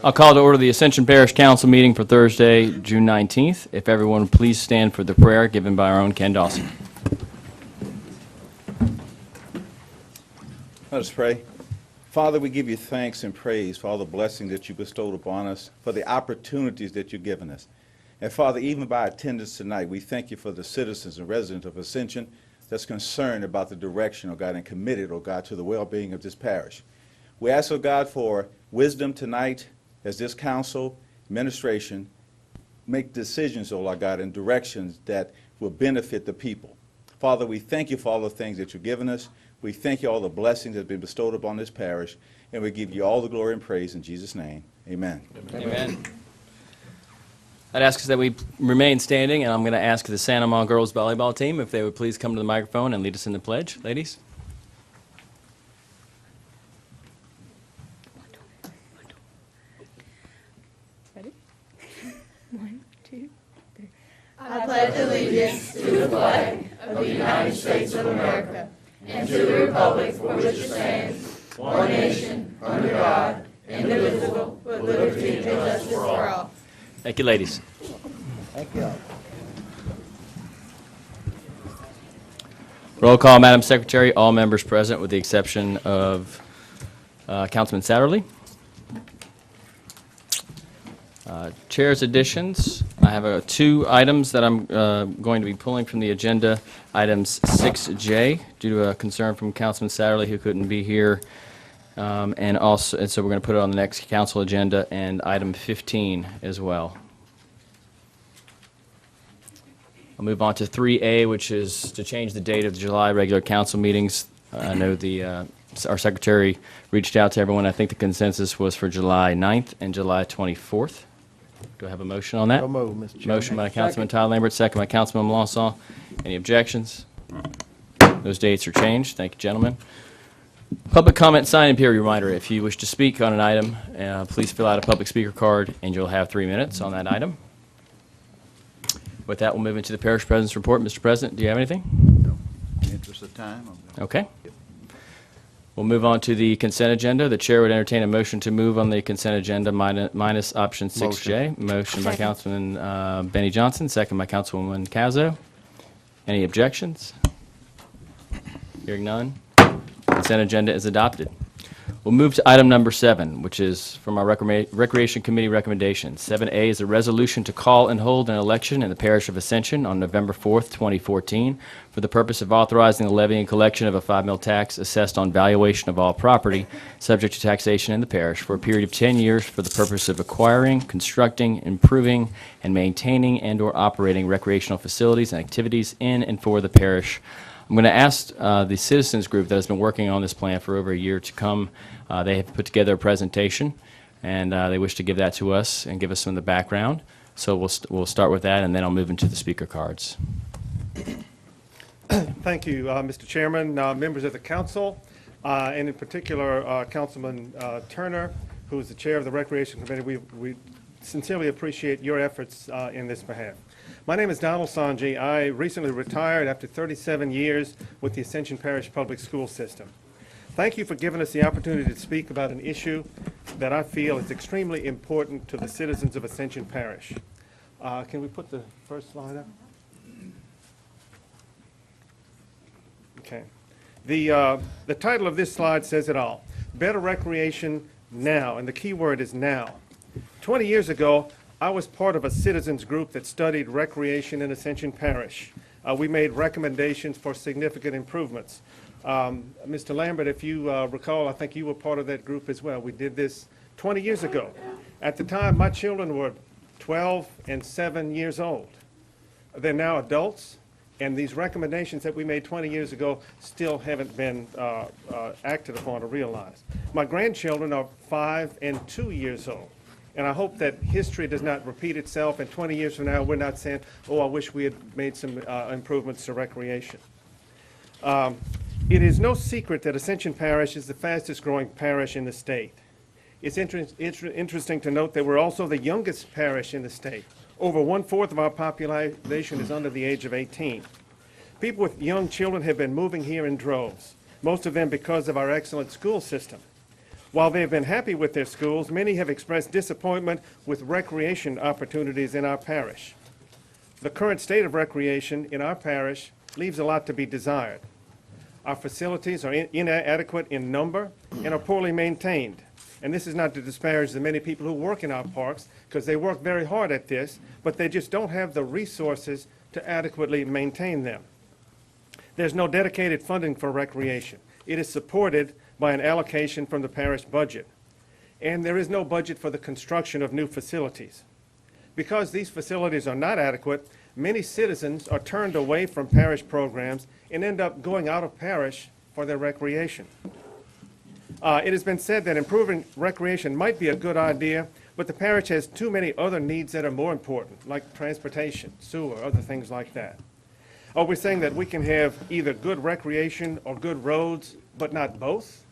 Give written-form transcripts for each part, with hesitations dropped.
I'll call to order the Ascension Parish Council meeting for Thursday, June 19th. If everyone would please stand for the prayer given by our own Ken Dawson. Let us pray. Father, we give you thanks and praise for all the blessings that you bestowed upon us, for the opportunities that you've given us. And Father, even by attendance tonight, we thank you for the citizens and residents of Ascension that's concerned about the direction, oh God, and committed, oh God, to the well-being of this parish. We ask, oh God, for wisdom tonight as this council, administration, make decisions, oh Lord God, in directions that will benefit the people. Father, we thank you for all the things that you've given us. We thank you for all the blessings that have been bestowed upon this parish, and we give you all the glory and praise in Jesus' name. Amen. Amen. I'd ask that we remain standing, and I'm going to ask the Santa Maria girls volleyball team if they would please come to the microphone and lead us in the pledge. Ladies. Ready? 1, 2, 3. I pledge allegiance to the flag of the United States of America and to the republic for which it stands, one nation, under God, indivisible, with liberty and justice for all. Thank you, ladies. Thank you. Roll call, Madam Secretary. All members present with the exception of Councilman Satterley. Chair's additions. I have two items that I'm going to be pulling from the agenda. Items 6J, due to a concern from Councilman Satterley who couldn't be here. So we're going to put it on the next council agenda, and item 15 as well. I'll move on to 3A, which is to change the date of the July regular council meetings. I know our secretary reached out to everyone. I think the consensus was for July 9th and July 24th. Do I have a motion on that? So moved, Mr. Chairman. Motion by Councilman Tyler Lambert, second by Councilman Melancon. Any objections? Those dates are changed. Thank you, gentlemen. Public comment, sign, and peer reminder. If you wish to speak on an item, please fill out a public speaker card, and you'll have 3 minutes on that item. With that, we'll move into the parish president's report. Mr. President, do you have anything? No. In the interest of time, Okay. We'll move on to the consent agenda. The chair would entertain a motion to move on the consent agenda minus option 6J. Motion by Councilman Benny Johnson, second by Councilwoman Cazzo. Any objections? Hearing none. Consent agenda is adopted. We'll move to item number 7, which is from our Recreation Committee recommendations. 7A is a resolution to call and hold an election in the Parish of Ascension on November 4th, 2014, for the purpose of authorizing the levy and collection of a 5 mil tax assessed on valuation of all property subject to taxation in the parish for a period of 10 years for the purpose of acquiring, constructing, improving, and maintaining and/or operating recreational facilities and activities in and for the parish. I'm going to ask the citizens group that has been working on this plan for over a year to come. They have put together a presentation, and they wish to give that to us and give us some of the background. So we'll start with that, and then I'll move into the speaker cards. Thank you, Mr. Chairman, members of the council, and in particular, Councilman Turner, who is the chair of the Recreation Committee. We sincerely appreciate your efforts in this behalf. My name is Donald Sanji. I recently retired after 37 years with the Ascension Parish Public School System. Thank you for giving us the opportunity to speak about an issue that I feel is extremely important to the citizens of Ascension Parish. Can we put the first slide up? Okay. The title of this slide says it all. Better recreation now, and the key word is now. 20 years ago, I was part of a citizens group that studied recreation in Ascension Parish. We made recommendations for significant improvements. Mr. Lambert, if you recall, I think you were part of that group as well. We did this 20 years ago. At the time, my children were 12 and 7 years old. They're now adults, and these recommendations that we made 20 years ago still haven't been acted upon or realized. My grandchildren are 5 and 2 years old. And I hope that history does not repeat itself, and 20 years from now, we're not saying, oh, I wish we had made some improvements to recreation. It is no secret that Ascension Parish is the fastest growing parish in the state. It's interesting to note that we're also the youngest parish in the state. Over 1/4 of our population is under the age of 18. People with young children have been moving here in droves, most of them because of our excellent school system. While they have been happy with their schools, many have expressed disappointment with recreation opportunities in our parish. The current state of recreation in our parish leaves a lot to be desired. Our facilities are inadequate in number and are poorly maintained. And this is not to disparage the many people who work in our parks, because they work very hard at this, but they just don't have the resources to adequately maintain them. There's no dedicated funding for recreation. It is supported by an allocation from the parish budget. And there is no budget for the construction of new facilities. Because these facilities are not adequate, many citizens are turned away from parish programs and end up going out of parish for their recreation. It has been said that improving recreation might be a good idea, but the parish has too many other needs that are more important, like transportation, sewer, other things like that. Are we saying that we can have either good recreation or good roads, but not both?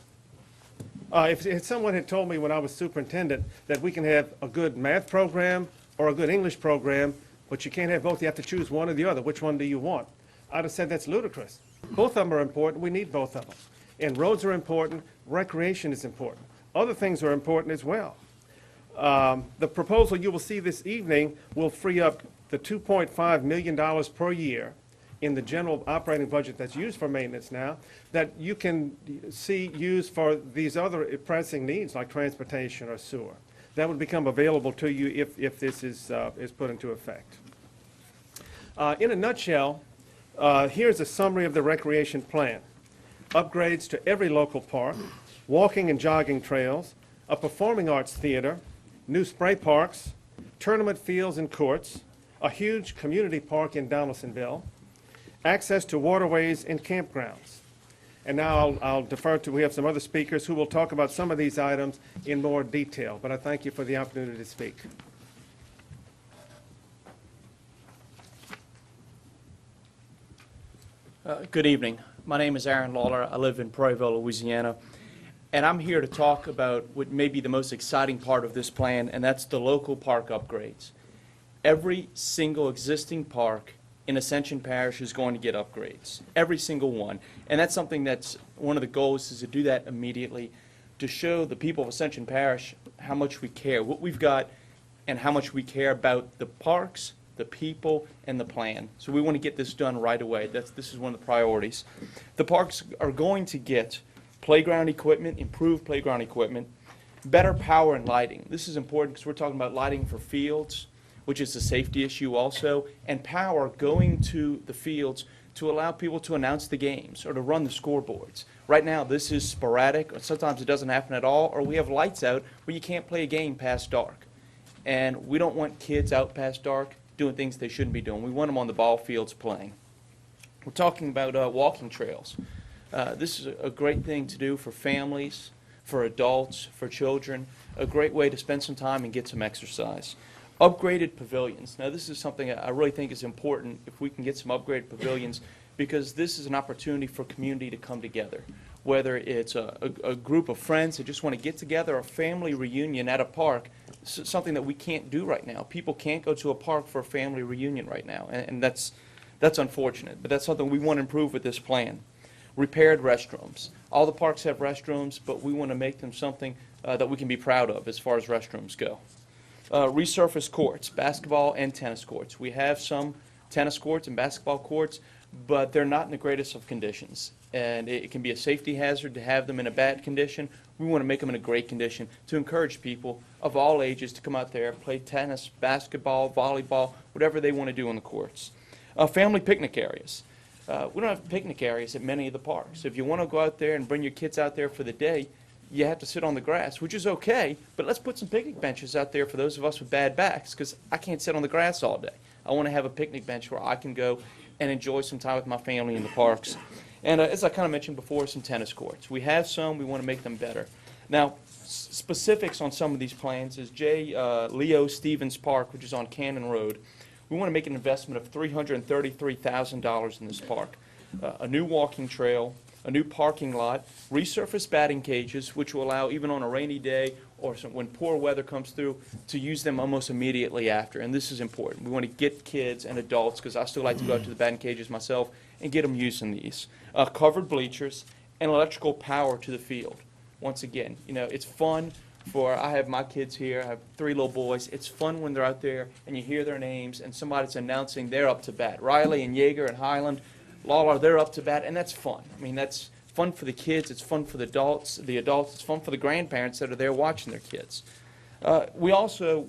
If someone had told me when I was superintendent that we can have a good math program or a good English program, but you can't have both, you have to choose one or the other, which one do you want? I'd have said that's ludicrous. Both of them are important, we need both of them. And roads are important, recreation is important. Other things are important as well. The proposal you will see this evening will free up the $2.5 million per year in the general operating budget that's used for maintenance now, that you can see used for these other pressing needs like transportation or sewer. That would become available to you if this is put into effect. In a nutshell, here's a summary of the recreation plan. Upgrades to every local park, walking and jogging trails, a performing arts theater, new spray parks, tournament fields and courts, a huge community park in Donaldsonville, access to waterways and campgrounds. And now I'll defer to, we have some other speakers who will talk about some of these items in more detail, but I thank you for the opportunity to speak. Good evening. My name is Aaron Lawler. I live in Prairieville, Louisiana, and I'm here to talk about what may be the most exciting part of this plan, and that's the local park upgrades. Every single existing park in Ascension Parish is going to get upgrades, every single one. And that's something that's one of the goals, is to do that immediately, to show the people of Ascension Parish how much we care, what we've got, and how much we care about the parks, the people, and the plan. So we want to get this done right away. This is one of the priorities. The parks are going to get playground equipment, improved playground equipment, better power and lighting. This is important because we're talking about lighting for fields, which is a safety issue also, and power going to the fields to allow people to announce the games or to run the scoreboards. Right now, this is sporadic, or sometimes it doesn't happen at all, or we have lights out where you can't play a game past dark. And we don't want kids out past dark doing things they shouldn't be doing. We want them on the ball fields playing. We're talking about walking trails. This is a great thing to do for families, for adults, for children, a great way to spend some time and get some exercise. Upgraded pavilions. Now, this is something I really think is important if we can get some upgraded pavilions, because this is an opportunity for community to come together. Whether it's a group of friends that just want to get together, a family reunion at a park, something that we can't do right now. People can't go to a park for a family reunion right now, and that's unfortunate. But that's something we want to improve with this plan. Repaired restrooms. All the parks have restrooms, but we want to make them something that we can be proud of as far as restrooms go. Resurfaced courts, basketball and tennis courts. We have some tennis courts and basketball courts, but they're not in the greatest of conditions. And it can be a safety hazard to have them in a bad condition. We want to make them in a great condition to encourage people of all ages to come out there, play tennis, basketball, volleyball, whatever they want to do on the courts. Family picnic areas. We don't have picnic areas at many of the parks. If you want to go out there and bring your kids out there for the day, you have to sit on the grass, which is okay, but let's put some picnic benches out there for those of us with bad backs, because I can't sit on the grass all day. I want to have a picnic bench where I can go and enjoy some time with my family in the parks. And as I kind of mentioned before, some tennis courts. We have some, we want to make them better. Now, specifics on some of these plans is Leo Stevens Park, which is on Cannon Road. We want to make an investment of $333,000 in this park. A new walking trail, a new parking lot, resurfaced batting cages, which will allow, even on a rainy day or when poor weather comes through, to use them almost immediately after. And this is important. We want to get kids and adults, because I still like to go out to the batting cages myself, and get them using these. Covered bleachers and electrical power to the field. once again, you know, it's fun I have my kids here, I have 3 little boys. It's fun when they're out there and you hear their names and somebody's announcing they're up to bat. Riley and Yeager and Highland, Lawler, they're up to bat, and that's fun. I mean, that's fun for the kids, it's fun for the adults, it's fun for the grandparents that are there watching their kids. We also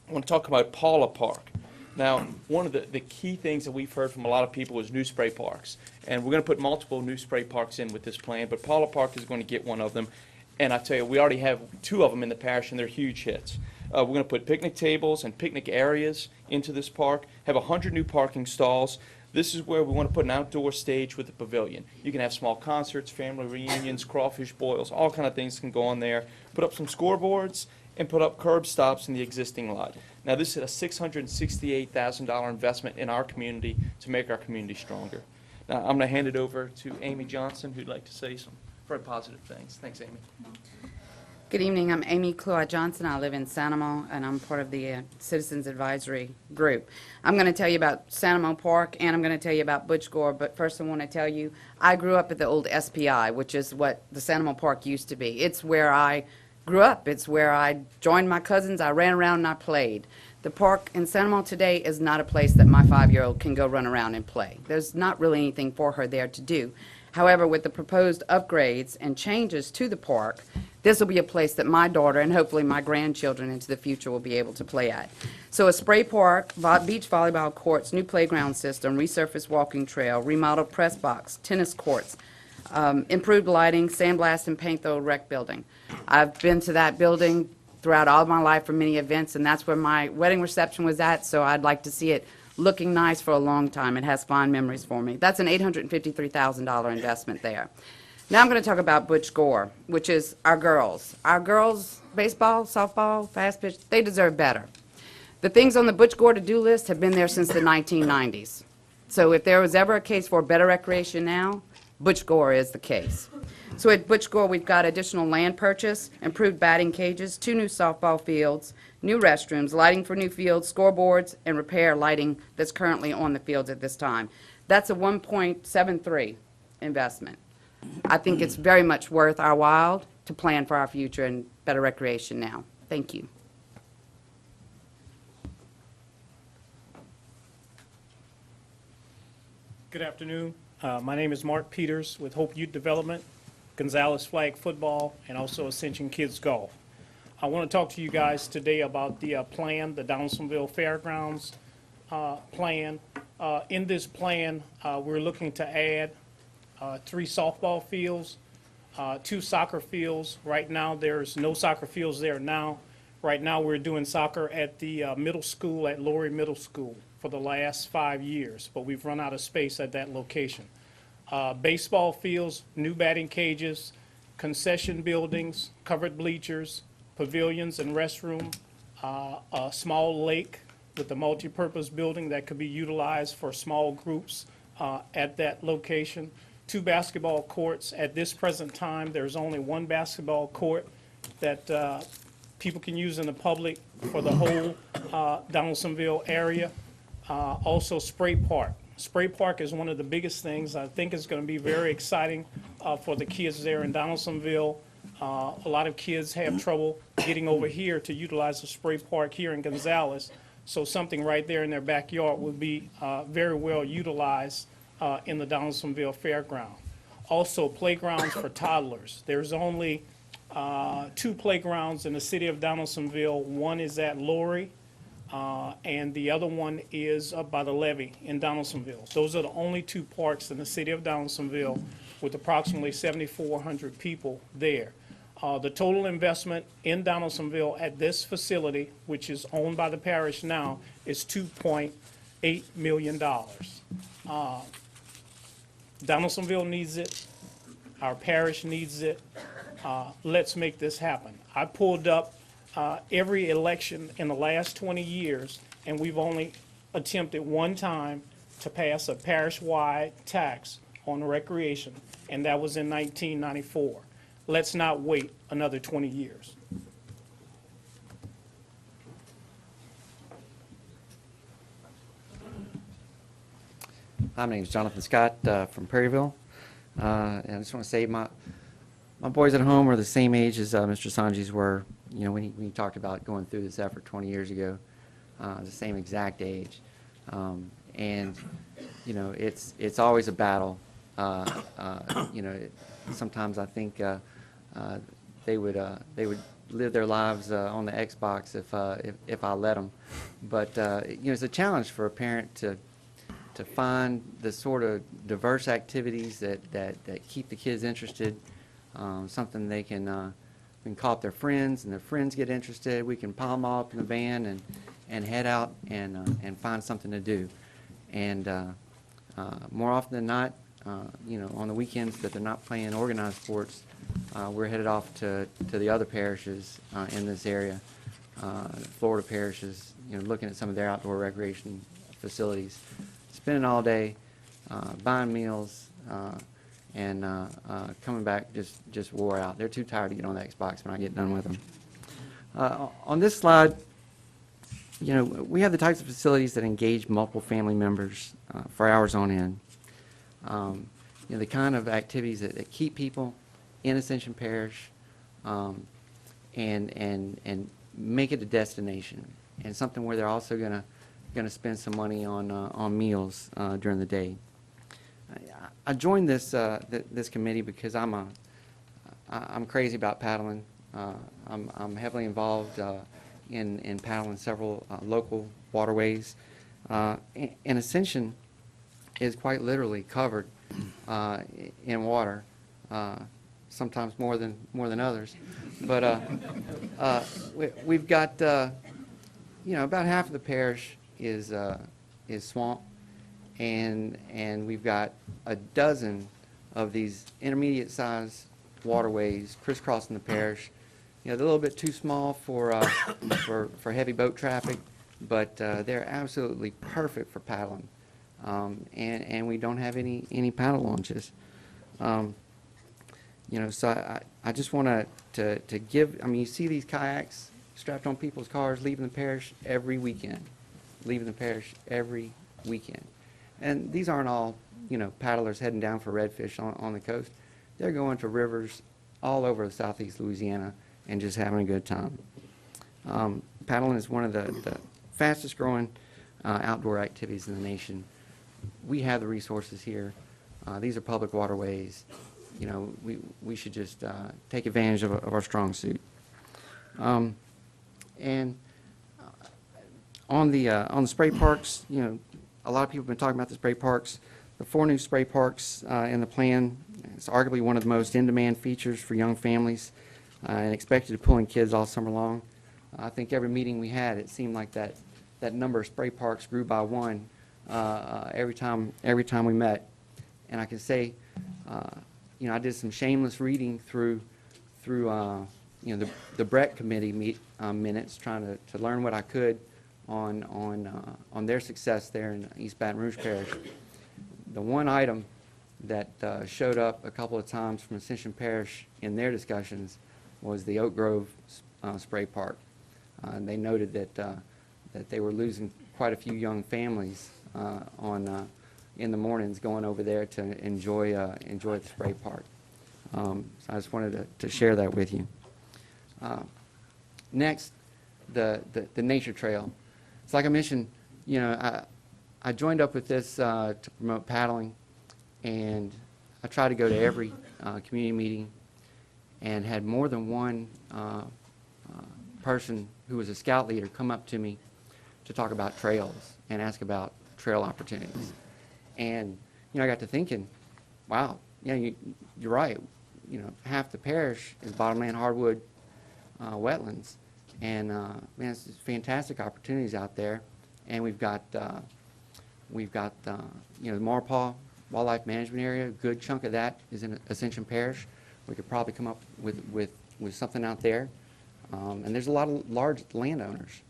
want to talk about Paula Park. Now, one of the key things that we've heard from a lot of people is new spray parks. And we're going to put multiple new spray parks in with this plan, but Paula Park is going to get one of them. And I tell you, we already have 2 of them in the parish, and they're huge hits. We're going to put picnic tables and picnic areas into this park, have 100 new parking stalls. This is where we want to put an outdoor stage with a pavilion. You can have small concerts, family reunions, crawfish boils, all kind of things can go on there. Put up some scoreboards and put up curb stops in the existing lot. Now, this is a $668,000 investment in our community to make our community stronger. Now, I'm going to hand it over to Amy Johnson, who'd like to say some very positive things. Thanks, Amy. Good evening. I'm Amy Cloy Johnson. I live in Santamo, and I'm part of the Citizens Advisory Group. I'm going to tell you about Santamo Park, and I'm going to tell you about Butch Gore, but first I want to tell you, I grew up at the old SPI, which is what the Santamo Park used to be. It's where I grew up. It's where I joined my cousins. I ran around and I played. The park in Santamo today is not a place that my 5-year-old can go run around and play. There's not really anything for her there to do. However, with the proposed upgrades and changes to the park, this will be a place that my daughter and hopefully my grandchildren into the future will be able to play at. So a spray park, beach volleyball courts, new playground system, resurfaced walking trail, remodeled press box, tennis courts, improved lighting, sandblast and paint the old rec building. I've been to that building throughout all of my life for many events, and that's where my wedding reception was at, so I'd like to see it looking nice for a long time. It has fond memories for me. That's an $853,000 investment there. Now I'm going to talk about Butch Gore, which is our girls. Our girls, baseball, softball, fast pitch, they deserve better. The things on the Butch Gore to-do list have been there since the 1990s. So if there was ever a case for better recreation now, Butch Gore is the case. So at Butch Gore, we've got additional land purchase, improved batting cages, 2 new softball fields, new restrooms, lighting for new fields, scoreboards, and repair lighting that's currently on the fields at this time. That's a 1.73 investment. I think it's very much worth our while to plan for our future and better recreation now. Thank you. Good afternoon. My name is Mark Peters with Hope Youth Development, Gonzales Flag Football, and also Ascension Kids Golf. I want to talk to you guys today about the plan, the Donaldsonville Fairgrounds plan. In this plan, we're looking to add 3 softball fields, 2 soccer fields. Right now, there's no soccer fields there now. Right now, we're doing soccer at the middle school, at Laurie Middle School, for the last 5 years, but we've run out of space at that location. Baseball fields, new batting cages, concession buildings, covered bleachers, pavilions and restroom, a small lake with a multi-purpose building that could be utilized for small groups at that location. 2 basketball courts. At this present time, there's only 1 basketball court that people can use in the public for the whole Donaldsonville area. Also Spray Park. Spray Park is one of the biggest things. I think it's going to be very exciting for the kids there in Donaldsonville. A lot of kids have trouble getting over here to utilize the Spray Park here in Gonzales. So something right there in their backyard would be very well utilized in the Donaldsonville Fairground. Also playgrounds for toddlers. There's only 2 playgrounds in the city of Donaldsonville. One is at Laurie, and the other one is up by the levee in Donaldsonville. Those are the only 2 parks in the city of Donaldsonville with approximately 7,400 people there. The total investment in Donaldsonville at this facility, which is owned by the parish now, is $2.8 million. Donaldsonville needs it. Our parish needs it. Let's make this happen. I pulled up every election in the last 20 years, and we've only attempted 1 time to pass a parish-wide tax on recreation, and that was in 1994. Let's not wait another 20 years. Hi, my name is Jonathan Scott from Prairieville. And I just want to say My boys at home are the same age as Mr. Sanji's were, you know, when he talked about going through this effort 20 years ago, the same exact age. And, you know, it's always a battle. You know, sometimes I think they would live their lives on the Xbox if I let them. But, you know, it's a challenge for a parent to find the sort of diverse activities that keep the kids interested, something they can call up their friends, and their friends get interested. We can pile them all up in the van and head out and find something to do. And more often than not, you know, on the weekends that they're not playing organized sports, we're headed off to the other parishes in this area, Florida parishes, you know, looking at some of their outdoor recreation facilities, spending all day, buying meals, and coming back just wore out. They're too tired to get on the Xbox when I get done with them. On this slide, you know, we have the types of facilities that engage multiple family members for hours on end. You know, the kind of activities that keep people in Ascension Parish and make it a destination, and something where they're also gonna spend some money on meals during the day. I joined this this committee because I'm crazy about paddling. I'm heavily involved in paddling several local waterways, and Ascension is quite literally covered in water, sometimes more than others. But we've got you know, about half of the parish is swamp, and we've got a dozen of these intermediate-sized waterways crisscrossing the parish. You know, they're a little bit too small for heavy boat traffic, but they're absolutely perfect for paddling. And we don't have any paddle launches. You know, so I just want to give, I mean, you see these kayaks strapped on people's cars leaving the parish every weekend, And these aren't all, you know, paddlers heading down for redfish on the coast. They're going to rivers all over southeast Louisiana and just having a good time. Paddling is one of the fastest growing outdoor activities in the nation. We have the resources here. These are public waterways. You know, we should just take advantage of our strong suit. And on the spray parks, you know, a lot of people have been talking about the spray parks. The 4 new spray parks in the plan, it's arguably one of the most in-demand features for young families and expected to pull in kids all summer long. I think every meeting we had, it seemed like that number of spray parks grew by 1 every time we met. And I can say, you know, I did some shameless reading through you know, the Brett Committee minutes, trying to learn what I could on their success there in East Baton Rouge Parish. The one item that showed up a couple of times from Ascension Parish in their discussions was the Oak Grove spray park. They noted that they were losing quite a few young families in the mornings going over there to enjoy the spray park. So I just wanted to share that with you. Next, the nature trail. So like I mentioned, you know, I joined up with this to promote paddling, and I tried to go to every community meeting and had more than one person who was a scout leader come up to me to talk about trails and ask about trail opportunities. And, you know, I got to thinking, wow, yeah, you're right. You know, half the parish is bottomland hardwood wetlands. And, man, it's just fantastic opportunities out there. And we've got you know, the Maurepas Wildlife Management Area. A good chunk of that is in Ascension Parish. We could probably come up with something out there. And there's a lot of large landowners.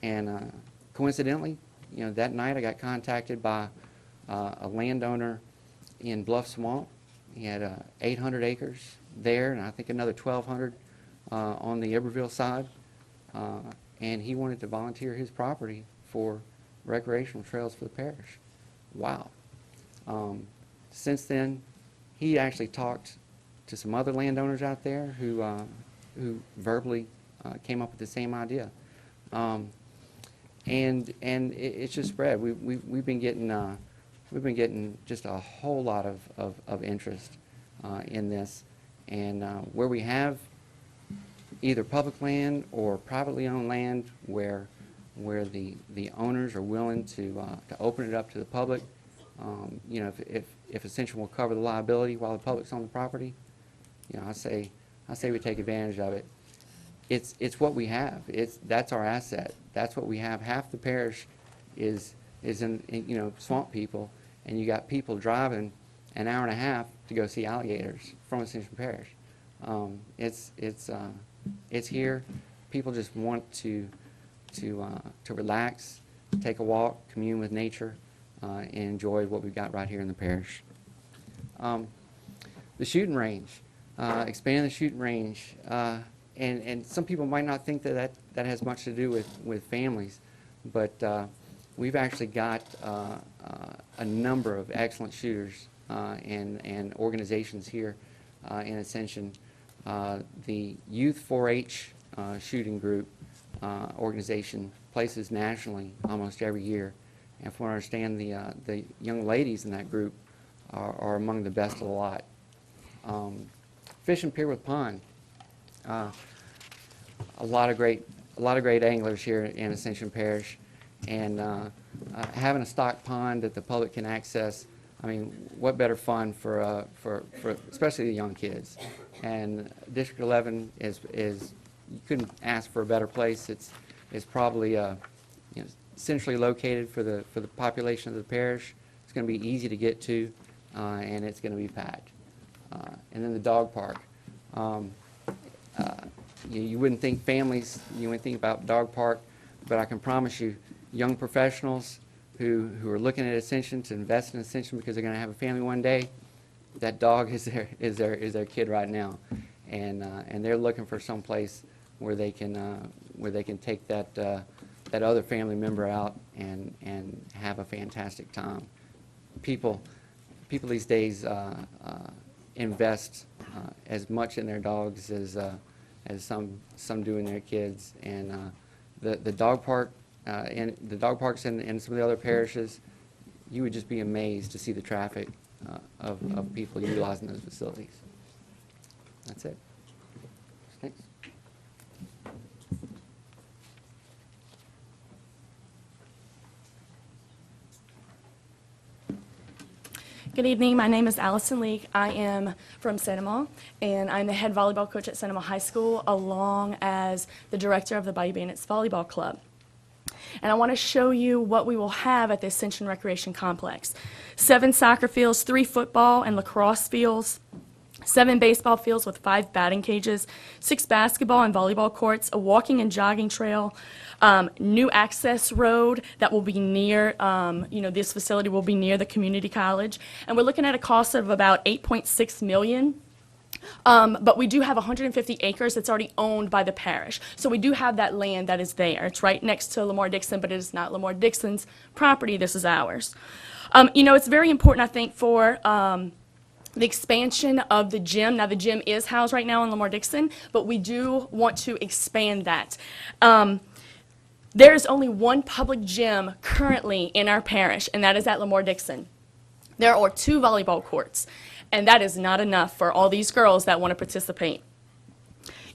And coincidentally, you know, that night I got contacted by a landowner in Bluff Swamp. He had 800 acres there, and I think another 1,200 on the Iberville side. And he wanted to volunteer his property for recreational trails for the parish. Wow. Since then, he actually talked to some other landowners out there who verbally came up with the same idea. And it's just spread. We've been getting just a whole lot of interest in this. And where we have either public land or privately owned land where the owners are willing to open it up to the public, you know, if Ascension will cover the liability while the public's on the property, you know, I say we take advantage of it. It's what we have. That's our asset. That's what we have. Half the parish is in you know, swamp people, and you got people driving an hour and a half to go see alligators from Ascension Parish. It's here. People just want to relax, take a walk, commune with nature, and enjoy what we've got right here in the parish. The shooting range, expanding the shooting range, and some people might not think that has much to do with families, but we've actually got a number of excellent shooters and organizations here in Ascension. The Youth 4-H shooting group organization places nationally almost every year, and from what I understand, the young ladies in that group are among the best of the lot. Fish and Pier with Pond. A lot of great anglers here in Ascension Parish, and having a stocked pond that the public can access. I mean, what better fun for especially the young kids. And District 11 is you couldn't ask for a better place. It's probably you know, centrally located for the population of the parish. It's going to be easy to get to, and it's going to be packed. And then the dog park. You wouldn't think families, you wouldn't think about dog park, but I can promise you, young professionals who are looking at Ascension to invest in Ascension because they're going to have a family one day, that dog is their kid right now, and they're looking for some place where they can take that other family member out and have a fantastic time. People these days invest as much in their dogs as some do in their kids, and the dog park and the dog parks in some of the other parishes, you would just be amazed to see the traffic of people utilizing those facilities. That's it. Thanks. Good evening. My name is Allison Leake. I am from Sanama, and I'm the head volleyball coach at Sanama High School, along as the director of the Bayou Bandits Volleyball Club. And I want to show you what we will have at the Ascension Recreation Complex. 7 soccer fields, 3 football and lacrosse fields, 7 baseball fields with 5 batting cages, 6 basketball and volleyball courts, a walking and jogging trail, new access road that will be near, this facility will be near the community college. And we're looking at a cost of about $8.6 million. But we do have 150 acres that's already owned by the parish. So we do have that land that is there. It's right next to Lamar Dixon, but it is not Lamar Dixon's property. This is ours. It's very important, I think, for the expansion of the gym. Now, the gym is housed right now in Lamar Dixon, but we do want to expand that. There is only one public gym currently in our parish, and that is at Lamar Dixon. There are 2 volleyball courts, and that is not enough for all these girls that want to participate.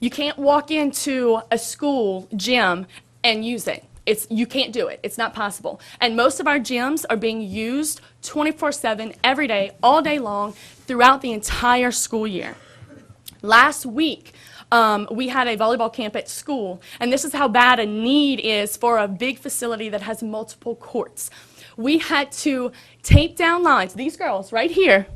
You can't walk into a school gym and use it. You can't do it. It's not possible. And most of our gyms are being used 24/7, every day, all day long, throughout the entire school year. Last week, we had a volleyball camp at school, and this is how bad a need is for a big facility that has multiple courts. We had to tape down lines. These girls right here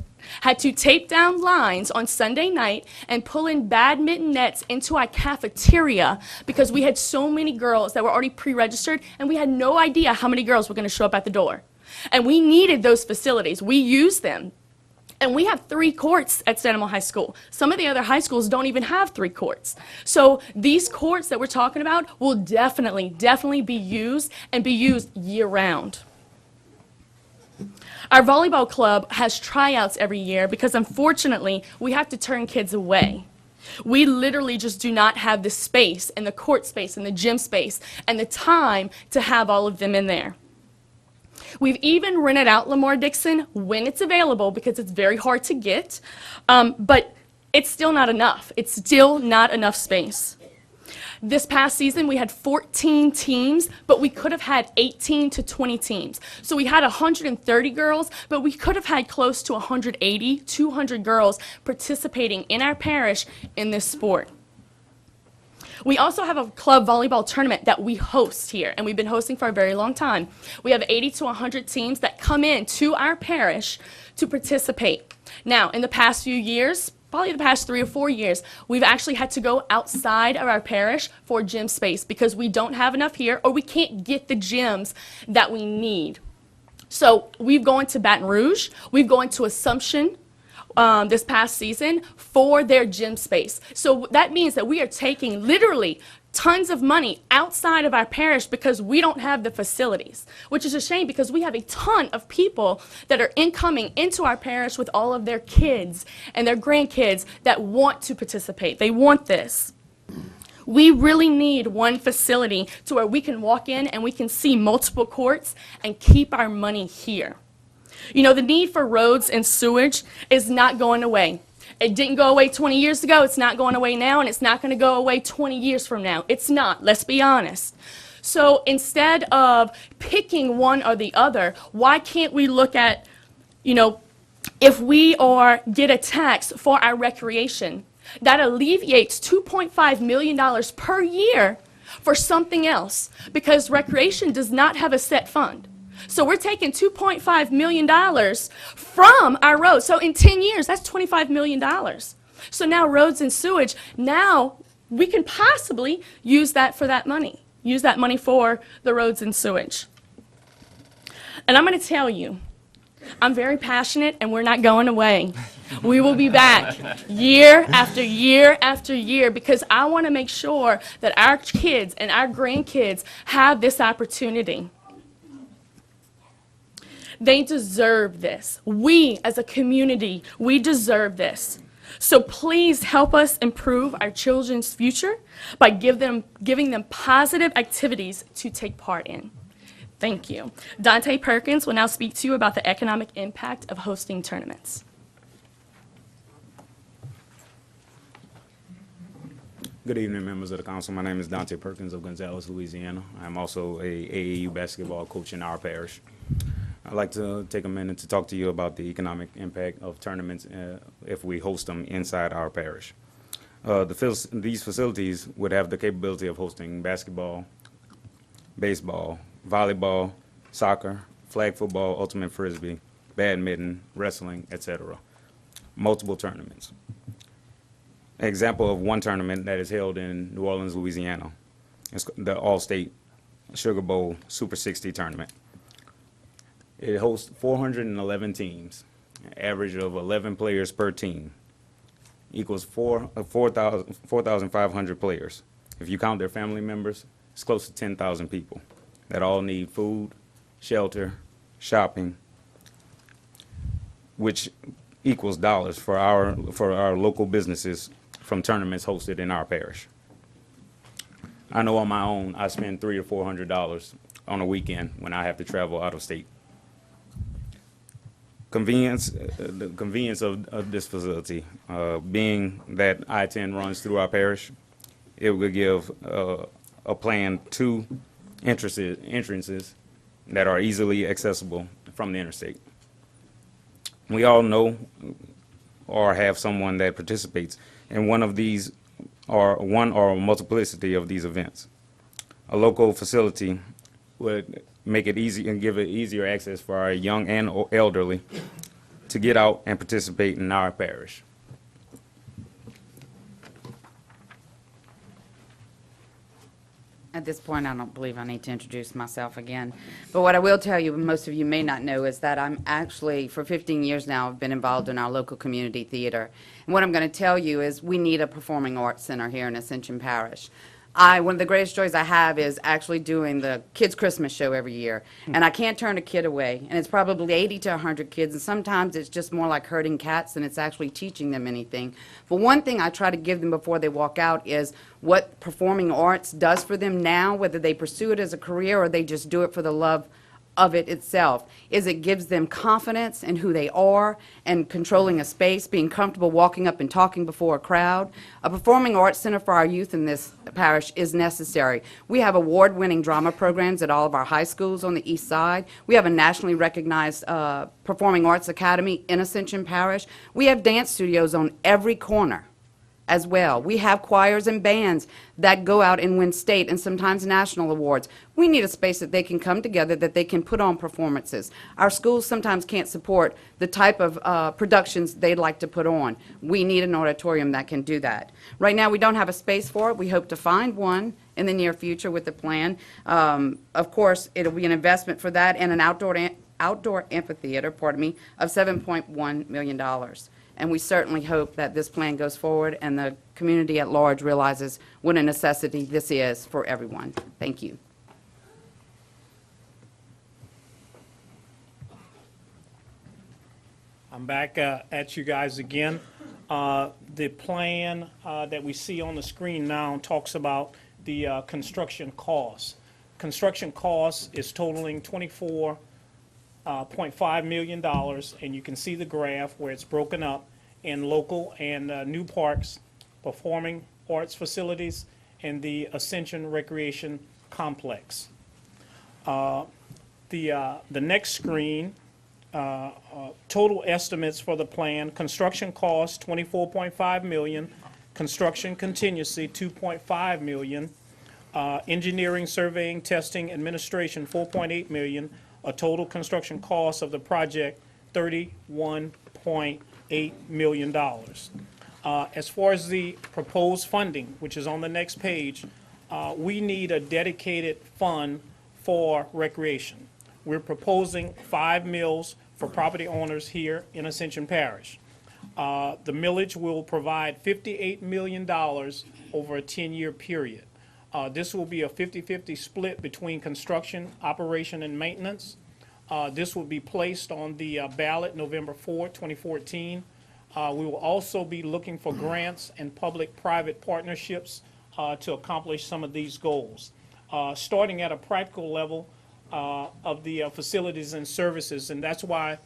had to tape down lines on Sunday night and pull in badminton nets into our cafeteria because we had so many girls that were already pre-registered, and we had no idea how many girls were going to show up at the door. And we needed those facilities. We used them. And we have 3 courts at Sanama High School. Some of the other high schools don't even have 3 courts. So these courts that we're talking about will definitely be used, and be used year-round. Our volleyball club has tryouts every year because unfortunately we have to turn kids away. We literally just do not have the space and the court space and the gym space and the time to have all of them in there. We've even rented out Lamar Dixon when it's available because it's very hard to get, but it's still not enough. It's still not enough space. This past season, we had 14 teams, but we could have had 18 to 20 teams. So we had 130 girls, but we could have had close to 180, 200 girls participating in our parish in this sport. We also have a club volleyball tournament that we host here, and we've been hosting for a very long time. We have 80 to 100 teams that come in to our parish to participate. Now, in the past few years, probably the past 3 or 4 years, we've actually had to go outside of our parish for gym space because we don't have enough here or we can't get the gyms that we need. So we've gone to Baton Rouge, we've gone to Ascension this past season for their gym space. So that means that we are taking literally tons of money outside of our parish because we don't have the facilities, which is a shame because we have a ton of people that are incoming into our parish with all of their kids and their grandkids that want to participate. They want this. We really need one facility to where we can walk in and we can see multiple courts and keep our money here. You know, the need for roads and sewage is not going away. It didn't go away 20 years ago, it's not going away now, and it's not going to go away 20 years from now. It's not, let's be honest. So instead of picking one or the other, why can't we look at, you know, if we get a tax for our recreation, that alleviates $2.5 million per year for something else, because recreation does not have a set fund. So we're taking $2.5 million from our roads. So in 10 years, that's $25 million. So now roads and sewage, now we can possibly use that for that money. Use that money for the roads and sewage. And I'm going to tell you, I'm very passionate and we're not going away. We will be back year after year after year because I want to make sure that our kids and our grandkids have this opportunity. They deserve this. We, as a community, we deserve this. So please help us improve our children's future by giving them positive activities to take part in. Thank you. Dante Perkins will now speak to you about the economic impact of hosting tournaments. Good evening, members of the council. My name is Dante Perkins of Gonzales, Louisiana. I'm also a AAU basketball coach in our parish. I'd like to take a minute to talk to you about the economic impact of tournaments if we host them inside our parish. These facilities would have the capability of hosting basketball, baseball, volleyball, soccer, flag football, ultimate frisbee, badminton, wrestling, etc. Multiple tournaments. An example of one tournament that is held in New Orleans, Louisiana. It's the All-State Sugar Bowl Super 60 tournament. It hosts 411 teams, an average of 11 players per team, equals 4,500 players. If you count their family members, it's close to 10,000 people that all need food, shelter, shopping, which equals dollars for our local businesses from tournaments hosted in our parish. I know on my own, I spend $300 to $400 on a weekend when I have to travel out of state. The convenience of this facility, being that I-10 runs through our parish, it would give a planned 2 entrances that are easily accessible from the interstate. We all know or have someone that participates in one of these or one or a multiplicity of these events. A local facility would make it easy and give it easier access for our young and elderly to get out and participate in our parish. At this point, I don't believe I need to introduce myself again. But what I will tell you, most of you may not know, is that I'm actually, for 15 years now, I've been involved in our local community theater. And what I'm going to tell you is we need a performing arts center here in Ascension Parish. One of the greatest joys I have is actually doing the kids' Christmas show every year. And I can't turn a kid away. And it's probably 80 to 100 kids, and sometimes it's just more like herding cats than it's actually teaching them anything. But one thing I try to give them before they walk out is what performing arts does for them now, whether they pursue it as a career or they just do it for the love of it itself, is it gives them confidence in who they are and controlling a space, being comfortable walking up and talking before a crowd. A performing arts center for our youth in this parish is necessary. We have award-winning drama programs at all of our high schools on the east side. We have a nationally recognized performing arts academy in Ascension Parish. We have dance studios on every corner as well. We have choirs and bands that go out and win state and sometimes national awards. We need a space that they can come together, that they can put on performances. Our schools sometimes can't support the type of productions they'd like to put on. We need an auditorium that can do that. Right now, we don't have a space for it. We hope to find one in the near future with the plan. Of course, it'll be an investment for that and an outdoor amphitheater, of $7.1 million. And we certainly hope that this plan goes forward and the community at large realizes what a necessity this is for everyone. Thank you. I'm back at you guys again. The plan that we see on the screen now talks about the construction costs. Construction costs is totaling $24.5 million, and you can see the graph where it's broken up in local and new parks, performing arts facilities, and the Ascension Recreation Complex. The next screen, total estimates for the plan: construction costs $24.5 million, construction contingency $2.5 million, engineering, surveying, testing, administration $4.8 million. A total construction cost of the project $31.8 million. As far as the proposed funding, which is on the next page, we need a dedicated fund for recreation. We're proposing 5 mills for property owners here in Ascension Parish. The millage will provide $58 million over a 10-year period. This will be a 50-50 split between construction, operation, and maintenance. This will be placed on the ballot November 4, 2014. We will also be looking for grants and public-private partnerships to accomplish some of these goals. Starting at a practical level of the facilities and services, and that's why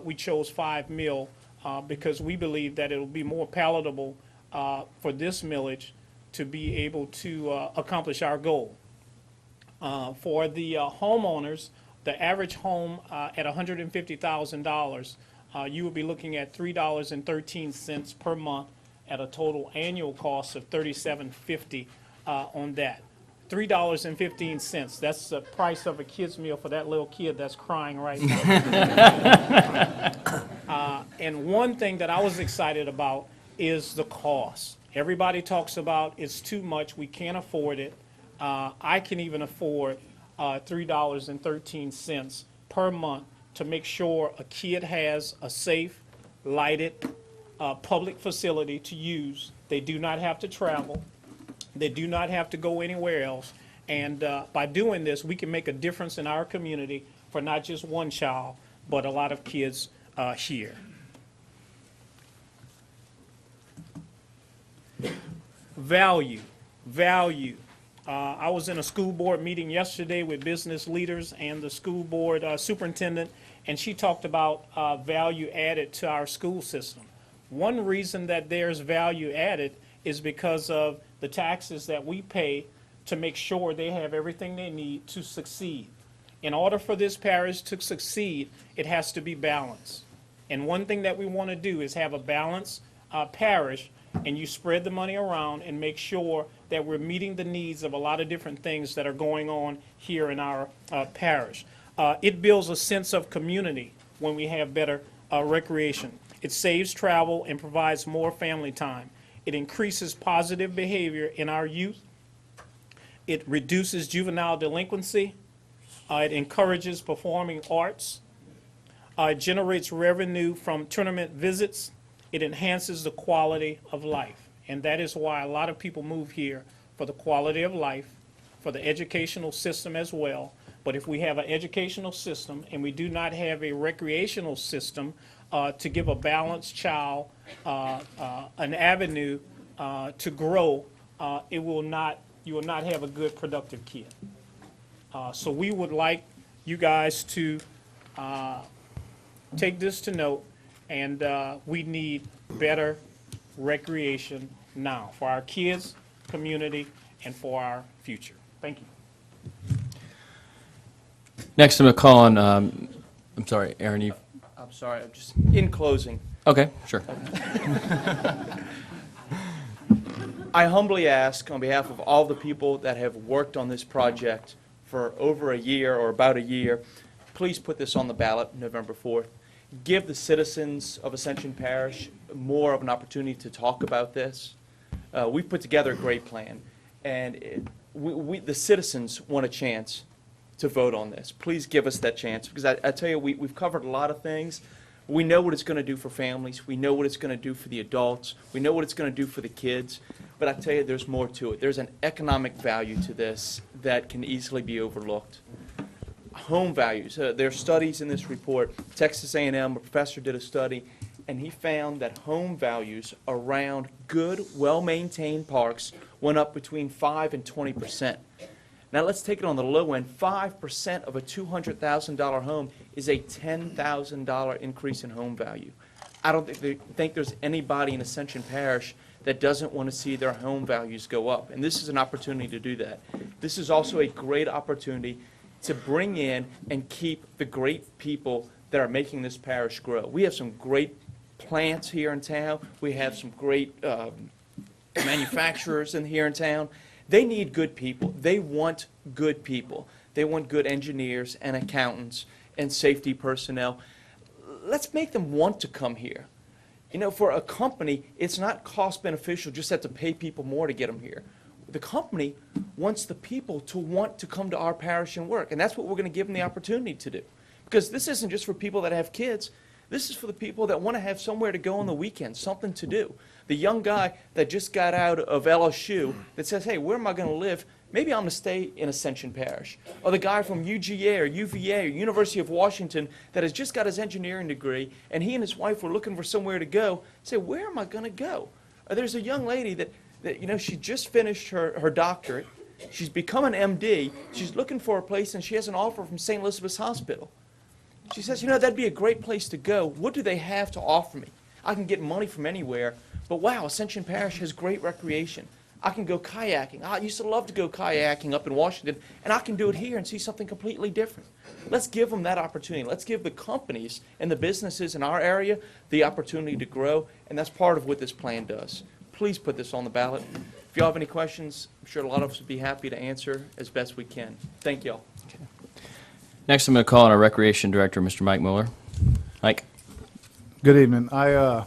we chose 5 mil, because we believe that it will be more palatable for this millage to be able to accomplish our goal. For the homeowners, the average home at $150,000, you will be looking at $3.13 per month at a total annual cost of $37.50 on that. $3.15, that's the price of a kid's meal for that little kid that's crying right now. And one thing that I was excited about is the cost. Everybody talks about it's too much, we can't afford it. I can even afford $3.13 per month to make sure a kid has a safe, lighted, public facility to use. They do not have to travel. They do not have to go anywhere else. And by doing this, we can make a difference in our community for not just one child, but a lot of kids here. Value. I was in a school board meeting yesterday with business leaders and the school board superintendent, and she talked about value added to our school system. One reason that there's value added is because of the taxes that we pay to make sure they have everything they need to succeed. In order for this parish to succeed, it has to be balanced. And one thing that we want to do is have a balanced parish, and you spread the money around and make sure that we're meeting the needs of a lot of different things that are going on here in our parish. It builds a sense of community when we have better recreation. It saves travel and provides more family time. It increases positive behavior in our youth. It reduces juvenile delinquency. It encourages performing arts. It generates revenue from tournament visits. It enhances the quality of life. And that is why a lot of people move here for the quality of life, for the educational system as well. But if we have an educational system and we do not have a recreational system to give a balanced child an avenue to grow, you will not have a good, productive kid. So we would like you guys to take this to note, and we need better recreation now for our kids, community, and for our future. Thank you. Next, I'm going to call on, I'm sorry, Aaron, you, I'm sorry, I'm just, in closing, okay, sure. I humbly ask on behalf of all the people that have worked on this project for over a year or about a year, please put this on the ballot November 4th. Give the citizens of Ascension Parish more of an opportunity to talk about this. We've put together a great plan, and the citizens want a chance to vote on this. Please give us that chance, because I tell you, we've covered a lot of things. We know what it's going to do for families. We know what it's going to do for the adults. We know what it's going to do for the kids. But I tell you, there's more to it. There's an economic value to this that can easily be overlooked. Home values. There are studies in this report. Texas A&M, a professor did a study, and he found that home values around good, well-maintained parks went up between 5 and 20%. Now let's take it on the low end. 5% of a $200,000 home is a $10,000 increase in home value. I don't think there's anybody in Ascension Parish that doesn't want to see their home values go up. And this is an opportunity to do that. This is also a great opportunity to bring in and keep the great people that are making this parish grow. We have some great plants here in town. We have some great manufacturers here in town. They need good people. They want good people. They want good engineers and accountants and safety personnel. Let's make them want to come here. You know, for a company, it's not cost beneficial just have to pay people more to get them here. The company wants the people to want to come to our parish and work, and that's what we're going to give them the opportunity to do. Because this isn't just for people that have kids. This is for the people that want to have somewhere to go on the weekend, something to do. The young guy that just got out of LSU that says, hey, where am I going to live? Maybe I'm going to stay in Ascension Parish. Or the guy from UGA or UVA or University of Washington that has just got his engineering degree, and he and his wife were looking for somewhere to go. Say, where am I going to go? Or there's a young lady that you know, she just finished her doctorate. She's become an MD. She's looking for a place, and she has an offer from St. Elizabeth's Hospital. She says, you know, that'd be a great place to go. What do they have to offer me? I can get money from anywhere, but wow, Ascension Parish has great recreation. I can go kayaking. I used to love to go kayaking up in Washington, and I can do it here and see something completely different. Let's give them that opportunity. Let's give the companies and the businesses in our area the opportunity to grow, and that's part of what this plan does. Please put this on the ballot. If you all have any questions, I'm sure a lot of us would be happy to answer as best we can. Thank you all. Next, I'm going to call on our Recreation Director, Mr. Mike Mueller. Mike? Good evening. I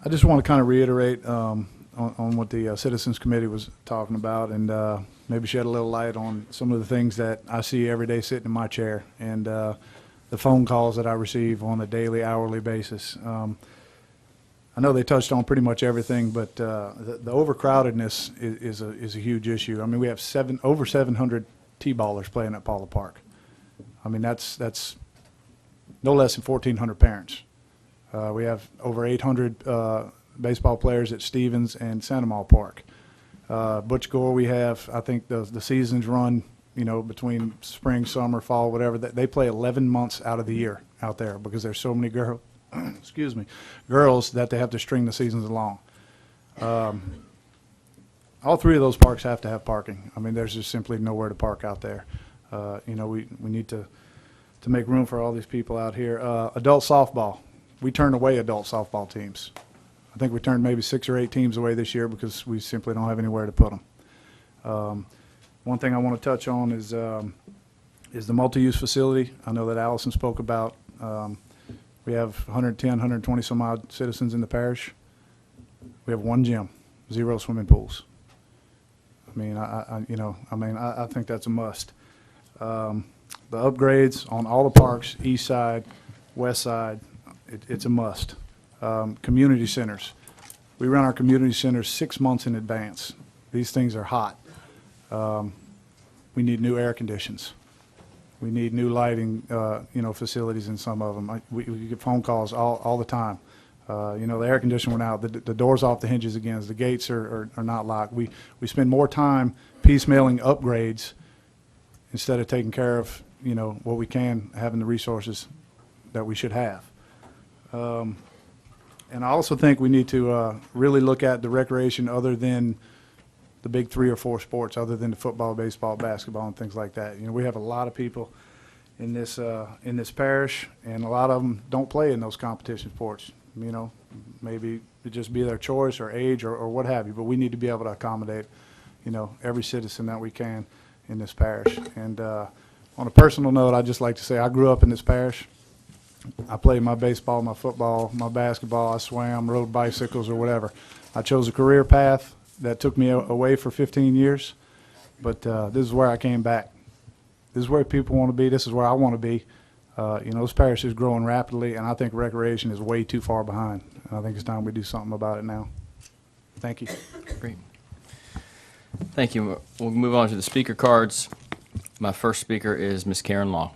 just want to kind of reiterate on what the Citizens Committee was talking about, and maybe shed a little light on some of the things that I see every day sitting in my chair, and the phone calls that I receive on a daily, hourly basis. I know they touched on pretty much everything, but the overcrowdedness is a huge issue. I mean, we have over 700 T-ballers playing at Paula Park. I mean, that's no less than 1,400 parents. We have over 800 baseball players at Stevens and Santa Mall Park. Butch Gore, we have, I think the seasons run, you know, between spring, summer, fall, whatever. They play 11 months out of the year out there because there's so many excuse me, girls that they have to string the seasons along. All three of those parks have to have parking. I mean, there's just simply nowhere to park out there. You know, we need to make room for all these people out here. Adult softball. We turned away adult softball teams. I think we turned maybe 6 or 8 teams away this year because we simply don't have anywhere to put them. One thing I want to touch on is the multi-use facility. I know that Allison spoke about. We have 110, 120 some odd citizens in the parish. We have 1 gym, 0 swimming pools. I mean, I think that's a must. The upgrades on all the parks, east side, west side, it's a must. Community centers. We run our community centers 6 months in advance. These things are hot. We need new air conditions. We need new lighting, facilities in some of them. We get phone calls all the time. The air conditioner went out, the door's off the hinges again, the gates are not locked. We spend more time piecemealing upgrades instead of taking care of, what we can, having the resources that we should have. And I also think we need to really look at the recreation other than the big 3 or 4 sports, other than the football, baseball, basketball, and things like that. We have a lot of people in this parish, and a lot of them don't play in those competition sports. Maybe it just be their choice or age or what have you, but we need to be able to accommodate, every citizen that we can in this parish. And on a personal note, I'd just like to say I grew up in this parish. I played my baseball, my football, my basketball. I swam, rode bicycles, or whatever. I chose a career path that took me away for 15 years, but this is where I came back. This is where people want to be. This is where I want to be. This parish is growing rapidly, and I think recreation is way too far behind. And I think it's time we do something about it now. Thank you. Great. Thank you. We'll move on to the speaker cards. My first speaker is Ms. Karen Law.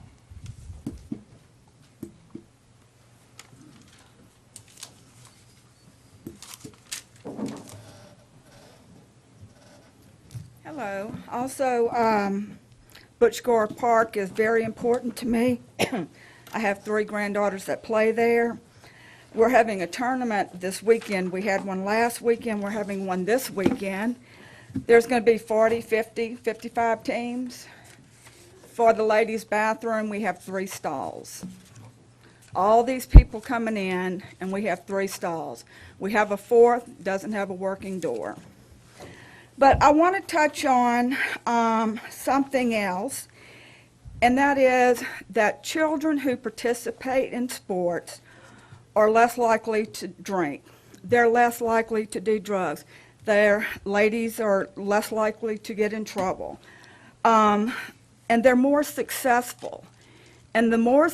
Hello. Also, Butch Gore Park is very important to me. I have 3 granddaughters that play there. We're having a tournament this weekend. We had one last weekend. We're having one this weekend. There's going to be 40, 50, 55 teams. For the ladies' bathroom, we have 3 stalls. All these people coming in, and we have 3 stalls. We have a 4th, doesn't have a working door. But I want to touch on something else, and that is that children who participate in sports are less likely to drink. They're less likely to do drugs. Their ladies are less likely to get in trouble. And they're more successful. And the more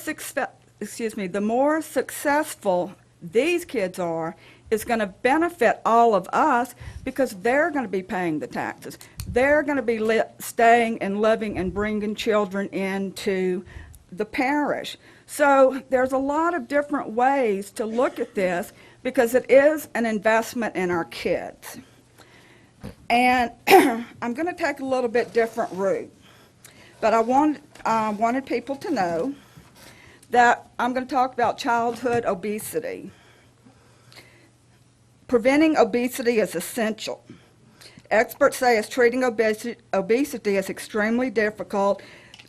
successful these kids are, is going to benefit all of us because they're going to be paying the taxes. They're going to be staying and living and bringing children into the parish. So there's a lot of different ways to look at this because it is an investment in our kids. And I'm going to take a little bit different route. But I wanted people to know that I'm going to talk about childhood obesity. Preventing obesity is essential. Experts say as treating obesity is extremely difficult,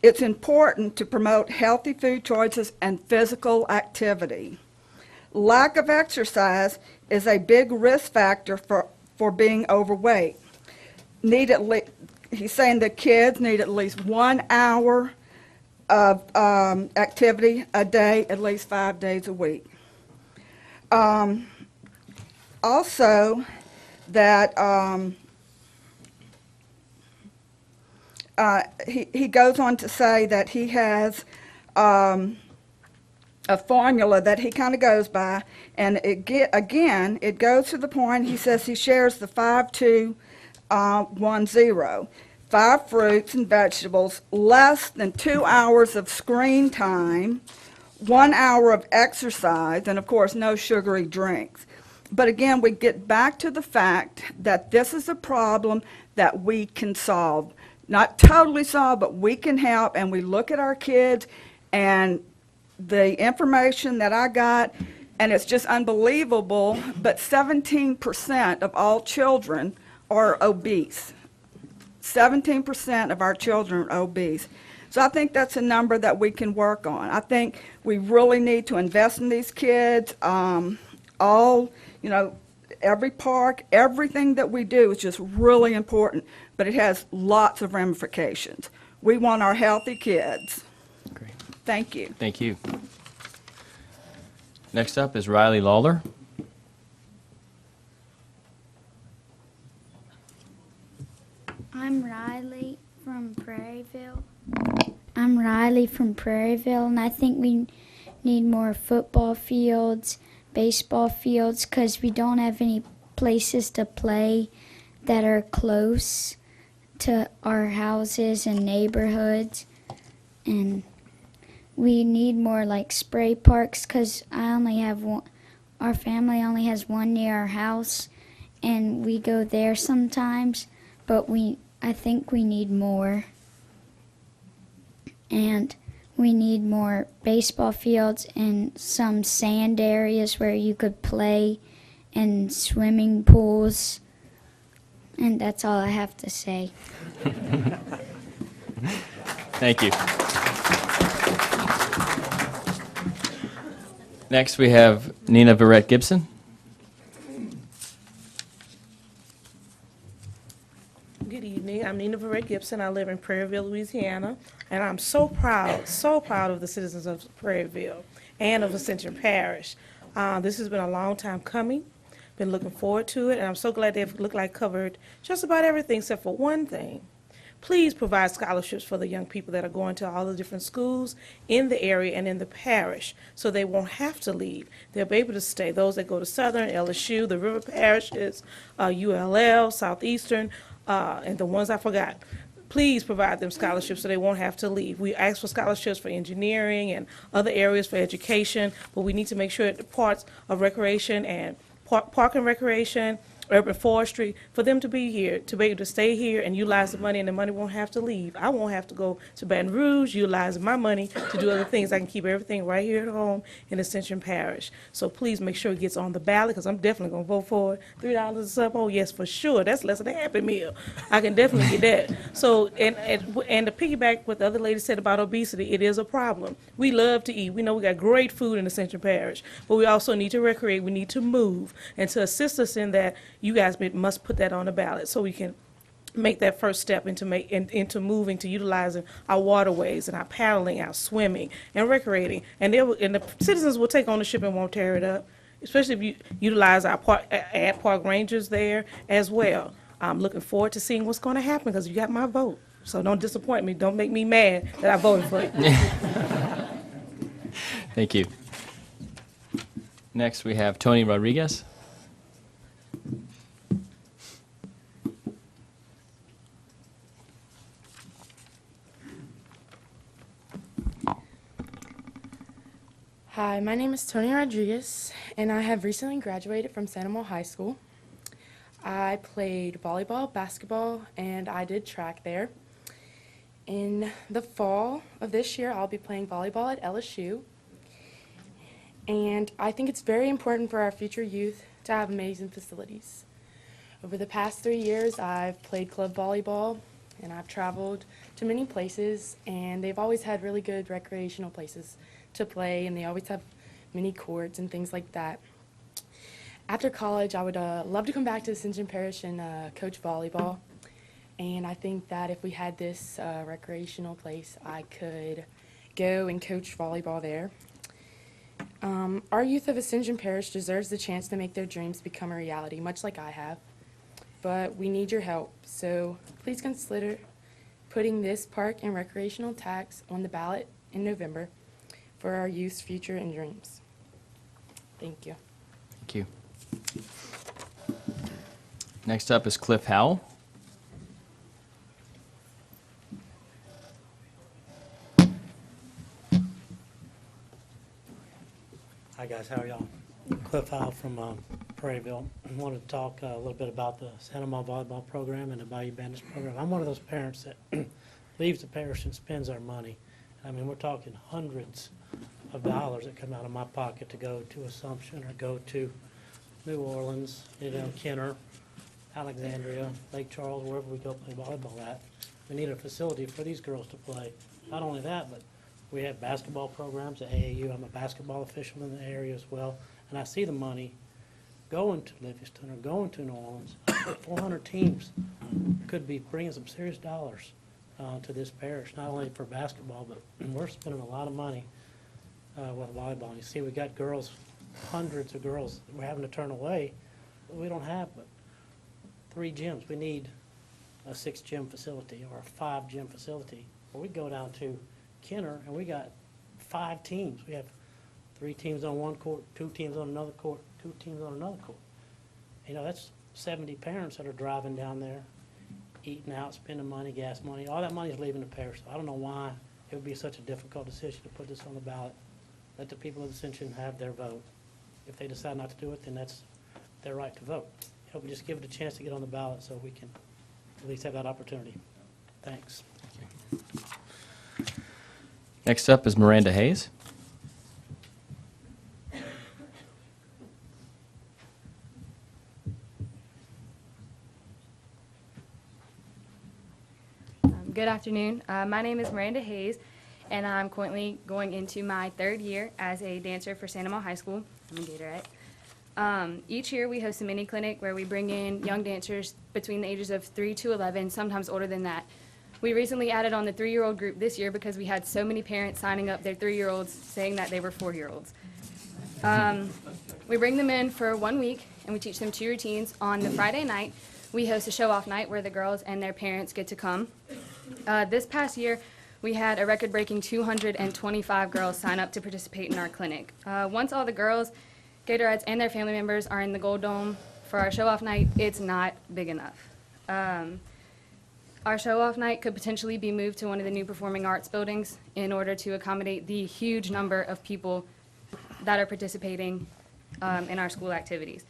it's important to promote healthy food choices and physical activity. Lack of exercise is a big risk factor for being overweight. He's saying that kids need at least 1 hour of activity a day, at least 5 days a week. Also, that he goes on to say that he has a formula that he kind of goes by, and it goes to the point. He says he shares the 5-2-1-0. 5 fruits and vegetables, less than 2 hours of screen time, 1 hour of exercise, and of course no sugary drinks. But again, we get back to the fact that this is a problem that we can solve. Not totally solve, but we can help, and we look at our kids and the information that I got, and it's just unbelievable, but 17% of all children are obese. 17% of our children are obese. So I think that's a number that we can work on. I think we really need to invest in these kids. Every park, everything that we do is just really important, but it has lots of ramifications. We want our healthy kids. Great. Thank you. Thank you. Next up is Riley Lawler. I'm Riley from Prairieville. And I think we need more football fields, baseball fields, because we don't have any places to play. that are close to our houses and neighborhoods. And we need more like spray parks because I only have one. Our family only has one near our house, and we go there sometimes. But I think we need more. And we need more baseball fields and some sand areas where you could play, and swimming pools. And that's all I have to say. Thank you. Next, we have Nina Barrett Gibson. Good evening. I'm Nina Barrett Gibson. I live in Prairieville, Louisiana, and I'm so proud of the citizens of Prairieville and of Ascension Parish. This has been a long time coming. Been looking forward to it, and I'm so glad they've covered just about everything except for one thing. Please provide scholarships for the young people that are going to all the different schools in the area and in the parish, so they won't have to leave. They'll be able to stay. Those that go to Southern, LSU, the River Parishes, ULL, Southeastern, and the ones I forgot. Please provide them scholarships so they won't have to leave. We ask for scholarships for engineering and other areas for education, but we need to make sure that the parts of recreation and park and recreation, urban forestry, for them to be here, to be able to stay here and utilize the money, and the money won't have to leave. I won't have to go to Baton Rouge utilizing my money to do other things. I can keep everything right here at home in Ascension Parish. So please make sure it gets on the ballot, because I'm definitely going to vote for it. $3 a sub, oh yes, for sure. That's less than a Happy Meal. I can definitely get that. So, and to piggyback what the other lady said about obesity, it is a problem. We love to eat. We know we got great food in Ascension Parish, but we also need to recreate. We need to move. And to assist us in that, you guys must put that on the ballot so we can make that first step into moving to utilizing our waterways and our paddling, our swimming, and recreating. And the citizens will take ownership and won't tear it up, especially if you utilize our park rangers there as well. I'm looking forward to seeing what's going to happen, because you got my vote. So don't disappoint me. Don't make me mad that I voted for you. Thank you. Next, we have Tony Rodriguez. Hi, my name is Tony Rodriguez, and I have recently graduated from Santa Monica High School. I played volleyball, basketball, and I did track there. In the fall of this year, I'll be playing volleyball at LSU. And I think it's very important for our future youth to have amazing facilities. Over the past 3 years, I've played club volleyball, and I've traveled to many places, and they've always had really good recreational places to play, and they always have mini courts and things like that. After college, I would love to come back to Ascension Parish and coach volleyball, and I think that if we had this recreational place, I could go and coach volleyball there. Our youth of Ascension Parish deserves the chance to make their dreams become a reality, much like I have, but we need your help, so please consider putting this park and recreational tax on the ballot in November for our youth's future and dreams. Thank you. Thank you. Next up is Cliff Howell. Hi guys, how are y'all? Cliff Howell from Prairieville. I wanted to talk a little bit about the Santa Monica volleyball program and the Bayou Bandits program. I'm one of those parents that leaves the parish and spends our money. I mean, we're talking hundreds of dollars that come out of my pocket to go to Assumption or go to New Orleans, Kenner, Alexandria, Lake Charles, wherever we go play volleyball at. We need a facility for these girls to play. Not only that, but we have basketball programs at AAU. I'm a basketball official in the area as well, and I see the money going to Livingston or going to New Orleans. 400 teams could be bringing some serious dollars to this parish, not only for basketball, but we're spending a lot of money with volleyball. You see, we got girls, hundreds of girls that we're having to turn away. We don't have but 3 gyms. We need a 6-gym facility or a 5-gym facility. Well, we go down to Kenner and we got 5 teams. We have 3 teams on one court, 2 teams on another court, 2 teams on another court. You know, that's 70 parents that are driving down there, eating out, spending money, gas money. All that money is leaving the parish. So I don't know why it would be such a difficult decision to put this on the ballot. Let the people of Ascension have their vote. If they decide not to do it, then that's their right to vote. We just give it a chance to get on the ballot so we can at least have that opportunity. Thanks. Next up is Miranda Hayes. Good afternoon. My name is Miranda Hayes, and I'm currently going into my third year as a dancer for Santa Monica High School. I'm a Gatorette. Each year we host a mini clinic where we bring in young dancers between the ages of 3 to 11, sometimes older than that. We recently added on the 3-year-old group this year because we had so many parents signing up their 3-year-olds saying that they were 4-year-olds. We bring them in for 1 week and we teach them 2 routines. On the Friday night, we host a show-off night where the girls and their parents get to come. This past year, we had a record-breaking 225 girls sign up to participate in our clinic. Once all the girls, Gatorettes, and their family members are in the Gold Dome for our show-off night, it's not big enough. Our show-off night could potentially be moved to one of the new performing arts buildings in order to accommodate the huge number of people that are participating in our school activities.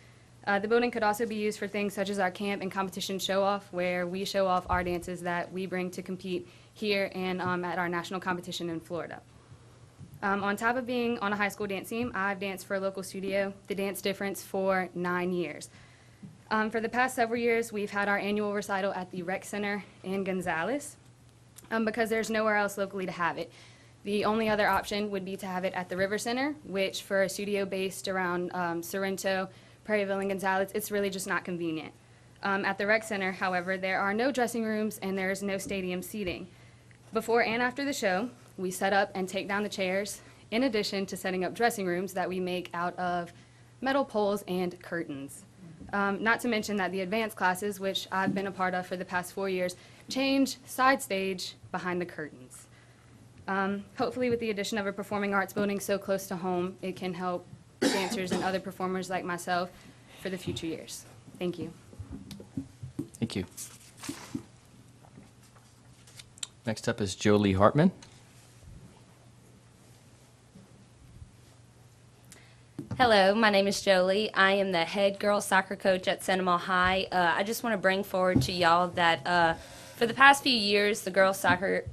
The building could also be used for things such as our camp and competition show-off, where we show off our dances that we bring to compete here and at our national competition in Florida. On top of being on a high school dance team, I've danced for a local studio, The Dance Difference, for 9 years. For the past several years, we've had our annual recital at the Rec Center in Gonzales because there's nowhere else locally to have it. The only other option would be to have it at the River Center, which for a studio based around Sorrento, Prairieville, and Gonzales, it's really just not convenient. At the Rec Center, however, there are no dressing rooms and there is no stadium seating. Before and after the show, we set up and take down the chairs, in addition to setting up dressing rooms that we make out of metal poles and curtains. Not to mention that the advanced classes, which I've been a part of for the past 4 years, change side stage behind the curtains. Hopefully with the addition of a performing arts building so close to home, it can help dancers and other performers like myself for the future years. Thank you. Thank you. Next up is Jolie Hartman. Hello, my name is Jolie. I am the head girls soccer coach at Santa Monica High. I just want to bring forward to y'all that for the past few years, the girls soccer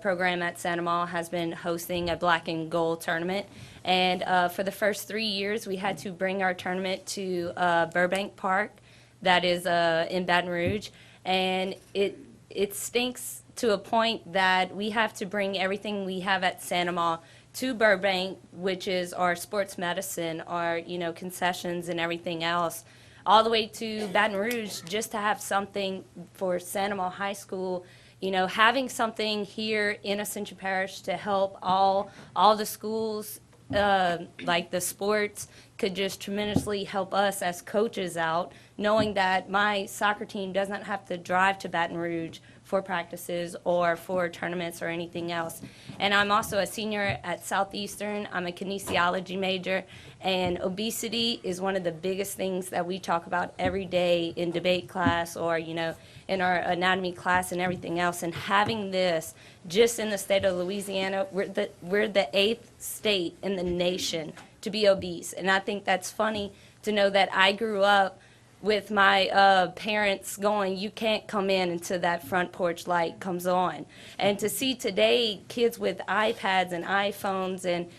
program at Santa Monica has been hosting a black and gold tournament. And for the first 3 years, we had to bring our tournament to Burbank Park, that is in Baton Rouge. And it stinks to a point that we have to bring everything we have at Santa Monica to Burbank, which is our sports medicine, our concessions and everything else, all the way to Baton Rouge just to have something for Santa Monica High School. Having something here in Ascension Parish to help all the schools, like the sports, could just tremendously help us as coaches out, knowing that my soccer team doesn't have to drive to Baton Rouge for practices or for tournaments or anything else. And I'm also a senior at Southeastern. I'm a kinesiology major, and obesity is one of the biggest things that we talk about every day in debate class or, in our anatomy class and everything else. And having this just in the state of Louisiana, we're the 8th state in the nation to be obese. And I think that's funny to know that I grew up with my parents going, you can't come in until that front porch light comes on. And to see today kids with iPads and iPhones and,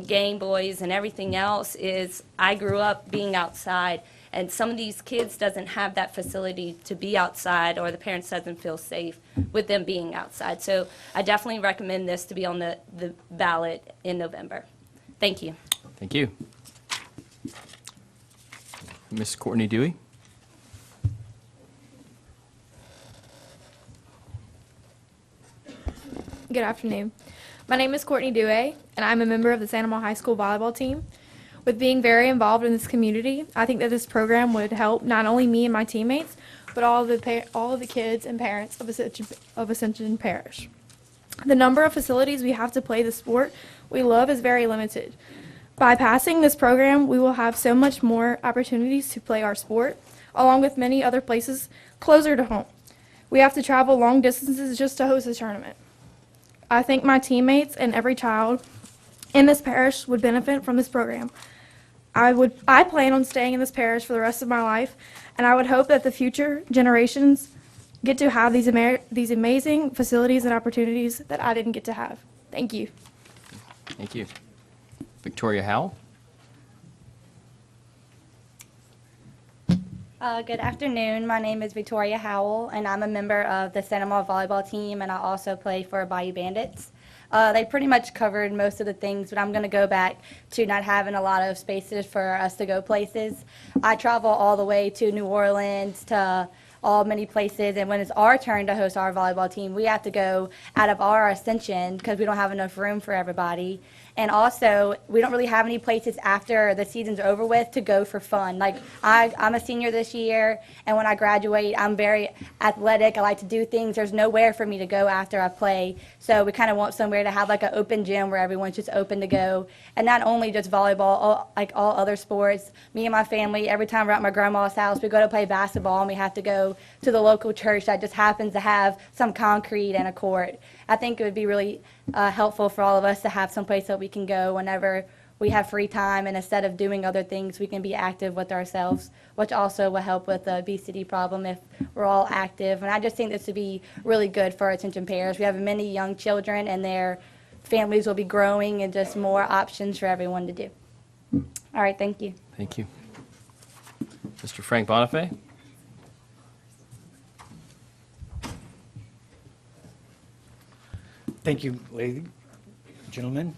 Game Boys and everything else is, I grew up being outside. And some of these kids doesn't have that facility to be outside, or the parents doesn't feel safe with them being outside. So I definitely recommend this to be on the ballot in November. Thank you. Thank you. Ms. Courtney Dewey. Good afternoon. My name is Courtney Dewey, and I'm a member of the Santa Monica High School volleyball team. With being very involved in this community, I think that this program would help not only me and my teammates, but all of the kids and parents of Ascension Parish. The number of facilities we have to play the sport we love is very limited. By passing this program, we will have so much more opportunities to play our sport. along with many other places closer to home. We have to travel long distances just to host a tournament. I think my teammates and every child in this parish would benefit from this program. I plan on staying in this parish for the rest of my life, and I would hope that the future generations get to have these amazing facilities and opportunities that I didn't get to have. Thank you. Thank you. Victoria Howell? Good afternoon. My name is Victoria Howell, and I'm a member of the Santa Maria volleyball team, and I also play for Bayou Bandits. They pretty much covered most of the things, but I'm going to go back to not having a lot of spaces for us to go places. I travel all the way to New Orleans, to many places, and when it's our turn to host our volleyball team, we have to go out of our Ascension because we don't have enough room for everybody. And also, we don't really have any places after the season's over with to go for fun. Like, I'm a senior this year, and when I graduate, I'm very athletic. I like to do things. There's nowhere for me to go after I play. So we kind of want somewhere to have like an open gym where everyone's just open to go. And not only just volleyball, like all other sports. Me and my family, every time we're at my grandma's house, we go to play basketball, and we have to go to the local church that just happens to have some concrete and a court. I think it would be really helpful for all of us to have some place that we can go whenever we have free time, and instead of doing other things, we can be active with ourselves, which also will help with the obesity problem if we're all active. And I just think this would be really good for our Ascension Parish. We have many young children, and their families will be growing, and just more options for everyone to do. All right, thank you. Thank you. Mr. Frank Bonifay? Thank you, ladies, gentlemen.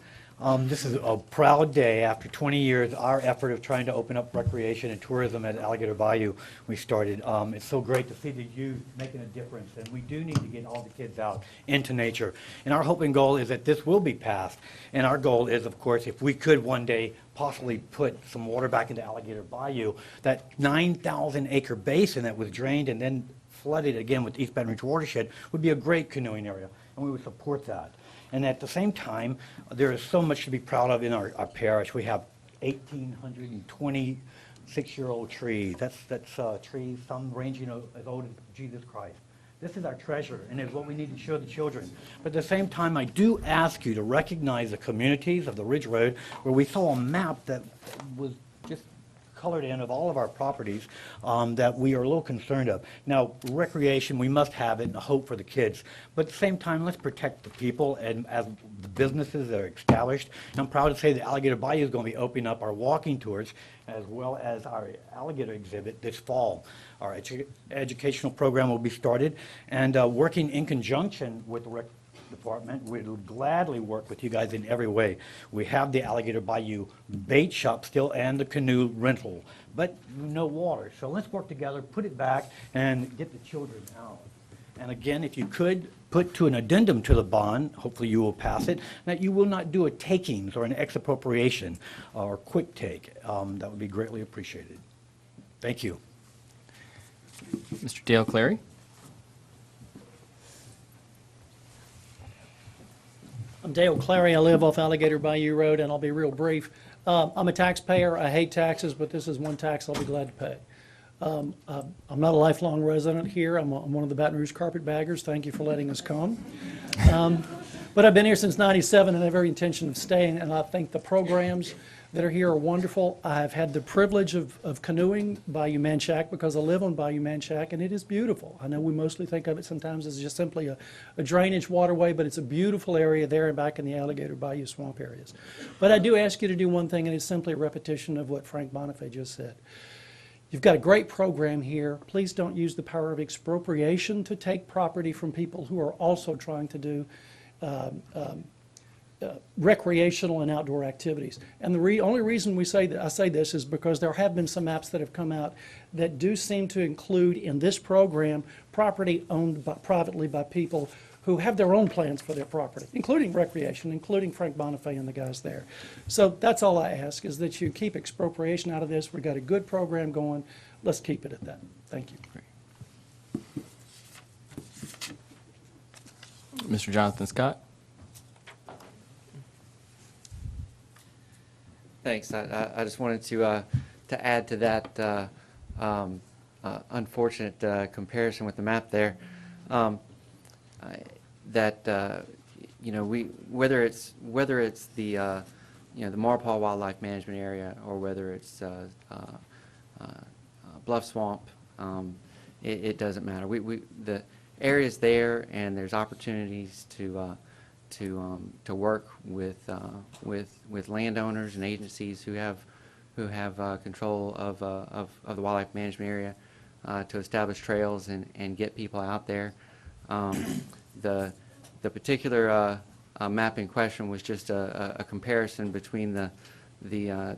This is a proud day. After 20 years, our effort of trying to open up recreation and tourism at Alligator Bayou, we started. It's so great to see the youth making a difference, and we do need to get all the kids out into nature. And our hope and goal is that this will be passed. And our goal is, of course, if we could one day possibly put some water back into Alligator Bayou, that 9,000-acre basin that was drained and then flooded again with East Baton Rouge watershed would be a great canoeing area, and we would support that. And at the same time, there is so much to be proud of in our parish. We have 1,826-year-old trees. That's trees, some ranging as old as Jesus Christ. This is our treasure, and it's what we need to show the children. But at the same time, I do ask you to recognize the communities of the Ridge Road, where we saw a map that was just colored in of all of our properties that we are a little concerned of. Now, recreation, we must have it and a hope for the kids. But at the same time, let's protect the people and as the businesses that are established. And I'm proud to say that Alligator Bayou is going to be opening up our walking tours as well as our alligator exhibit this fall. Our educational program will be started, and working in conjunction with the rec department, we would gladly work with you guys in every way. We have the Alligator Bayou bait shop still and the canoe rental, but no water. So let's work together, put it back, and get the children out. And again, if you could put to an addendum to the bond, hopefully you will pass it, that you will not do a takings or an expropriation or quick take. That would be greatly appreciated. Thank you. Mr. Dale Clary? I'm Dale Clary. I live off Alligator Bayou Road, and I'll be real brief. I'm a taxpayer. I hate taxes, but this is one tax I'll be glad to pay. I'm not a lifelong resident here. I'm one of the Baton Rouge carpetbaggers. Thank you for letting us come. But I've been here since '97 and have every intention of staying, and I think the programs that are here are wonderful. I've had the privilege of canoeing Bayou Manchac because I live on Bayou Manchac, and it is beautiful. I know we mostly think of it sometimes as just simply a drainage waterway, but it's a beautiful area there and back in the Alligator Bayou swamp areas. But I do ask you to do one thing, and it's simply a repetition of what Frank Bonifay just said. You've got a great program here. Please don't use the power of expropriation to take property from people who are also trying to do recreational and outdoor activities. And the only reason I say this is because there have been some maps that have come out that do seem to include in this program property owned privately by people who have their own plans for their property, including recreation, including Frank Bonifay and the guys there. So that's all I ask, is that you keep expropriation out of this. We've got a good program going. Let's keep it at that. Thank you. Mr. Jonathan Scott? Thanks. I just wanted to add to that. unfortunate comparison with the map there. That you know, whether it's the you know, the Marpaw Wildlife Management Area, or whether it's Bluff Swamp, it doesn't matter. The area's there, and there's opportunities to work with landowners and agencies who have control of the wildlife management area, to establish trails and get people out there. The particular map in question was just a comparison between the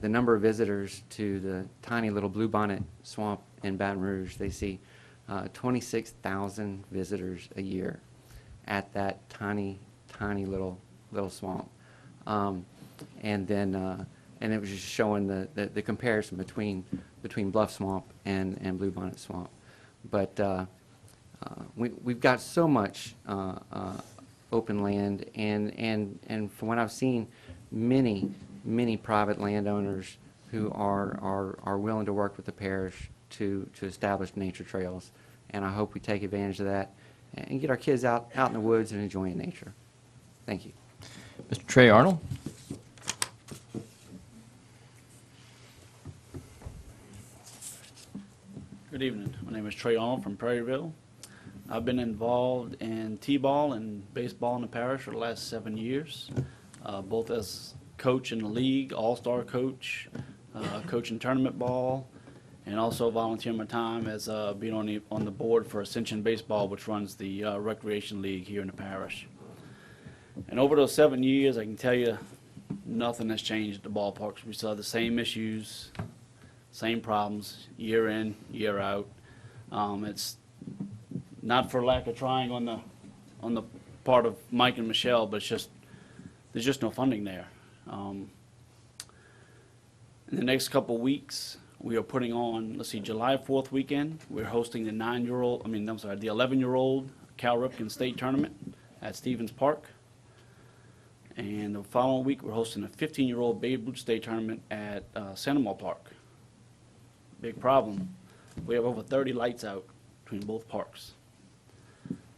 number of visitors to the tiny little Bluebonnet Swamp in Baton Rouge. They see 26,000 visitors a year at that tiny little swamp, and then and it was just showing the comparison between Bluff Swamp and Bluebonnet Swamp. But we've got so much open land, and from what I've seen, many private landowners who are willing to work with the parish to establish nature trails, and I hope we take advantage of that and get our kids out in the woods and enjoying nature. Thank you. Mr. Trey Arnold. Good evening. My name is Trey Arnold from Prairieville. I've been involved in T-ball and baseball in the parish for the last 7 years, both as coach in the league, all-star coach, coach in tournament ball, and also volunteer my time as being on the board for Ascension Baseball, which runs the recreation league here in the parish. And over those 7 years, I can tell you nothing has changed at the ballparks. We still have the same issues, same problems, year in, year out. It's not for lack of trying on the part of Mike and Michelle, but it's just there's just no funding there. In the next couple of weeks, we are putting on, let's see, July 4th weekend, we're hosting the 11-year-old Cal Ripken State Tournament at Stevens Park. And the following week, we're hosting a 15-year-old Babe Ruth State Tournament at Sandoval Park. Big problem. We have over 30 lights out between both parks.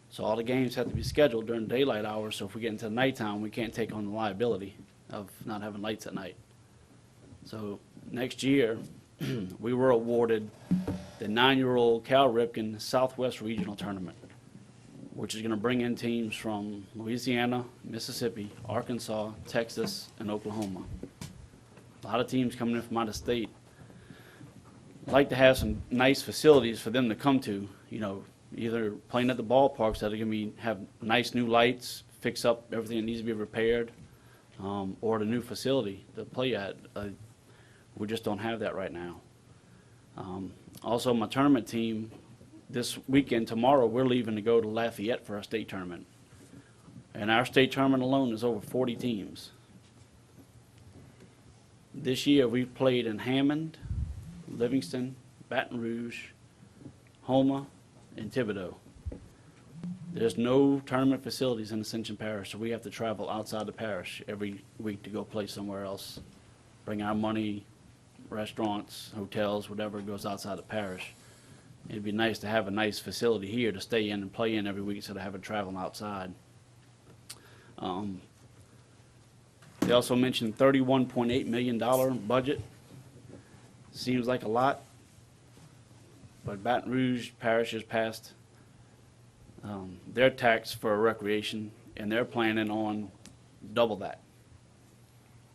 So all the games have to be scheduled during daylight hours, so if we get into nighttime, we can't take on the liability of not having lights at night. So next year, we were awarded the 9-year-old Cal Ripken Southwest Regional Tournament, which is going to bring in teams from Louisiana, Mississippi, Arkansas, Texas, and Oklahoma. A lot of teams coming in from out of state. I'd like to have some nice facilities for them to come to, you know, either playing at the ballparks that are going to have nice new lights, fix up everything that needs to be repaired, or the new facility to play at. We just don't have that right now. Also, my tournament team, this weekend, tomorrow, we're leaving to go to Lafayette for our state tournament. And our state tournament alone is over 40 teams. This year, we've played in Hammond, Livingston, Baton Rouge, Houma, and Thibodaux. There's no tournament facilities in Ascension Parish, so we have to travel outside the parish every week to go play somewhere else. Bring our money, restaurants, hotels, whatever goes outside the parish. It'd be nice to have a nice facility here to stay in and play in every week instead of having traveling outside. They also mentioned $31.8 million budget. Seems like a lot, but Baton Rouge Parish has passed their tax for recreation, and they're planning on double that.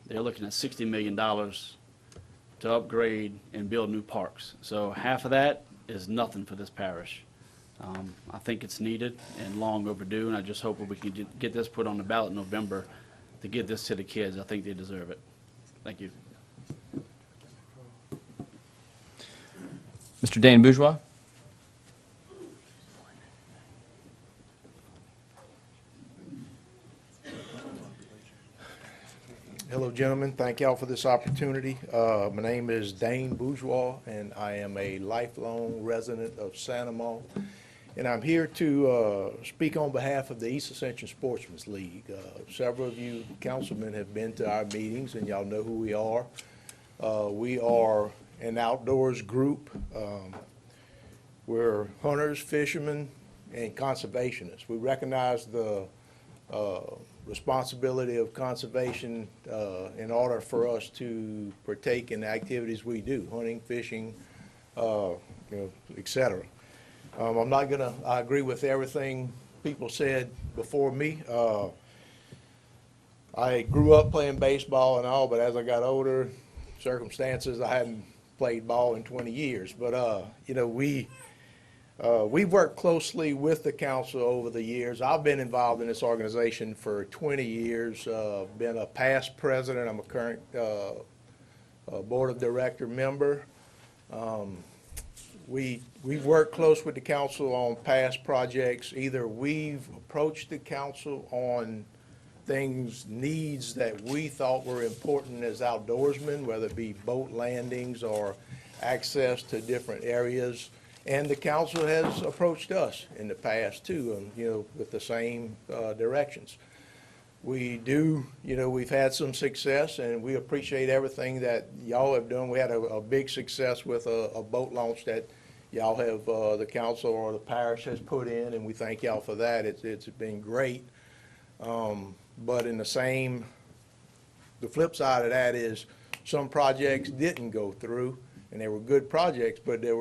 They're looking at $60 million to upgrade and build new parks. So half of that is nothing for this parish. I think it's needed and long overdue, and I just hope we can get this put on the ballot in November to give this to the kids. I think they deserve it. Thank you. Mr. Dane Bourgeois. Hello, gentlemen. Thank y'all for this opportunity. My name is Dane Bourgeois, and I am a lifelong resident of Sandoval. And I'm here to speak on behalf of the East Ascension Sportsman's League. Several of you councilmen have been to our meetings, and y'all know who we are. We are an outdoors group. We're hunters, fishermen, and conservationists. We recognize the responsibility of conservation in order for us to partake in the activities we do, hunting, fishing, et cetera. I'm not gonna, I agree with everything people said before me. I grew up playing baseball and all, but as I got older, circumstances, I hadn't played ball in 20 years. But, we've worked closely with the council over the years. I've been involved in this organization for 20 years, been a past president. I'm a current board of director member. We've worked close with the council on past projects. Either we've approached the council on things, needs that we thought were important as outdoorsmen, whether it be boat landings or access to different areas. And the council has approached us in the past too, with the same directions. We do, we've had some success, and we appreciate everything that y'all have done. We had a big success with a boat launch that y'all have, the council or the parish has put in, and we thank y'all for that. It's been great. But in the flip side of that is some projects didn't go through, and they were good projects, but there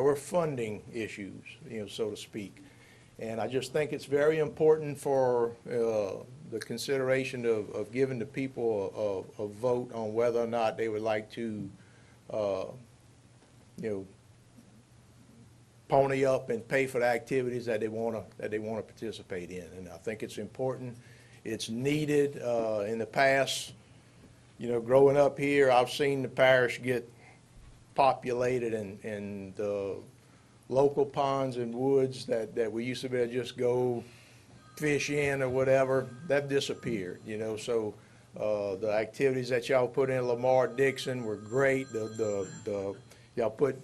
were funding issues, so to speak. And I just think it's very important for the consideration of giving the people a vote on whether or not they would like to, pony up and pay for the activities that they want to participate in. And I think it's important. It's needed. In the past, growing up here, I've seen the parish get populated, and the local ponds and woods that we used to be able to just go fish in or whatever, that disappeared, So the activities that y'all put in Lamar Dixon were great. Y'all put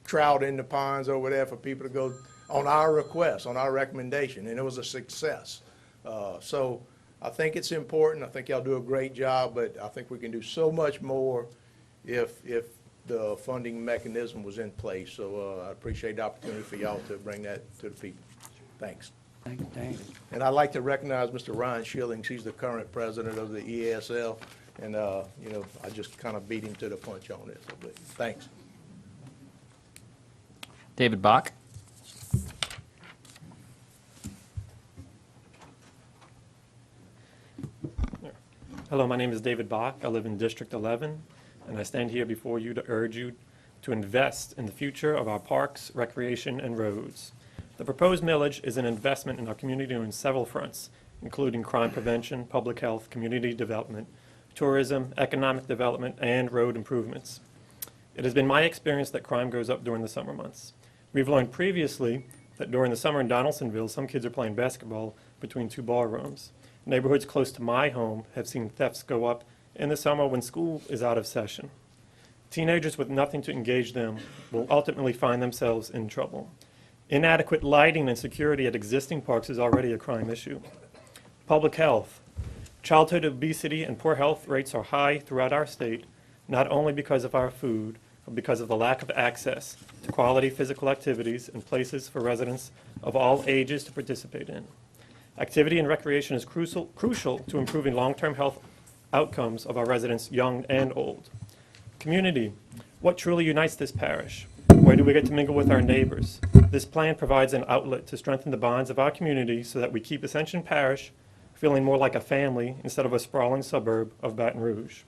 trout in the ponds over there for people to go on our request, on our recommendation, and it was a success. So I think it's important. I think y'all do a great job, but I think we can do so much more if the funding mechanism was in place. So I appreciate the opportunity for y'all to bring that to the people. Thanks. Thank you, David. And I'd like to recognize Mr. Ryan Schillings. He's the current president of the ESL, and I just kind of beat him to the punch on this. But thanks. David Bach. Hello, my name is David Bach. I live in District 11, and I stand here before you to urge you to invest in the future of our parks, recreation, and roads. The proposed millage is an investment in our community on several fronts, including crime prevention, public health, community development, tourism, economic development, and road improvements. It has been my experience that crime goes up during the summer months. We've learned previously that during the summer in Donaldsonville, some kids are playing basketball between two bar rooms. Neighborhoods close to my home have seen thefts go up in the summer when school is out of session. Teenagers with nothing to engage them will ultimately find themselves in trouble. Inadequate lighting and security at existing parks is already a crime issue. Public health. Childhood obesity and poor health rates are high throughout our state, not only because of our food, but because of the lack of access to quality physical activities and places for residents of all ages to participate in. Activity and recreation is crucial to improving long-term health outcomes of our residents, young and old. Community. What truly unites this parish? Where do we get to mingle with our neighbors? This plan provides an outlet to strengthen the bonds of our community so that we keep Ascension Parish feeling more like a family instead of a sprawling suburb of Baton Rouge.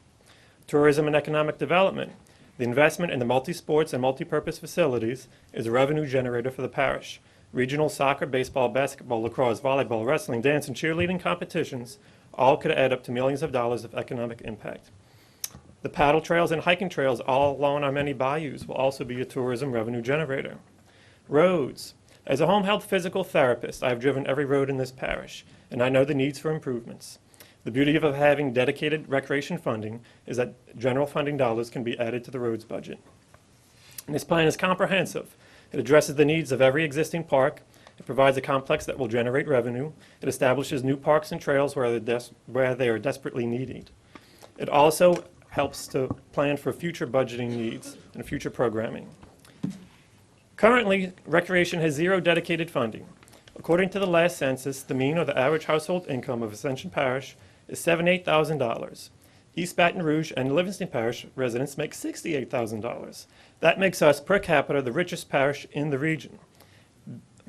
Tourism and economic development. The investment in the multi-sports and multi-purpose facilities is a revenue generator for the parish. Regional soccer, baseball, basketball, lacrosse, volleyball, wrestling, dance, and cheerleading competitions all could add up to millions of dollars of economic impact. The paddle trails and hiking trails all along our many bayous will also be a tourism revenue generator. Roads. As a home health physical therapist, I have driven every road in this parish, and I know the needs for improvements. The beauty of having dedicated recreation funding is that general funding dollars can be added to the roads budget. And this plan is comprehensive. It addresses the needs of every existing park. It provides a complex that will generate revenue. It establishes new parks and trails where they are desperately needed. It also helps to plan for future budgeting needs and future programming. Currently, recreation has zero dedicated funding. According to the last census, the mean or the average household income of Ascension Parish is $78,000. East Baton Rouge and Livingston Parish residents make $68,000. That makes us, per capita, the richest parish in the region.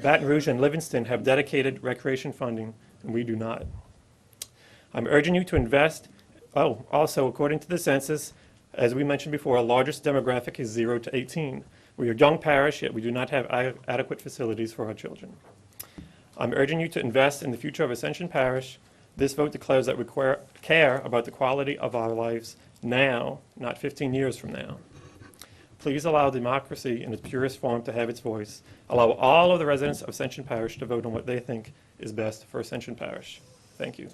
Baton Rouge and Livingston have dedicated recreation funding, and we do not. I'm urging you to invest. Also, according to the census, as we mentioned before, our largest demographic is 0 to 18. We are a young parish, yet we do not have adequate facilities for our children. I'm urging you to invest in the future of Ascension Parish. This vote declares that we care about the quality of our lives now, not 15 years from now. Please allow democracy in its purest form to have its voice. Allow all of the residents of Ascension Parish to vote on what they think is best for Ascension Parish. Thank you.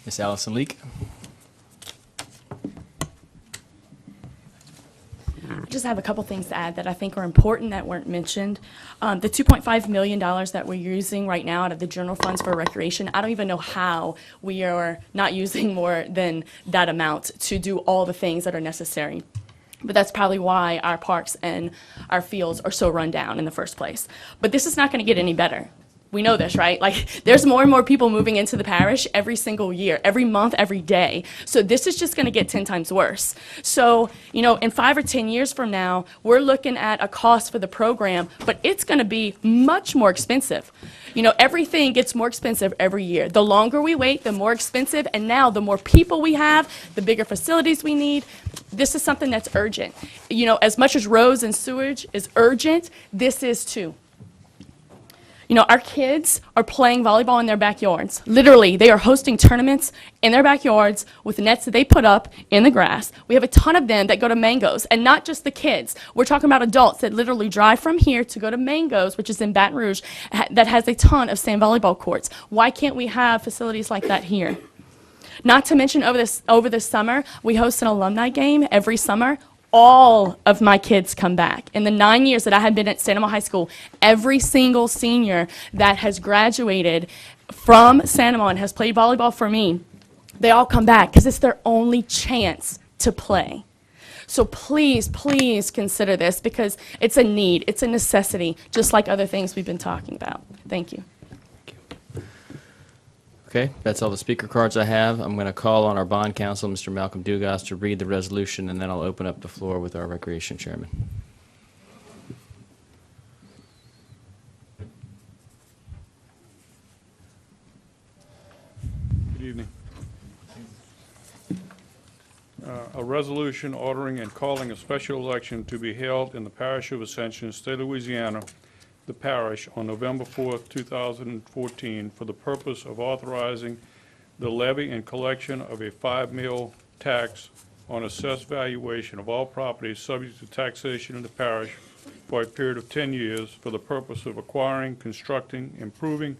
Ms. Allison Leak. I just have a couple things to add that I think are important that weren't mentioned. The $2.5 million that we're using right now out of the general funds for recreation, I don't even know how we are not using more than that amount to do all the things that are necessary. But that's probably why our parks and our fields are so run down in the first place. But this is not going to get any better. We know this, right? Like, there's more and more people moving into the parish every single year, every month, every day. So this is just going to get 10 times worse. So, you know, in 5 or 10 years from now, we're looking at a cost for the program, but it's going to be much more expensive. You know, everything gets more expensive every year. The longer we wait, the more expensive, and now the more people we have, the bigger facilities we need. This is something that's urgent. You know, as much as roads and sewage is urgent, this is too. You know, our kids are playing volleyball in their backyards. Literally, they are hosting tournaments in their backyards with nets that they put up in the grass. We have a ton of them that go to Mango's, and not just the kids. We're talking about adults that literally drive from here to go to Mango's, which is in Baton Rouge, that has a ton of sand volleyball courts. Why can't we have facilities like that here? Not to mention over this summer, we host an alumni game every summer. All of my kids come back. In the 9 years that I have been at Santa Monica High School, every single senior that has graduated from Santa Monica and has played volleyball for me, they all come back because it's their only chance to play. So please, please consider this because it's a need, it's a necessity, just like other things we've been talking about. Thank you. Okay, that's all the speaker cards I have. I'm going to call on our bond counsel, Mr. Malcolm Dugas, to read the resolution, and then I'll open up the floor with our recreation chairman. Good evening. A resolution ordering and calling a special election to be held in the parish of Ascension, state of Louisiana, the parish, on November 4th, 2014, for the purpose of authorizing the levy and collection of a 5 mil tax on assessed valuation of all properties subject to taxation in the parish for a period of 10 years for the purpose of acquiring, constructing, improving,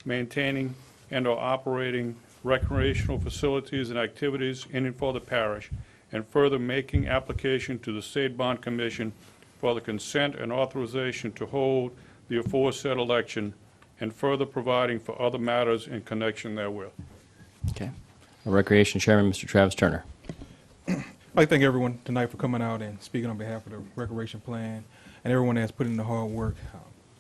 maintaining, and/or operating recreational facilities and activities in and for the parish, and further making application to the State Bond Commission for the consent and authorization to hold the aforesaid election, and further providing for other matters in connection therewith. Okay. Our recreation chairman, Mr. Travis Turner. I'd like to thank everyone tonight for coming out and speaking on behalf of the recreation plan and everyone that's put in the hard work.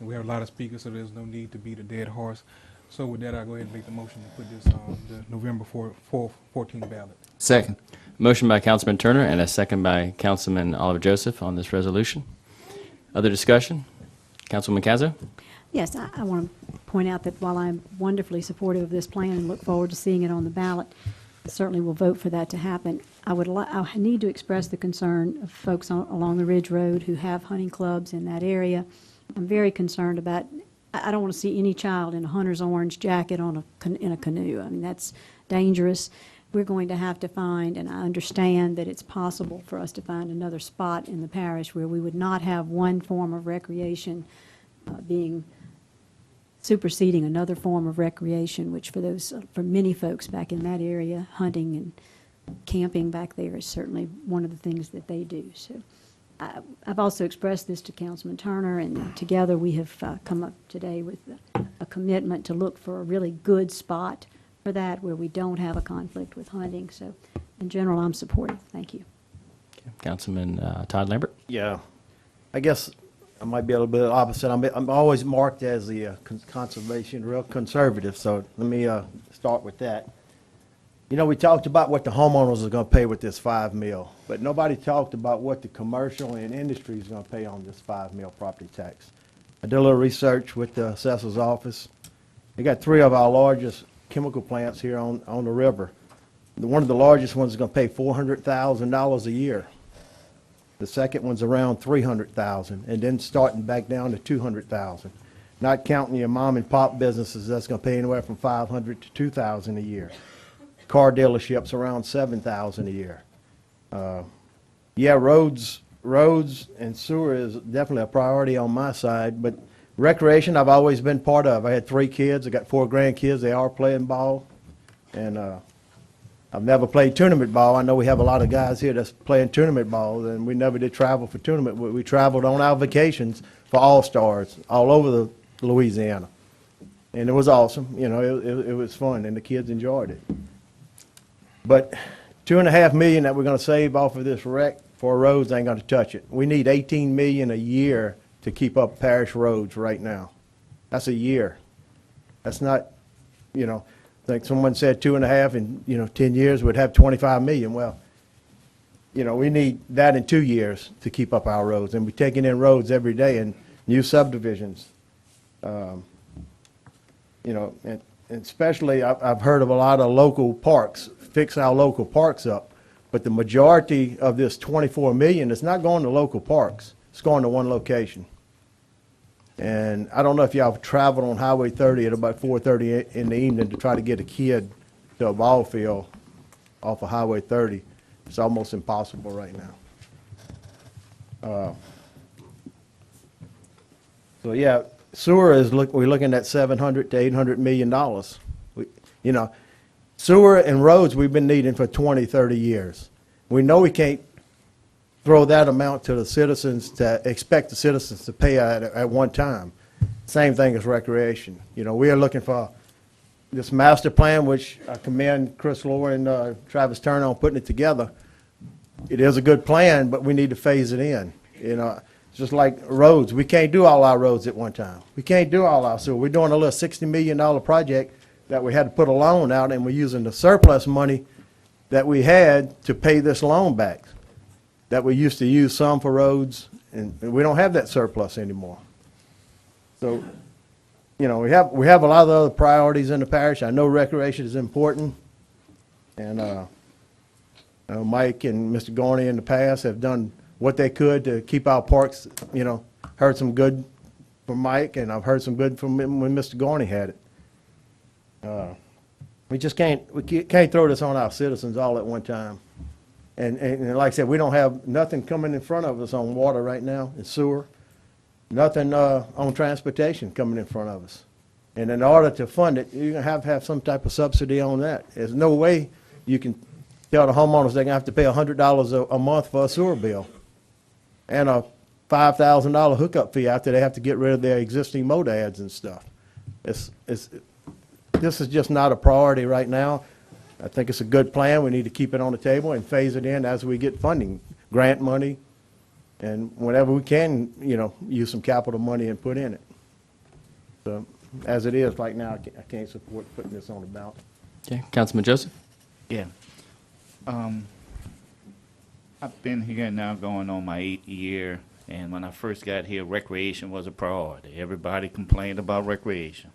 We have a lot of speakers, so there's no need to beat a dead horse. So with that, I'll go ahead and make the motion to put this on the November 4th, 14 ballot. Second. Motion by Councilman Turner and a second by Councilman Oliver Joseph on this resolution. Other discussion? Councilwoman Cazzo? Yes, I want to point out that while I'm wonderfully supportive of this plan and look forward to seeing it on the ballot, certainly will vote for that to happen. I need to express the concern of folks along the Ridge Road who have hunting clubs in that area. I'm very concerned about, I don't want to see any child in a hunter's orange jacket in a canoe. I mean, that's dangerous. We're going to have to find, and I understand that it's possible for us to find another spot in the parish where we would not have one form of recreation being superseding another form of recreation, which for many folks back in that area, hunting and camping back there is certainly one of the things that they do. So I've also expressed this to Councilman Turner, and together we have come up today with a commitment to look for a really good spot for that where we don't have a conflict with hunting. So in general, I'm supportive. Thank you. Okay. Councilman Todd Lambert? Yeah. I guess I might be a little bit opposite. I'm always marked as the conservation, real conservative, so let me start with that. You know, we talked about what the homeowners are going to pay with this 5 mil, but nobody talked about what the commercial and industry is going to pay on this 5 mil property tax. I did a little research with the assessor's office. They got 3 of our largest chemical plants here on the river. One of the largest ones is going to pay $400,000 a year. The second one's around $300,000, and then starting back down to $200,000. Not counting your mom and pop businesses, that's going to pay anywhere from $500 to $2,000 a year. Car dealerships around $7,000 a year. Yeah, roads and sewer is definitely a priority on my side, but recreation I've always been part of. I had 3 kids, I got 4 grandkids, they are playing ball, and I've never played tournament ball. I know we have a lot of guys here that's playing tournament ball, and we never did travel for tournament. We traveled on our vacations for All-Stars all over the Louisiana, and it was awesome. You know, it was fun, and the kids enjoyed it. But $2.5 million that we're going to save off of this wreck for roads ain't going to touch it. We need $18 million a year to keep up parish roads right now. That's a year. That's not, you know, like someone said 2.5 in 10 years we'd have $25 million. Well, you know, we need that in 2 years to keep up our roads, and we're taking in roads every day and new subdivisions. You know, and especially I've heard of a lot of local parks, fix our local parks up, but the majority of this $24 million is not going to local parks. It's going to one location. And I don't know if y'all have traveled on Highway 30 at about 4:30 in the evening to try to get a kid to a ball field off of Highway 30. It's almost impossible right now. So yeah, sewer is we're looking at $700 to $800 million. You know, sewer and roads we've been needing for 20, 30 years. We know we can't throw that amount to the citizens to expect the citizens to pay at one time. Same thing as recreation. You know, we are looking for this master plan, which I commend Chris Lohr and Travis Turner on putting it together. It is a good plan, but we need to phase it in. You know, it's just like roads. We can't do all our roads at one time. We can't do all our sewer. We're doing a little $60 million project that we had to put a loan out, and we're using the surplus money that we had to pay this loan back. That we used to use some for roads, and we don't have that surplus anymore. So, you know, we have a lot of other priorities in the parish. I know recreation is important, and Mike and Mr. Gorney in the past have done what they could to keep our parks, you know, heard some good from Mike, and I've heard some good from him when Mr. Gorney had it. We just can't throw this on our citizens all at one time. And like I said, we don't have nothing coming in front of us on water right now, and sewer, nothing on transportation coming in front of us. And in order to fund it, you're going to have some type of subsidy on that. There's no way you can tell the homeowners they're going to have to pay $100 a month for a sewer bill and a $5,000 hookup fee after they have to get rid of their existing modads and stuff. This is just not a priority right now. I think it's a good plan. We need to keep it on the table and phase it in as we get funding, grant money, and whenever we can, you know, use some capital money and put in it. So as it is right now, I can't support putting this on the ballot. Okay, Councilman Joseph? Yeah. I've been here now going on my 8th year, and when I first got here, recreation was a priority. Everybody complained about recreation.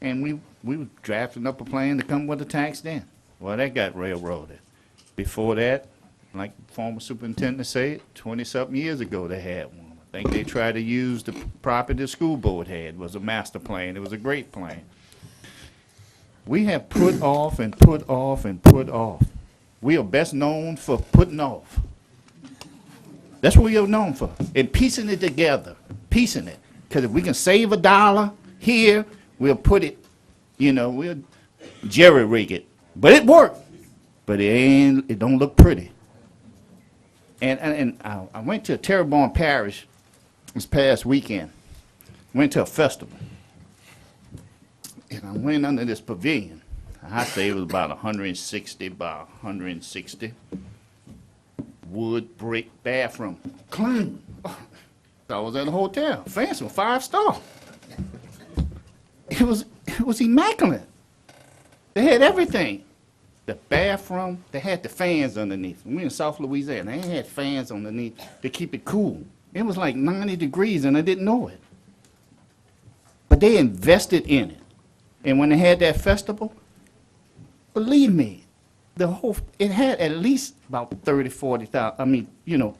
And we were drafting up a plan to come with a tax then. Well, that got railroaded. Before that, like the former superintendent said, 20-something years ago they had one. I think they tried to use the property the school board had. It was a master plan. It was a great plan. We have put off and put off and put off. We are best known for putting off. That's what we are known for. And piecing it together, piecing it. Because if we can save $1 here, we'll put it, you know, we'll jerry-rig it. But it worked. But it don't look pretty. And I went to Terrebonne Parish this past weekend. Went to a festival. And I went under this pavilion. I say it was about 160 by 160. Wood brick bathroom. Clean. thought I was at a hotel. Fancy, 5-star. It was immaculate. They had everything. The bathroom, they had the fans underneath. We in South Louisiana, they had fans underneath to keep it cool. It was like 90 degrees and I didn't know it. But they invested in it. And when they had that festival, believe me, it had at least about 30, 40,000. I mean, you know,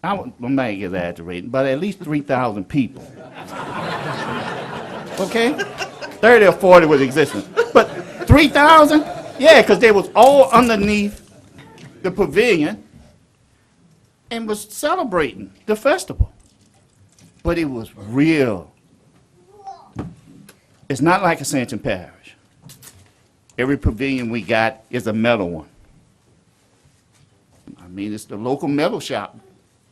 I'm not exaggerating, but at least 3,000 people. Okay? 30 or 40 was existing. But 3,000? Yeah, because they was all underneath the pavilion and was celebrating the festival. But it was real. It's not like Ascension Parish. Every pavilion we got is a metal one. I mean, it's the local metal shop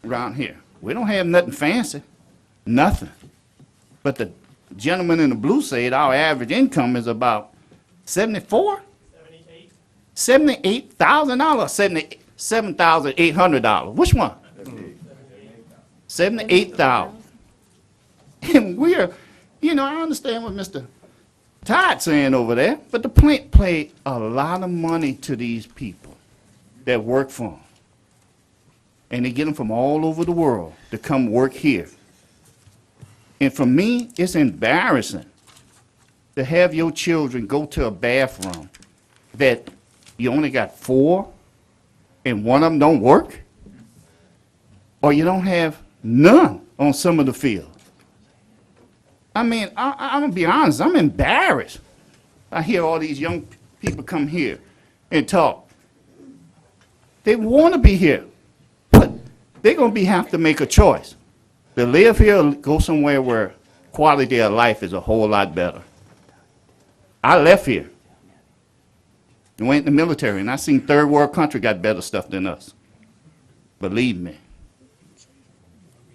around here. We don't have nothing fancy, nothing. But the gentleman in the blue said our average income is about $74,000, $78,000, $77,800. Which one? $78,000. And we're, you know, I understand what Mr. Todd's saying over there, but the plant paid a lot of money to these people that work for them. And they get them from all over the world to come work here. And for me, it's embarrassing to have your children go to a bathroom that you only got 4 and one of them don't work, or you don't have none on some of the field. I mean, I'm going to be honest, I'm embarrassed. I hear all these young people come here and talk. They want to be here, but they're going to have to make a choice. To live here or go somewhere where quality of life is a whole lot better. I left here and went in the military, and I seen third world country got better stuff than us. Believe me.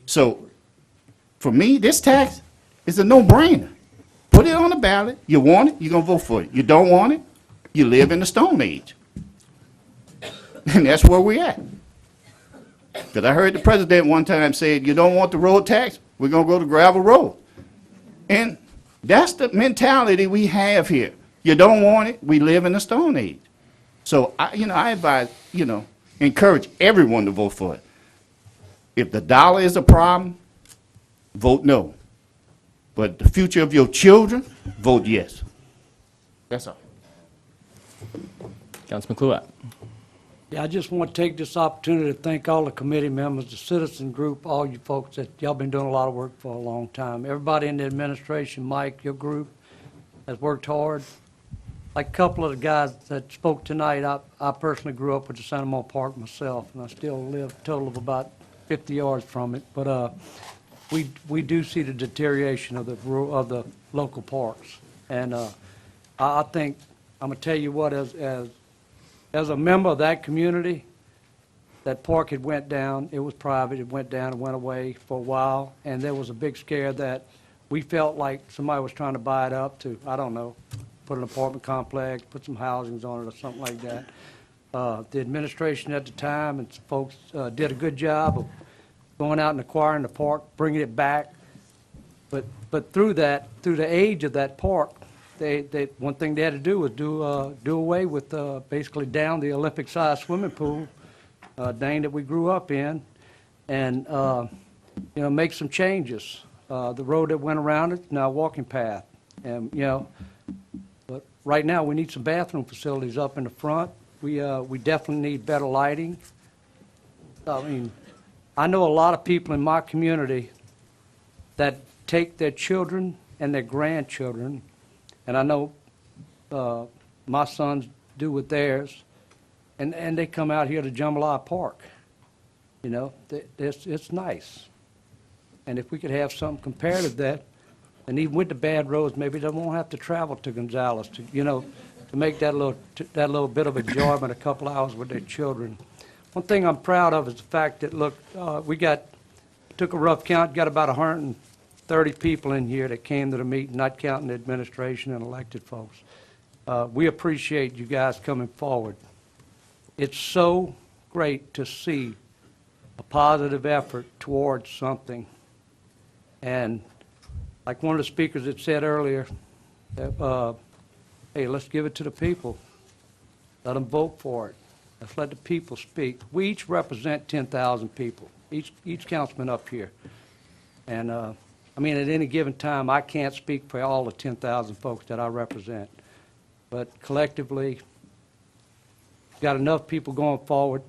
So, for me, this tax is a no-brainer. Put it on the ballot. You want it, you're going to vote for it. You don't want it, you live in the Stone Age. And that's where we're at. Because I heard the president one time say, you don't want the road tax, we're going to go to gravel road. And that's the mentality we have here. You don't want it, we live in the Stone Age. So, I advise, encourage everyone to vote for it. If the dollar is a problem, vote no. But the future of your children, vote yes. That's all. Councilman Kluat. Yeah, I just want to take this opportunity to thank all the committee members, the citizen group, all you folks that y'all been doing a lot of work for a long time. Everybody in the administration, Mike, your group has worked hard. Like a couple of the guys that spoke tonight, I personally grew up with the Santa Monica Park myself, and I still live a total of about 50 yards from it. But we do see the deterioration of the local parks, and I think I'm gonna tell you what, as a member of that community, that park had went down. It was private. It went down and went away for a while, and there was a big scare that we felt like somebody was trying to buy it up to, I don't know, put an apartment complex, put some housings on it or something like that. The administration at the time and some folks did a good job of going out and acquiring the park, bringing it back. But through the age of that park, one thing they had to do was do away with basically down the Olympic-sized swimming pool, Dane, that we grew up in, and make some changes. The road that went around it is now a walking path, and but right now we need some bathroom facilities up in the front. We definitely need better lighting. I mean, I know a lot of people in my community that take their children and their grandchildren, and I know my sons do with theirs, and they come out here to Jambalaya Park. It's nice. And if we could have something comparative to that, and even with the bad roads, maybe they won't have to travel to Gonzales to make that little bit of enjoyment, a couple hours with their children. One thing I'm proud of is the fact that, look, we took a rough count, got about 130 people in here that came to the meeting, not counting the administration and elected folks. We appreciate you guys coming forward. It's so great to see a positive effort towards something And like one of the speakers had said earlier, that, hey, let's give it to the people. Let them vote for it. Let's let the people speak. We each represent 10,000 people, each councilman up here. And, I mean, at any given time, I can't speak for all the 10,000 folks that I represent. But collectively, got enough people going forward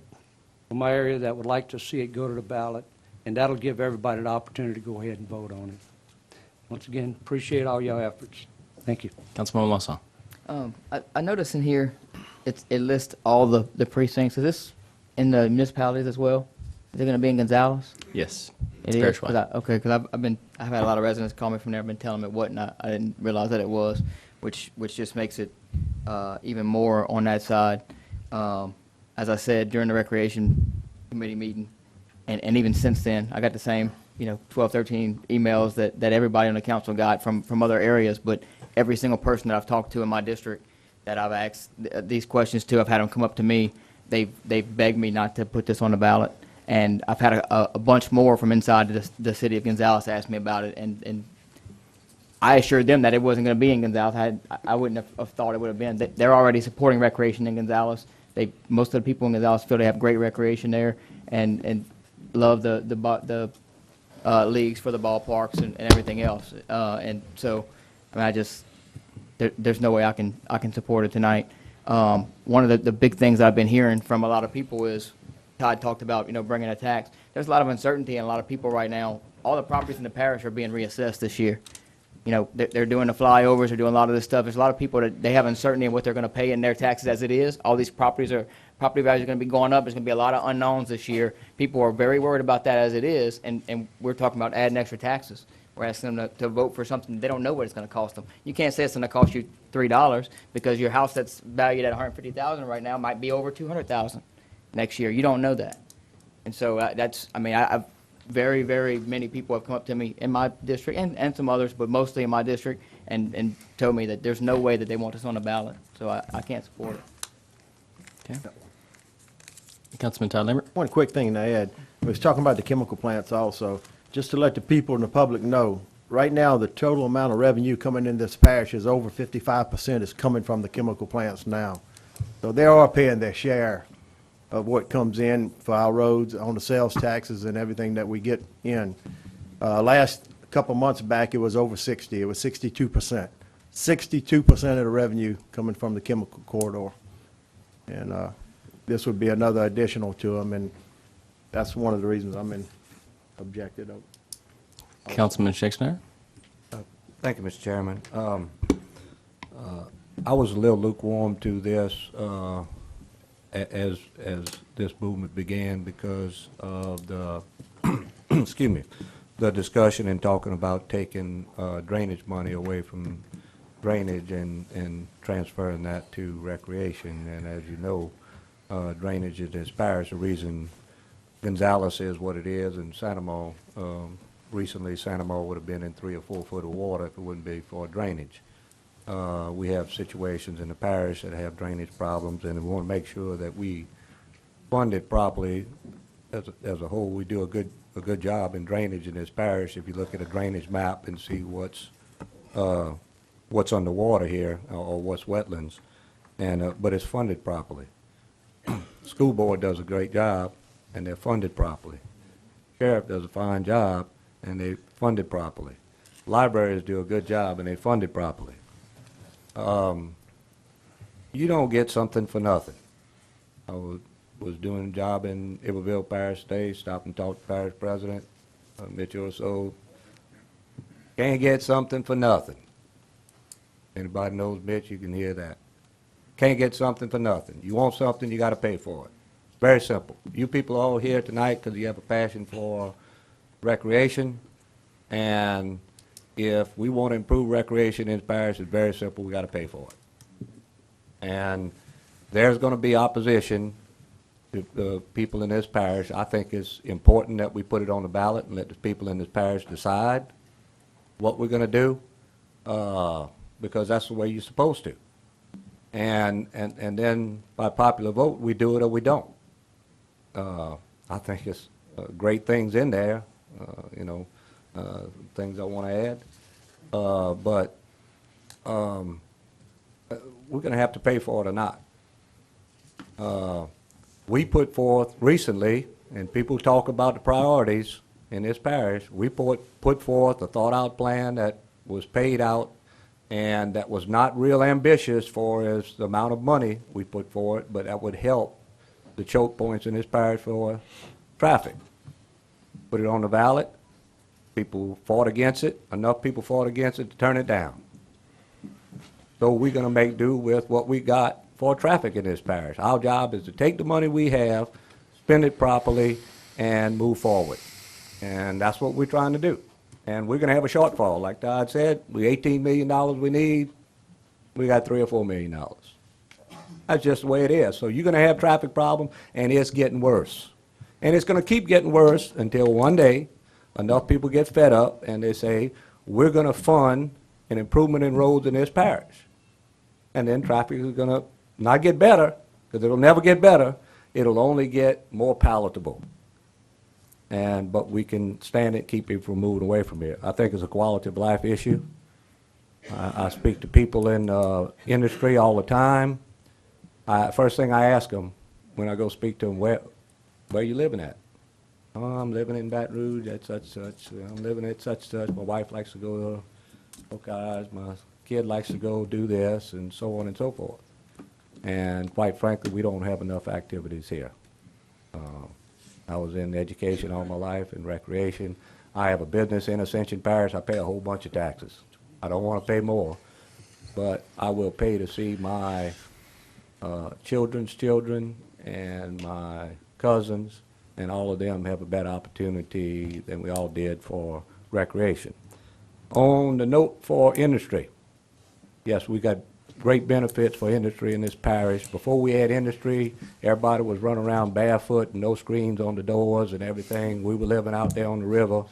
from my area that would like to see it go to the ballot, and that'll give everybody the opportunity to go ahead and vote on it. Once again, appreciate all your efforts. Thank you. Councilman Lawson. I noticed in here, it lists all the precincts. Is this in the municipalities as well? Is it going to be in Gonzales? Yes. It is? Okay, because I've had a lot of residents call me from there, I've been telling them it wasn't. I didn't realize that it was, which just makes it even more on that side. As I said, during the Recreation Committee meeting, and even since then, I got the same, 12, 13 emails that everybody on the council got from other areas, but every single person that I've talked to in my district that I've asked these questions to, I've had them come up to me, they've begged me not to put this on the ballot. And I've had a bunch more from inside the city of Gonzales ask me about it, and I assured them that it wasn't going to be in Gonzales. I wouldn't have thought it would have been. They're already supporting recreation in Gonzales. Most of the people in Gonzales feel they have great recreation there, and love the leagues for the ballparks and everything else. And so, I mean, there's no way I can support it tonight. One of the big things I've been hearing from a lot of people is, Todd talked about, bringing a tax. There's a lot of uncertainty and a lot of people right now. All the properties in the parish are being reassessed this year. They're doing the flyovers, they're doing a lot of this stuff. There's a lot of people that they have uncertainty in what they're going to pay in their taxes as it is. All these property values are going to be going up. There's going to be a lot of unknowns this year. People are very worried about that as it is, and we're talking about adding extra taxes. We're asking them to vote for something they don't know what it's going to cost them. You can't say it's going to cost you $3 because your house that's valued at $150,000 right now might be over $200,000 next year. You don't know that. And so I've very, very many people have come up to me in my district and some others, but mostly in my district, and told me that there's no way that they want this on the ballot. So I can't support it. Okay. Councilman Todd Lambert. One quick thing to add. We was talking about the chemical plants also. Just to let the people and the public know, right now, the total amount of revenue coming in this parish is over 55% is coming from the chemical plants now. So they are paying their share of what comes in for our roads on the sales taxes and everything that we get in. Last couple months back, it was over 60. It was 62%. 62% of the revenue coming from the chemical corridor. And this would be another additional to them, and that's one of the reasons I'm objected of. Councilman Shakespeare. Thank you, Mr. Chairman. I was a little lukewarm to this as this movement began because of the excuse me, the discussion and talking about taking drainage money away from drainage and transferring that to recreation. And as you know, drainage in this parish, the reason Gonzales is what it is, and Sanamo, recently Sanamo would have been in 3 or 4 foot of water if it wouldn't be for drainage. We have situations in the parish that have drainage problems, and we want to make sure that we fund it properly as a whole. We do a good job in drainage in this parish. If you look at a drainage map and see what's underwater here or what's wetlands, and but it's funded properly. School board does a great job, and they're funded properly. Sheriff does a fine job, and they funded properly. Libraries do a good job, and they funded properly. You don't get something for nothing. I was doing a job in Iberville Parish today, stopped and talked to the parish president, Mitchell, so can't get something for nothing. Anybody knows Mitch, you can hear that. Can't get something for nothing. You want something, you got to pay for it. Very simple. You people are all here tonight because you have a passion for recreation, and if we want to improve recreation in the parish, it's very simple. We got to pay for it. And there's going to be opposition to the people in this parish. I think it's important that we put it on the ballot and let the people in this parish decide what we're going to do, because that's the way you're supposed to. And then by popular vote, we do it or we don't. I think it's great things in there, you know, things I want to add. But we're going to have to pay for it or not. We put forth recently, and people talk about the priorities in this parish, we put forth a thought-out plan that was paid out and that was not real ambitious for as the amount of money we put for it, but that would help the choke points in this parish for traffic. Put it on the ballot. People fought against it. Enough people fought against it to turn it down. So we're going to make do with what we got for traffic in this parish. Our job is to take the money we have, spend it properly, and move forward. And that's what we're trying to do. And we're going to have a shortfall. Like Todd said, we $18 million we need, we got $3 or $4 million. That's just the way it is. So you're going to have traffic problems, and it's getting worse. And it's going to keep getting worse until one day enough people get fed up and they say, we're going to fund an improvement in roads in this parish. And then traffic is going to not get better, because it'll never get better. It'll only get more palatable. But we can stand it, keep people from moving away from here. I think it's a quality of life issue. I speak to people in industry all the time. First thing I ask them when I go speak to them, where are you living at? Oh, I'm living in Baton Rouge at such. I'm living at such. My wife likes to go to Ocasio. My kid likes to go do this, and so on and so forth. And quite frankly, we don't have enough activities here. I was in education all my life and recreation. I have a business in Ascension Parish. I pay a whole bunch of taxes. I don't want to pay more, but I will pay to see my children's children and my cousins and all of them have a better opportunity than we all did for recreation. On the note for industry, yes, we got great benefits for industry in this parish. Before we had industry, everybody was running around barefoot and no screens on the doors and everything. We were living out there on the river.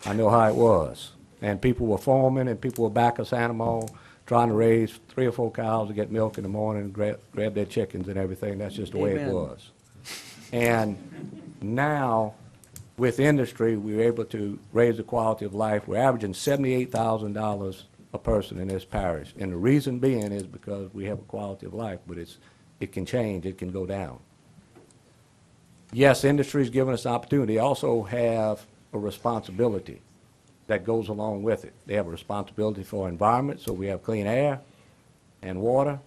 I know how it was. And people were farming and people were back of Sanamo trying to raise 3 or 4 cows to get milk in the morning and grab their chickens and everything. That's just the way it was. And now, with industry, we were able to raise the quality of life. We're averaging $78,000 a person in this parish. And the reason being is because we have a quality of life, but it can change, it can go down. Yes, industry's given us an opportunity. They also have a responsibility that goes along with it. They have a responsibility for environment, so we have clean air and water.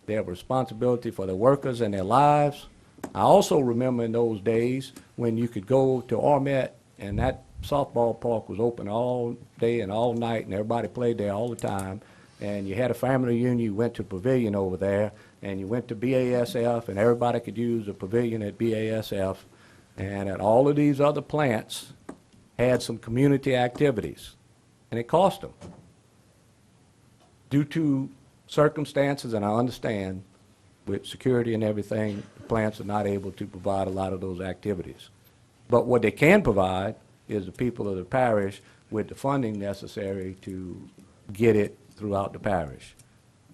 They have a responsibility for their workers and their lives. I also remember in those days when you could go to Armet and that softball park was open all day and all night and everybody played there all the time. And you had a family reunion, you went to Pavilion over there, and you went to BASF and everybody could use a pavilion at BASF. And at all of these other plants had some community activities. And it cost them. Due to circumstances, and I understand, with security and everything, the plants are not able to provide a lot of those activities. But what they can provide is the people of the parish with the funding necessary to get it throughout the parish.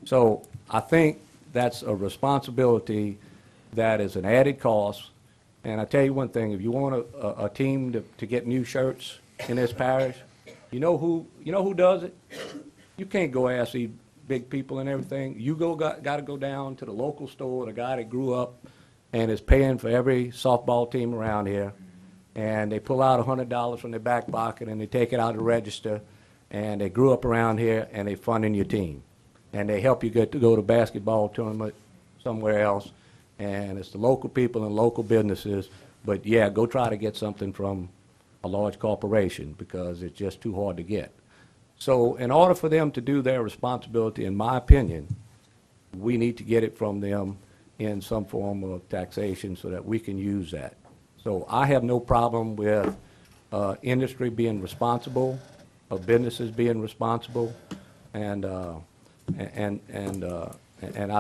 So I think that's a responsibility that is an added cost. And I tell you one thing, if you want a team to get new shirts in this parish, you know who does it? You can't go ask these big people and everything. You got to go down to the local store, the guy that grew up and is paying for every softball team around here, and they pull out $100 from their back pocket and they take it out of the register, and they grew up around here and they funding your team, and they help you get to go to basketball tournament somewhere else, and it's the local people and local businesses. But yeah, go try to get something from a large corporation because it's just too hard to get. So in order for them to do their responsibility, in my opinion, we need to get it from them in some form of taxation so that we can use that. So I have no problem with industry being responsible, businesses being responsible, and I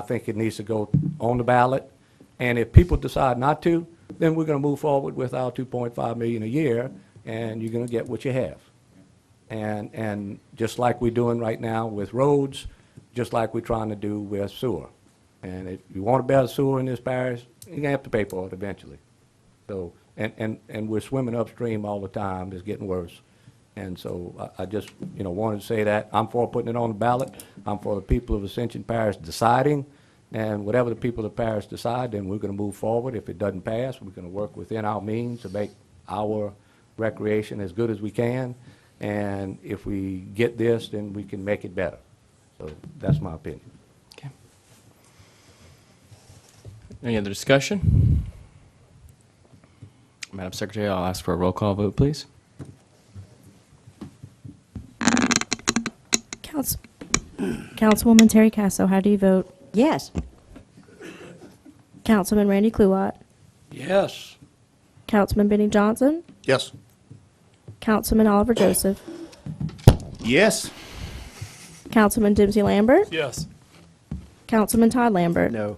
think it needs to go on the ballot. And if people decide not to, then we're going to move forward with our $2.5 million a year, and you're going to get what you have. And just like we're doing right now with roads, just like we're trying to do with sewer. And if you want a better sewer in this parish, you're going to have to pay for it eventually. So, and we're swimming upstream all the time. It's getting worse. And so I just, wanted to say that. I'm for putting it on the ballot. I'm for the people of Ascension Parish deciding, and whatever the people of the parish decide, then we're going to move forward. If it doesn't pass, we're going to work within our means to make our recreation as good as we can. And if we get this, then we can make it better. So that's my opinion. Okay. Any other discussion? Madam Secretary, I'll ask for a roll call vote, please. Councilwoman Terry Casso, how do you vote? Yes. Councilman Randy Kluwat. Yes. Councilman Benny Johnson. Yes. Councilman Oliver Joseph. Yes. Councilman Dempsey Lambert. Yes. Councilman Todd Lambert. No.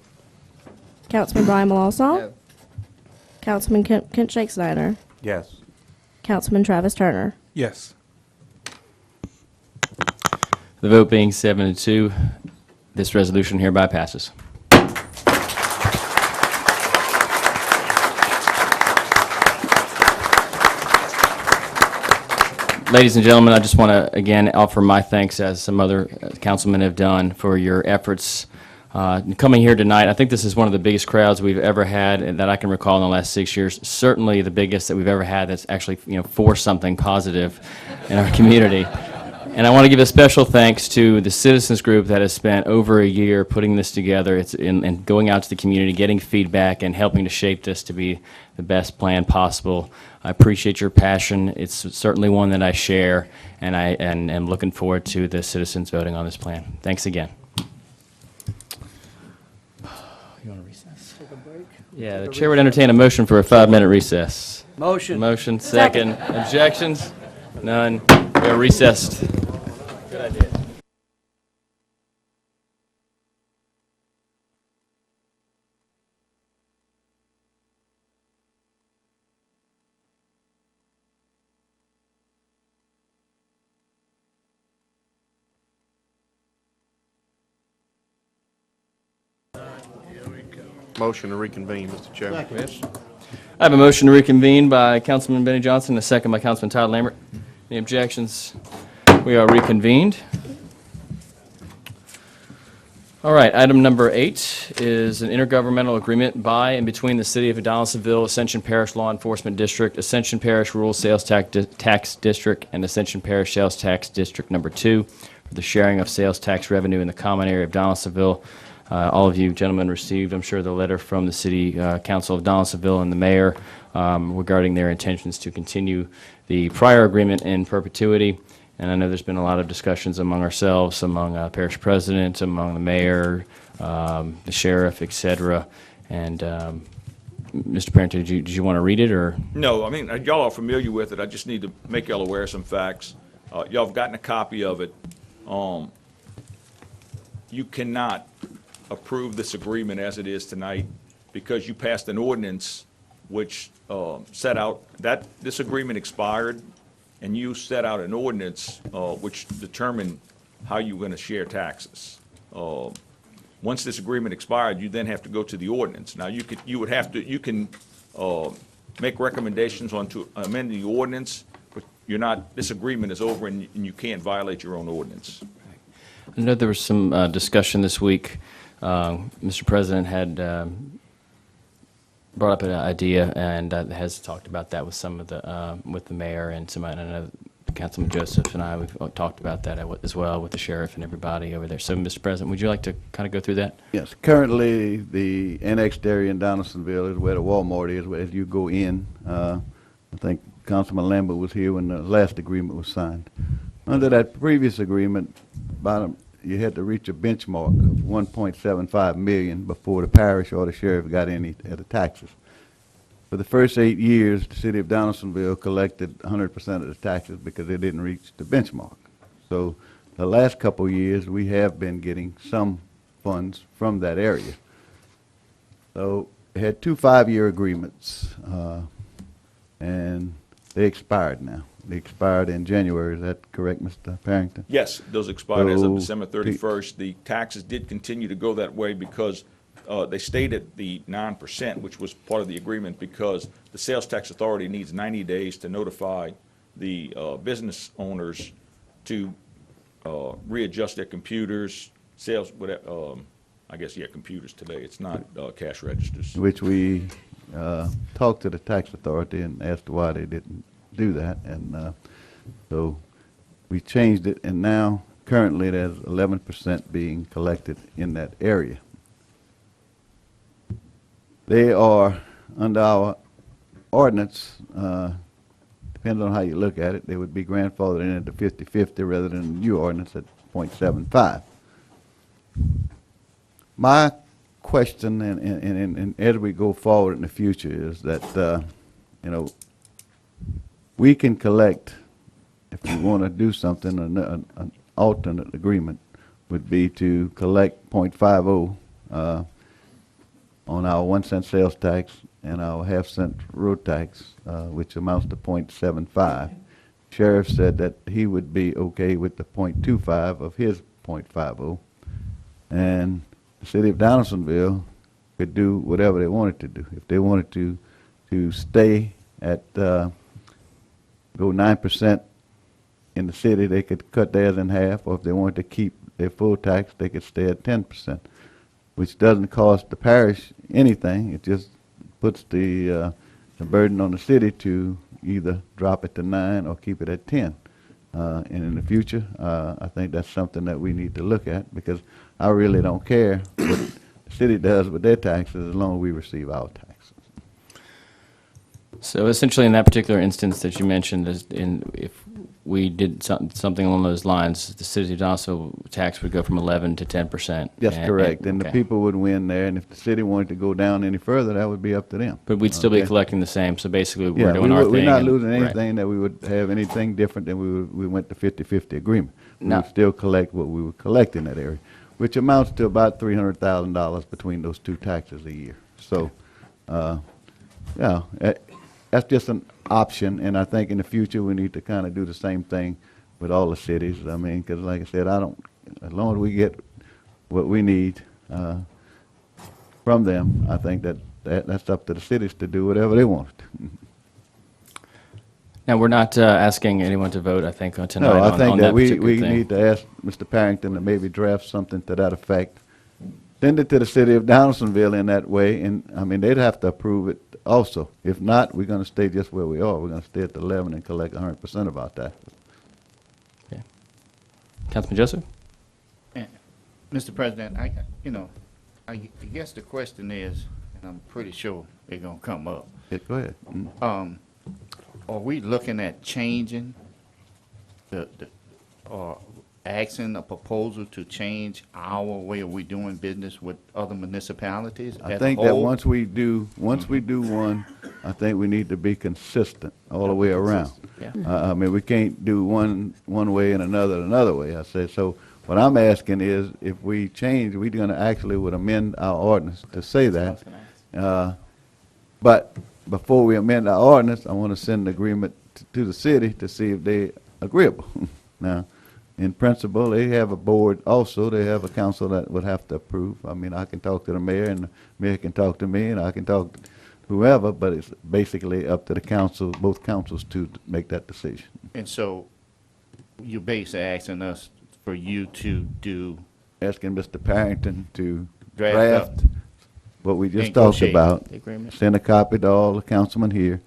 Councilman Brian Malassaw. No. Councilman Kent Shake Snyder. Yes. Councilman Travis Turner. Yes. The vote being 7-2, this resolution hereby passes. Ladies and gentlemen, I just want to again offer my thanks, as some other councilmen have done, for your efforts coming here tonight. I think this is one of the biggest crowds we've ever had and that I can recall in the last 6 years. Certainly the biggest that we've ever had that's actually for something positive in our community. And I want to give a special thanks to the citizens group that has spent over a year putting this together. It's and going out to the community, getting feedback, and helping to shape this to be the best plan possible. I appreciate your passion. It's certainly one that I share, and I am looking forward to the citizens voting on this plan. Thanks again. You want to recess? Take a break? Yeah, the chair would entertain a motion for a 5-minute recess. Motion. Motion, second. Objections? None. We are recessed. Good idea. Motion to reconvene, Mr. Chairman. I have a motion to reconvene by Councilman Benny Johnson, a second by Councilman Todd Lambert. Any objections? We are reconvened. All right, item number 8 is an intergovernmental agreement by and between the City of Donaldsonville, Ascension Parish Law Enforcement District, Ascension Parish Rural Sales Tax District, and Ascension Parish Sales Tax District Number 2 for the sharing of sales tax revenue in the common area of Donaldsonville. All of you gentlemen received, I'm sure, the letter from the City Council of Donaldsonville and the mayor regarding their intentions to continue the prior agreement in perpetuity. And I know there's been a lot of discussions among ourselves, among parish presidents, among the mayor, the sheriff, et cetera. And Mr. Parrington, did you want to read it, or? No, I mean, y'all are familiar with it. I just need to make y'all aware of some facts. Y'all have gotten a copy of it. You cannot approve this agreement as it is tonight because you passed an ordinance which set out that this agreement expired, and you set out an ordinance which determined how you were going to share taxes. Once this agreement expired, you then have to go to the ordinance. Now, you can make recommendations on to amend the ordinance, but this agreement is over, and you can't violate your own ordinance. I know there was some discussion this week. Mr. President had brought up an idea and has talked about that with some of the with the mayor and some. I know Councilman Joseph and I we've talked about that as well with the sheriff and everybody over there. So, Mr. President, would you like to kind of go through that? Yes. Currently, the annexed area in Donaldsonville is where the Walmart is. As you go in, I think Councilman Lambert was here when the last agreement was signed. Under that previous agreement, you had to reach a benchmark of $1.75 million before the parish or the sheriff got any of the taxes. For the first 8 years, the city of Donaldsonville collected 100% of the taxes because they didn't reach the benchmark. So the last couple of years, we have been getting some funds from that area. So we had 2 5-year agreements, and they expired now. They expired in January. Is that correct, Mr. Parrington? Yes, those expired as of So December 31st. The taxes did continue to go that way because they stayed at the 9%, which was part of the agreement, because the sales tax authority needs 90 days to notify the business owners to readjust their computers, sales, whatever, I guess, yeah, computers today. It's not cash registers. Which we talked to the tax authority and asked why they didn't do that. And so we changed it, and now currently there's 11% being collected in that area. They are, under our ordinance, depending on how you look at it, they would be grandfathered in at the 50/50 rather than the new ordinance at 0.75. My question, and as we go forward in the future, is that, you know, we can collect, if we want to do something, an alternate agreement would be to collect 0.50 on our 1 cent sales tax and our half-cent road tax, which amounts to 0.75. Sheriff said that he would be okay with the 0.25 of his 0.50, and the city of Donaldsonville could do whatever they wanted to do. If they wanted to stay at, go 9% in the city, they could cut theirs in half, or if they wanted to keep their full tax, they could stay at 10%, which doesn't cost the parish anything. It just puts the burden on the city to either drop it to 9 or keep it at 10. And in the future, I think that's something that we need to look at, because I really don't care what the city does with their taxes as long as we receive our taxes. So essentially, in that particular instance that you mentioned, if we did something along those lines, the city of Donaldsonville tax would go from 11 to 10%. That's correct, and the okay. people would win there, and if the city wanted to go down any further, that would be up to them. But we'd still be Okay. collecting the same, so basically Yeah, we're doing our thing. we're not and- losing right. anything that we would have anything different than we went to 50/50 agreement. We No. would still collect what we would collect in that area, which amounts to about $300,000 between those two taxes a year. So, yeah, that's just an option, and I think in the future we need to kind of do the same thing with all the cities. I mean, because like I said, as long as we get what we need from them, I think that's up to the cities to do whatever they want. Now, we're not asking anyone to vote, I think, tonight No, I on think that that we particular thing. need to ask Mr. Parrington to maybe draft something to that effect. Send it to the city of Donaldsonville in that way, and, I mean, they'd have to approve it also. If not, we're gonna stay just where we are. We're gonna stay at the 11 and collect 100% of our taxes. Okay. Councilman Joseph? Mr. President, I guess the question is, and I'm pretty sure it's gonna come up. Yeah, go ahead. Are we looking at changing or asking a proposal to change our way of we doing business with other municipalities I as a think that whole? once we do one, I think we need to be consistent all the way around. Yeah. I mean, we can't do one way and another way. I said, so what I'm asking is, if we change, we're gonna actually would amend our ordinance to say that. But before we amend our ordinance, I wanna send an agreement to the city to see if they agreeable. Now, in principle, they have a board also, they have a council that would have to approve. I mean, I can talk to the mayor, and the mayor can talk to me, and I can talk to whoever, but it's basically up to the council, both councils, to make that decision. And so you're basically asking us for you to do. Asking Mr. Parrington to Draft draft what we just talked Negotiate. about. The agreement. Send a copy to all the councilmen here,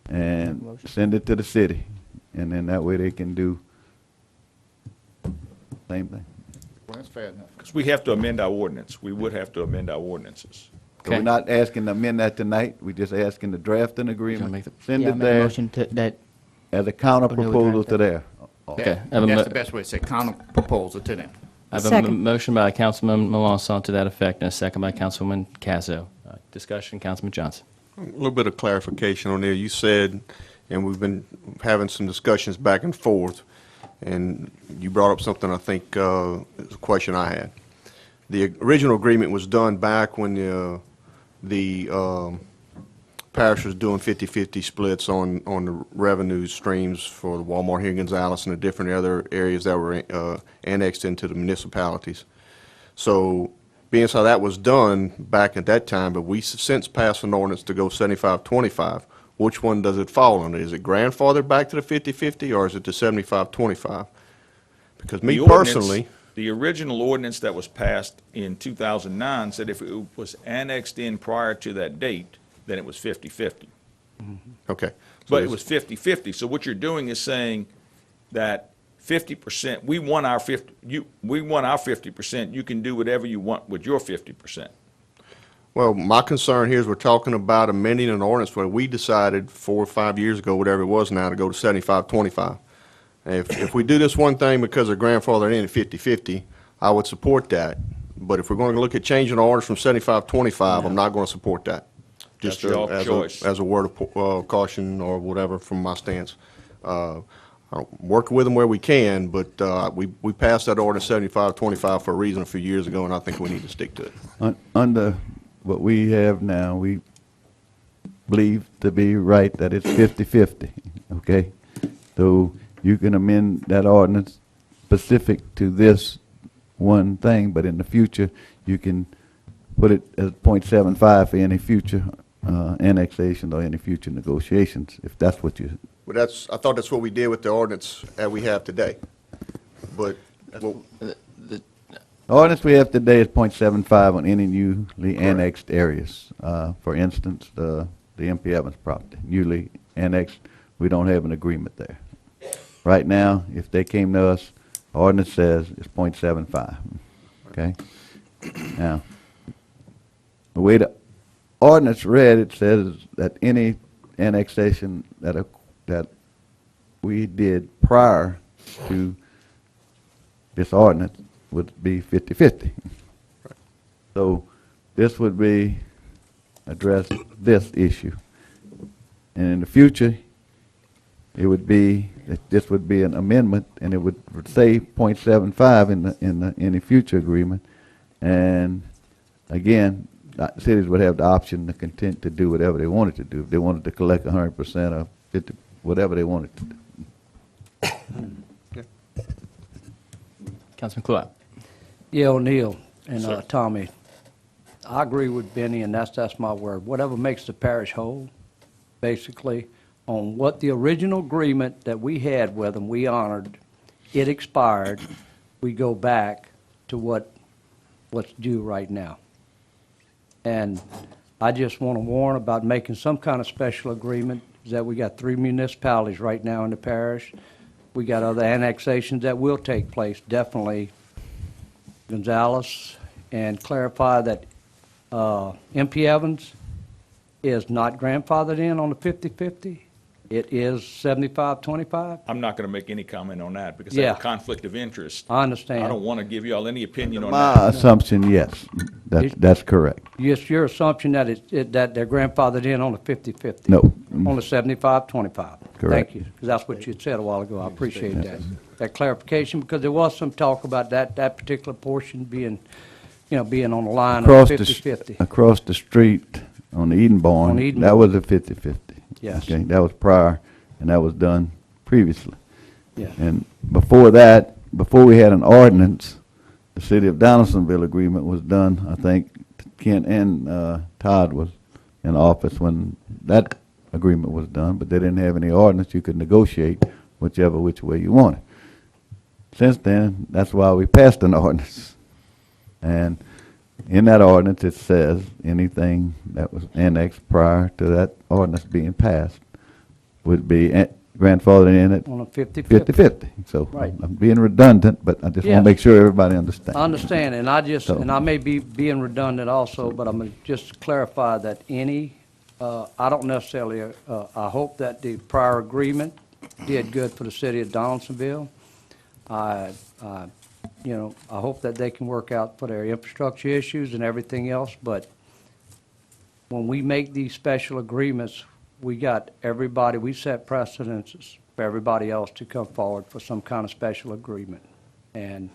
and send it to the city, and then that way they can do same thing. Well, that's fair enough. Because we have to amend our ordinance. We would have to amend our ordinances. So we're not asking to amend that tonight, we're just asking to draft an agreement, send Yeah, it make a there motion to that. as a counter Okay, we proposal draft to there. Okay. That's the best way to say, counter proposal to them. I have a Second. motion by Councilman Melanson to that effect, and a second by Councilwoman Casso. Discussion, Councilman Johnson. A little bit of clarification on there. You said, and we've been having some discussions back and forth, and you brought up something I think is a question I had. The original agreement was done back when the parish was doing 50-50 splits on the revenue streams for the Walmart here in Gonzales and the different other areas that were annexed into the municipalities. So being as how that was done back at that time, but we since passed an ordinance to go 75-25, which one does it fall under? Is it grandfathered back to the 50/50, or is it the 75/25? Because me The ordinance- personally, The original ordinance that was passed in 2009 said if it was annexed in prior to that date, then it was 50/50. okay. But it was 50/50. So what you're doing is saying that 50%, we want our 50%, you can do whatever you want with your 50%. Well, my concern here is we're talking about amending an ordinance where we decided 4 or 5 years ago, whatever it was now, to go to 75/25. If we do this one thing because of grandfather in at 50/50, I would support that. But if we're going to look at changing the orders from 75/25, I'm not going to support that. Just That's your choice. as a word of caution or whatever from my stance. I'll work with them where we can, but we passed that ordinance 75/25 for a reason a few years ago, and I think we need to stick to it. Under what we have now, we believe to be right that it's 50/50, okay? So you can amend that ordinance specific to this one thing, but in the future, you can put it as .75 for any future annexation or any future negotiations, if that's what you... But I thought that's what we did with the ordinance that we have today. But, well, The ordinance we have today is .75 on any newly annexed areas. For instance, the MP Evans property, newly annexed, we don't have an agreement there. Right now, if they came to us, the ordinance says it's .75, okay? Now, the way the ordinance read, it says that any annexation that we did prior to this ordinance would be 50/50. So this would be address this issue. And in the future, it would be that this would be an amendment, and it would say .75 in any future agreement. And again, cities would have the option, the content to do whatever they wanted to do. If they wanted to collect 100% or 50, whatever they wanted to do. Councilman Cluett. Yeah, O'Neill and Tommy, I agree with Benny, and that's my word. Whatever makes the parish whole, basically, on what the original agreement that we had with them, we honored. It expired. We go back to what's due right now. And I just want to warn about making some kind of special agreement, is that we got 3 municipalities right now in the parish. We got other annexations that will take place, definitely. Gonzales, and clarify that MP Evans is not grandfathered in on the 50/50. It is 75/25. I'm not going to make any comment on that because I have a conflict of interest. I understand. I don't want to give you all any opinion on My that. assumption, yes, that's correct. Yes, your assumption that that they're grandfathered in on the 50/50. No. On the 75/25. Correct. Thank you, because that's what you said a while ago. I appreciate that clarification, because there was some talk about that particular portion being, being on the line of 50/50. Across the street on On Edenborn, Edenborn. that was a 50/50. Yes. Okay, that was prior, and that was done previously. Yeah. And before that, before we had an ordinance, the City of Donaldsonville agreement was done. I think Kent and Todd was in office when that agreement was done, but they didn't have any ordinance. You could negotiate which way you wanted. Since then, that's why we passed an ordinance. And in that ordinance, it says anything that was annexed prior to that ordinance being passed would be grandfathered in at On a 50/50. 50/50. So Right. I'm being redundant, but I just want Yes. to make sure everybody understands. I understand, and So- I may be being redundant also, but I'm going to just clarify that I don't necessarily, I hope that the prior agreement did good for the city of Donaldsonville. I hope that they can work out for their infrastructure issues and everything else, but when we make these special agreements, we got everybody, we set precedences for everybody else to come forward for some kind of special agreement. And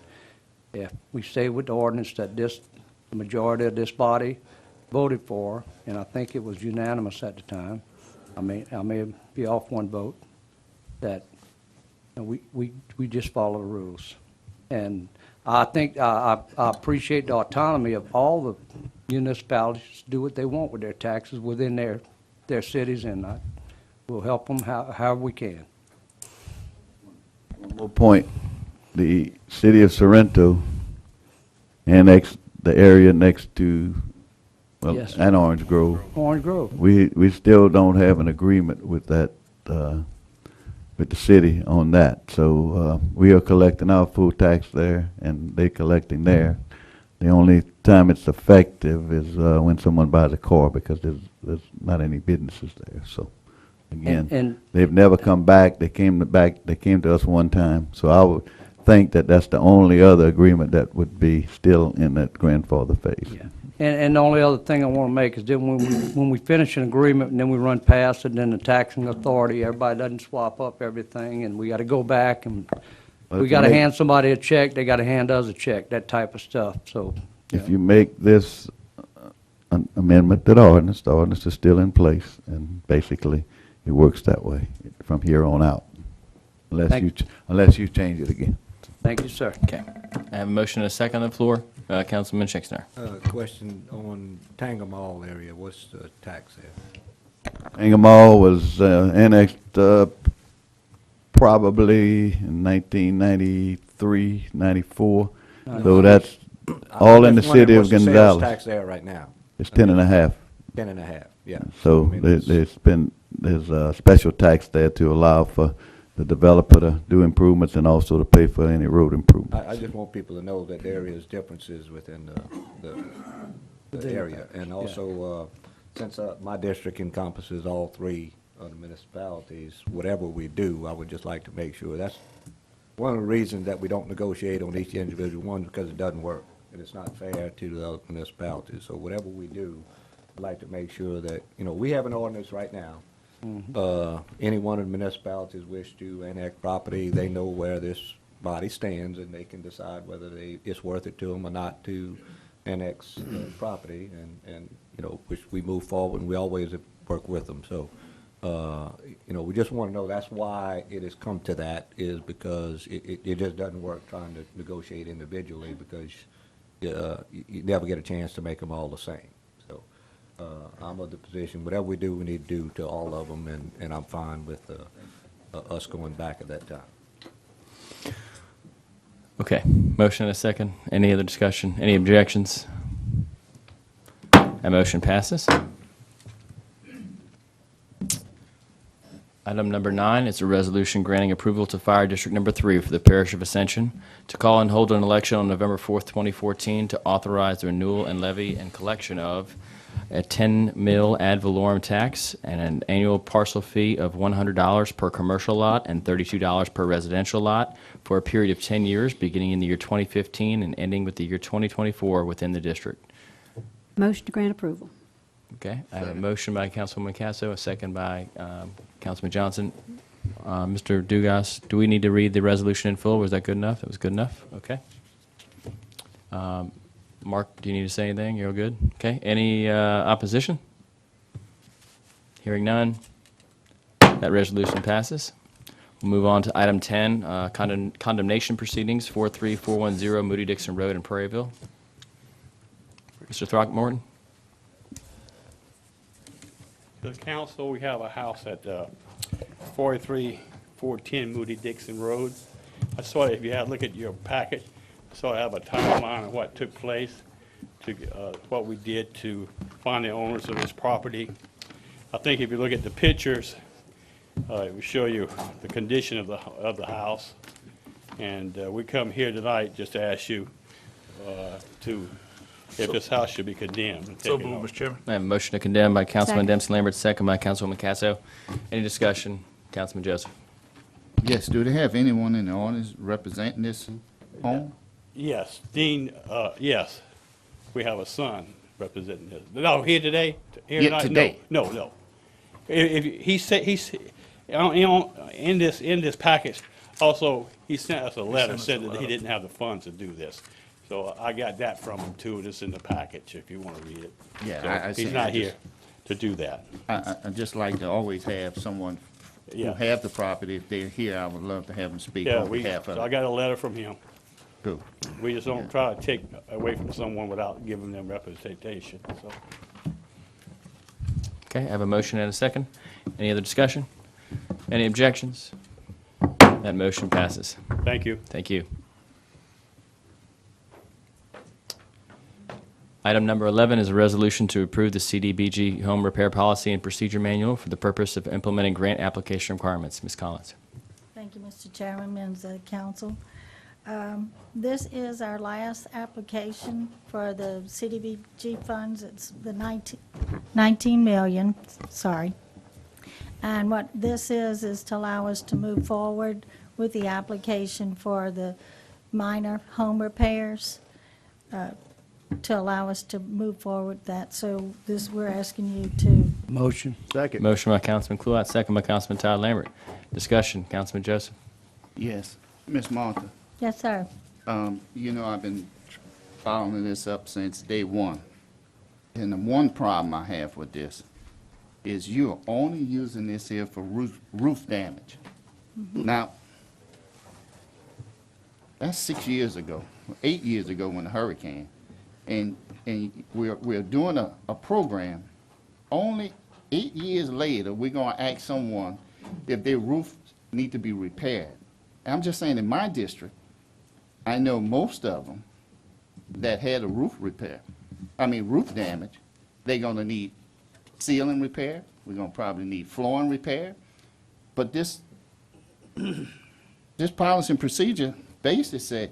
if we stay with the ordinance that the majority of this body voted for, and I think it was unanimous at the time, I may be off one vote, that we just follow the rules. And I think, I appreciate the autonomy of all the municipalities to do what they want with their taxes within their cities, and We'll help them however we can. One more point, the city of Sorrento annexed the area next to, well, Yes. and Orange Grove. Orange Grove. We still don't have an agreement with that, with the city on that. So, we are collecting our full tax there, and they collecting there. The only time it's effective is, when someone buys a car, because there's not any businesses there, so. Again, And- they've never come back. They came to us one time. So I would think that that's the only other agreement that would be still in that grandfather phase. Yeah. And the only other thing I want to make is then when we finish an agreement and then we run past it, then the taxing authority, everybody doesn't swap up everything, and we got to go back and Well, we if got to you make- hand somebody a check, they got to hand us a check, that type of stuff, so. If you make this an amendment to the ordinance is still in place, and basically it works that way from here on out, unless you change it again. Thank you, sir. Okay. I have a motion and a second on the floor. Councilman Schexner. Question on Tangamall area, what's the tax there? Ingermall was annexed probably in 1993, 94. So that's all in the city of What's the sales Gonzales. tax there right now? It's 10.5. 10.5, yeah. So I mean, it's- there's a special tax there to allow for the developer to do improvements and also to pay for any road improvements. I just want people to know that there is differences within the area. And also, since my district encompasses all three of the municipalities, whatever we do, I would just like to make sure. That's one of the reasons that we don't negotiate on each individual one, because it doesn't work. And it's not fair to the other municipalities. So whatever we do, I'd like to make sure that, we have an ordinance right now. Any one of the municipalities wish to annex property, they know where this body stands, and they can decide whether it's worth it to them or not to annex property, and which we move forward, and we always work with them. So, we just want to know, that's why it has come to that, is because it just doesn't work trying to negotiate individually, because you never get a chance to make them all the same. So, I'm of the position, whatever we do, we need to do to all of them, and I'm fine with us going back at that time. Okay. Motion and a second. Any other discussion? Any objections? That motion passes. Item number 9 is a resolution granting approval to Fire District Number 3 for the Parish of Ascension to call and hold an election on November 4th, 2014, to authorize the renewal and levy and collection of a 10 mil ad valorem tax and an annual parcel fee of $100 per commercial lot and $32 per residential lot for a period of 10 years, beginning in the year 2015 and ending with the year 2024 within the district. Motion to grant approval. Okay, I have a motion by Councilwoman Casso, a second by Councilman Johnson. Mr. Dugas, do we need to read the resolution in full? Was that good enough? That was good enough? Okay. Mark, do you need to say anything? You're all good? Okay, any opposition? Hearing none, that resolution passes. We'll move on to item 10, condemnation proceedings, 43410 Moody Dixon Road in Prairieville. Mr. Throckmorton? The council, we have a house at 43410 Moody Dixon Road. I saw, if you have, look at your packet, I saw I have a timeline of what took place, to what we did to find the owners of this property. I think if you look at the pictures, it will show you the condition of the house. And we come here tonight just to ask you if this house should be condemned. and So taken moved, over. Mr. Chairman. I have a motion to condemn by Councilman Second. Dempsey Lambert, second by Councilwoman Casso. Any discussion? Councilman Joseph. Yes, do they have anyone in the audience representing this home? Yes, Dean, yes, we have a son representing this. No, here today? Here Yeah, tonight? today. No. If, he said, in this package, also, he sent us a letter, said that he didn't have the funds to do this. So I got that from him too, and it's in the package if you want to read it. Yeah, So I see. He's not here to do that. I just like to always have someone who Yeah. have the property. If they're here, I would love to have them speak Yeah, on behalf of so I it. got a letter from him. Cool. We just don't try to take away from someone without giving them representation, so. Okay, I have a motion and a second. Any other discussion? Any objections? That motion passes. Thank you. Thank you. Item number 11 is a resolution to approve the CDBG Home Repair Policy and Procedure Manual for the purpose of implementing grant application requirements. Ms. Collins. Thank you, Mr. Chairman, members of the council. This is our last application for the CDBG funds. It's the 19 million, sorry. And what this is to allow us to move forward with the application for the minor home repairs, to allow us to move forward with that. So this, we're asking you to. Motion. Second. Motion by Councilman Kluat, second by Councilman Todd Lambert. Discussion, Councilman Joseph. Yes. Ms. Martha, Yes, sir. you know, I've been following this up since day one. And the one problem I have with this is you're only using this here for roof damage. Now, that's 6 years ago, 8 years ago when the hurricane. And we're doing a program. Only 8 years later, we're gonna ask someone if their roof need to be repaired. And I'm just saying, in my district, I know most of them that had a roof damage, they're gonna need ceiling repair, we're gonna probably need flooring repair. But this policy and procedure basically said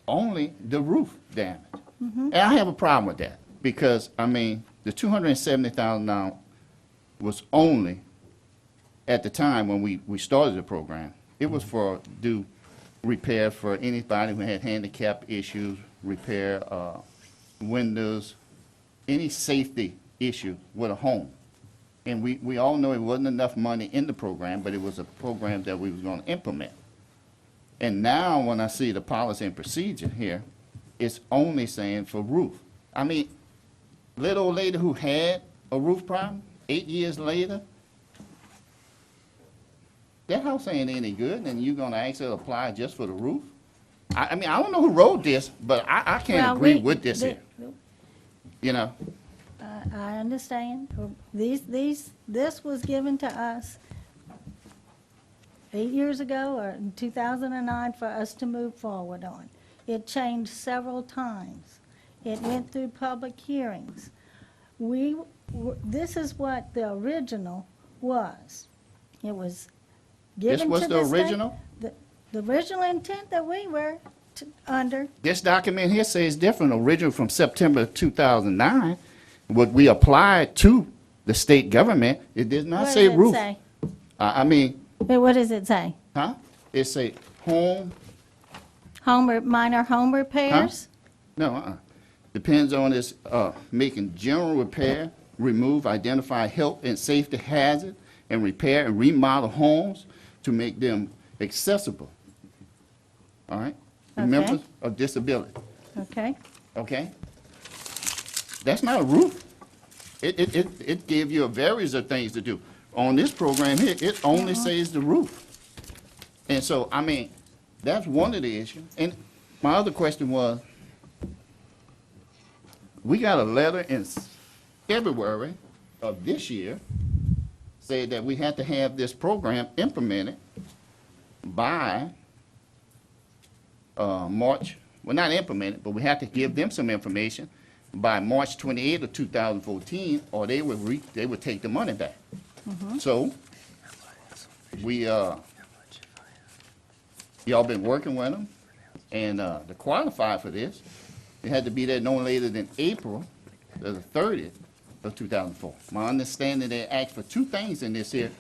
only the roof damage. And I have a problem with that, because, I mean, the $270,000 was only, at the time when we started the program, it was for do repair for anybody who had handicap issues, repair windows, any safety issue with a home. And we all know it wasn't enough money in the program, but it was a program that we was going to implement. And now when I see the policy and procedure here, it's only saying for roof. I mean, little old lady who had a roof problem, 8 years later, that house ain't any good, and you're gonna ask her to apply just for the roof? I mean, I don't know who wrote this, but I can't Well, agree with this here, you know? I understand. This was given to us 8 years ago, or in 2009, for us to move forward on. It changed several times. It went through public hearings. This is what the original was. It was given to the state. This was the original? The original intent that we were under. This document here says different, original from September 2009. What we applied to the state government, it did not say roof. What does it say? I mean, What does it say? huh? It say home. Minor home repairs? No, depends on this, making general repair, remove, identify health and safety hazard, and repair and remodel homes to make them accessible. All right? To Okay. members of disability, Okay. okay? That's not a roof. It gave you a variety of things to do. On this program here, it only says the roof. And so, I mean, that's one of the issues. And my other question was, we got a letter in February of this year saying that we had to have this program implemented by March, well, not implemented, but we had to give them some information by March 28th of 2014, or they would take the money back. So, we, y'all been working with them, and to qualify for this, it had to be there no later than April the 30th of 2004. My understanding, they asked for two things in this here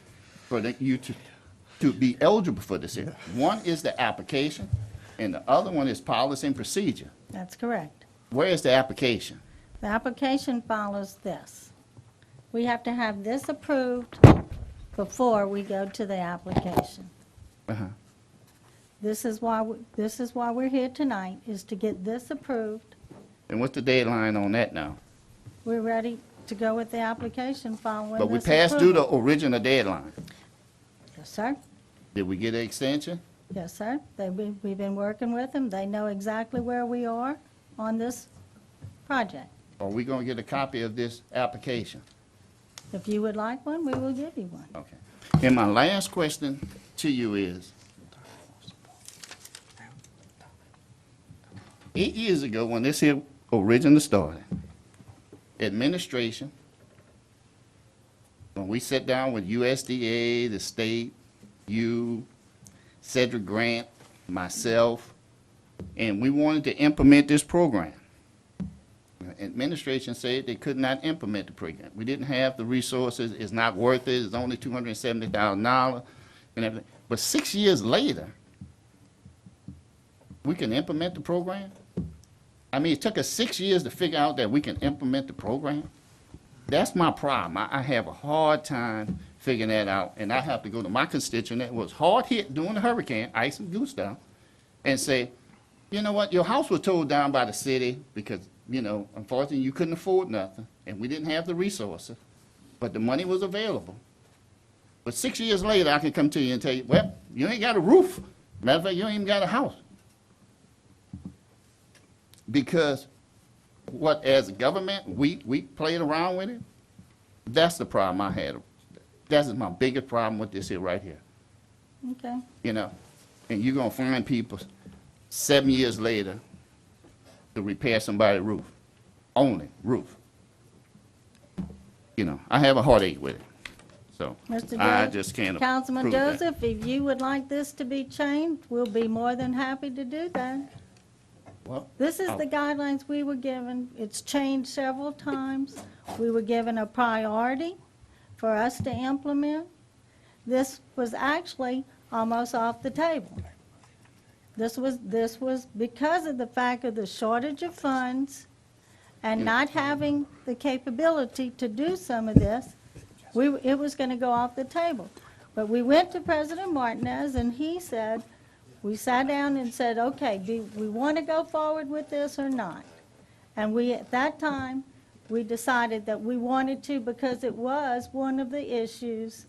for you to be eligible for this here. One is the application, and the other one is policy and procedure. That's correct. Where is the application? The application follows this. We have to have this approved before we go to the application. Uh-huh. This is why we're here tonight, is to get this approved. And what's the deadline on that now? We're ready to go with the application following this But we passed due approval. the original deadline. Yes, sir. Did we get an extension? Yes, sir. We've been working with them. They know exactly where we are on this project. Are we gonna get a copy of this application? If you would like one, we will give you one. Okay. And my last question to you is, 8 years ago, when this here originally started, administration, when we sat down with USDA, the state, you, Cedric Grant, myself, and we wanted to implement this program. Administration said they could not implement the program. We didn't have the resources, it's not worth it, it's only $270,000 and everything. But 6 years later, we can implement the program? I mean, it took us 6 years to figure out that we can implement the program? That's my problem. I have a hard time figuring that out, and I have to go to my constituent that was hard hit during the hurricane, Ice and Gustav, and say, you know what, your house was towed down by the city because, you know, unfortunately, you couldn't afford nothing, and we didn't have the resources, but the money was available. But 6 years later, I can come to you and tell you, well, you ain't got a roof. Matter of fact, you ain't even got a house. Because what, as a government, we played around with it. That's the problem I had. That's my biggest problem with this here right here. Okay. You know, and you're gonna find people 7 years later to repair somebody's roof, only roof. You know, I have a heartache with it, so Mr. I Jo- just can't Councilman approve that. Joseph, if you would like this to be changed, we'll be more than happy to do that. Well, This is the guidelines we were given. It's changed several times. We were given a priority for us to implement. This was actually almost off the table. This was because of the fact of the shortage of funds and not having the capability to do some of this, it was going to go off the table. But we went to President Martinez, and he said, we sat down and said, okay, do we want to go forward with this or not? And we, at that time, we decided that we wanted to because it was one of the issues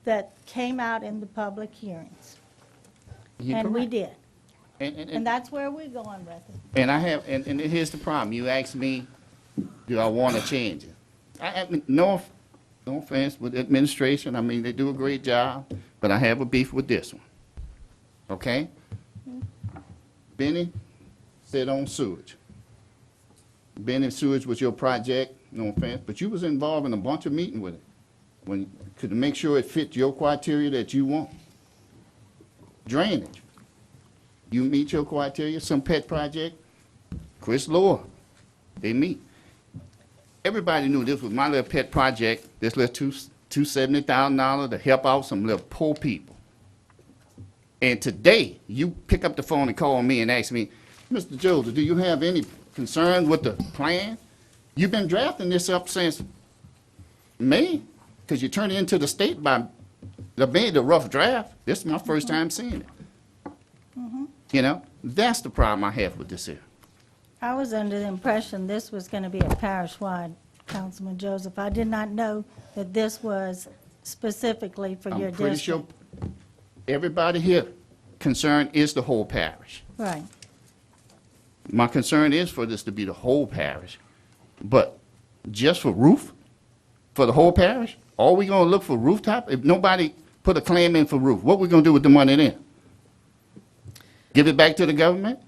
that came out in the public hearings. You're And we correct. did. And And that's where we're going with it. And I have, and here's the problem. You asked me, do I want to change it? I mean, no offense with administration. I mean, they do a great job, but I have a beef with this one. Okay? Benny said on sewage. Benny, sewage was your project, no offense, but you was involved in a bunch of meetings with it. When, to make sure it fit your criteria that you want. Drainage. You meet your criteria, some pet project, Chris Lohr, they meet. Everybody knew this was my little pet project, this little $270,000 to help out some little poor people. And today, you pick up the phone and call me and ask me, Mr. Joseph, do you have any concerns with the plan? You've been drafting this up since May, because you turned it into the state by the rough draft. This is my first time seeing it. You know, that's the problem I have with this here. I was under the impression this was going to be a parish-wide, Councilman Joseph. I did not know that this was specifically for your I'm pretty district. sure everybody here concerned is the whole parish. Right. My concern is for this to be the whole parish, but just for roof, for the whole parish? Are we gonna look for rooftop? If nobody put a claim in for roof, what we gonna do with the money then? Give it back to the government?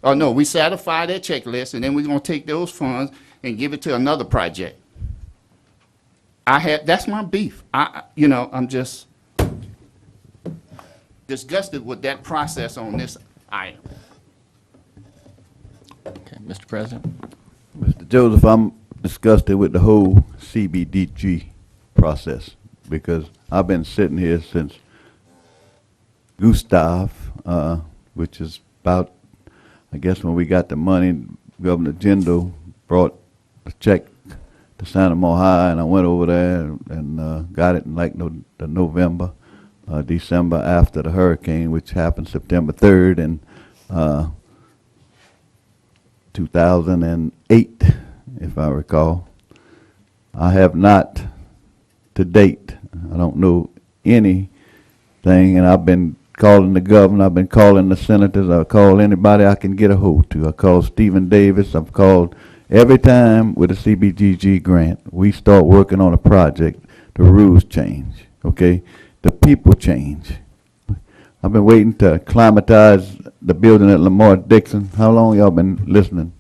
Or no, we satisfy that checklist and then we're gonna take those funds and give it to another project. That's my beef. I'm just disgusted with that process on this item. Okay, Mr. President. Mr. Joseph, I'm disgusted with the whole CBDG process because I've been sitting here since Gustav, which is about, I guess when we got the money, Governor Jindal brought a check to Santa Mo High, and I went over there and got it in like the November, December after the hurricane, which happened September 3rd in 2008, if I recall. I have not, to date, I don't know anything, and I've been calling the governor, I've been calling the senators, I've called anybody I can get a hold to. I called Stephen Davis, I've called every time with a CBGG grant. We start working on a project, the rules change, okay? The people change. I've been waiting to acclimatize the building at Lamar Dixon. How long y'all been listening?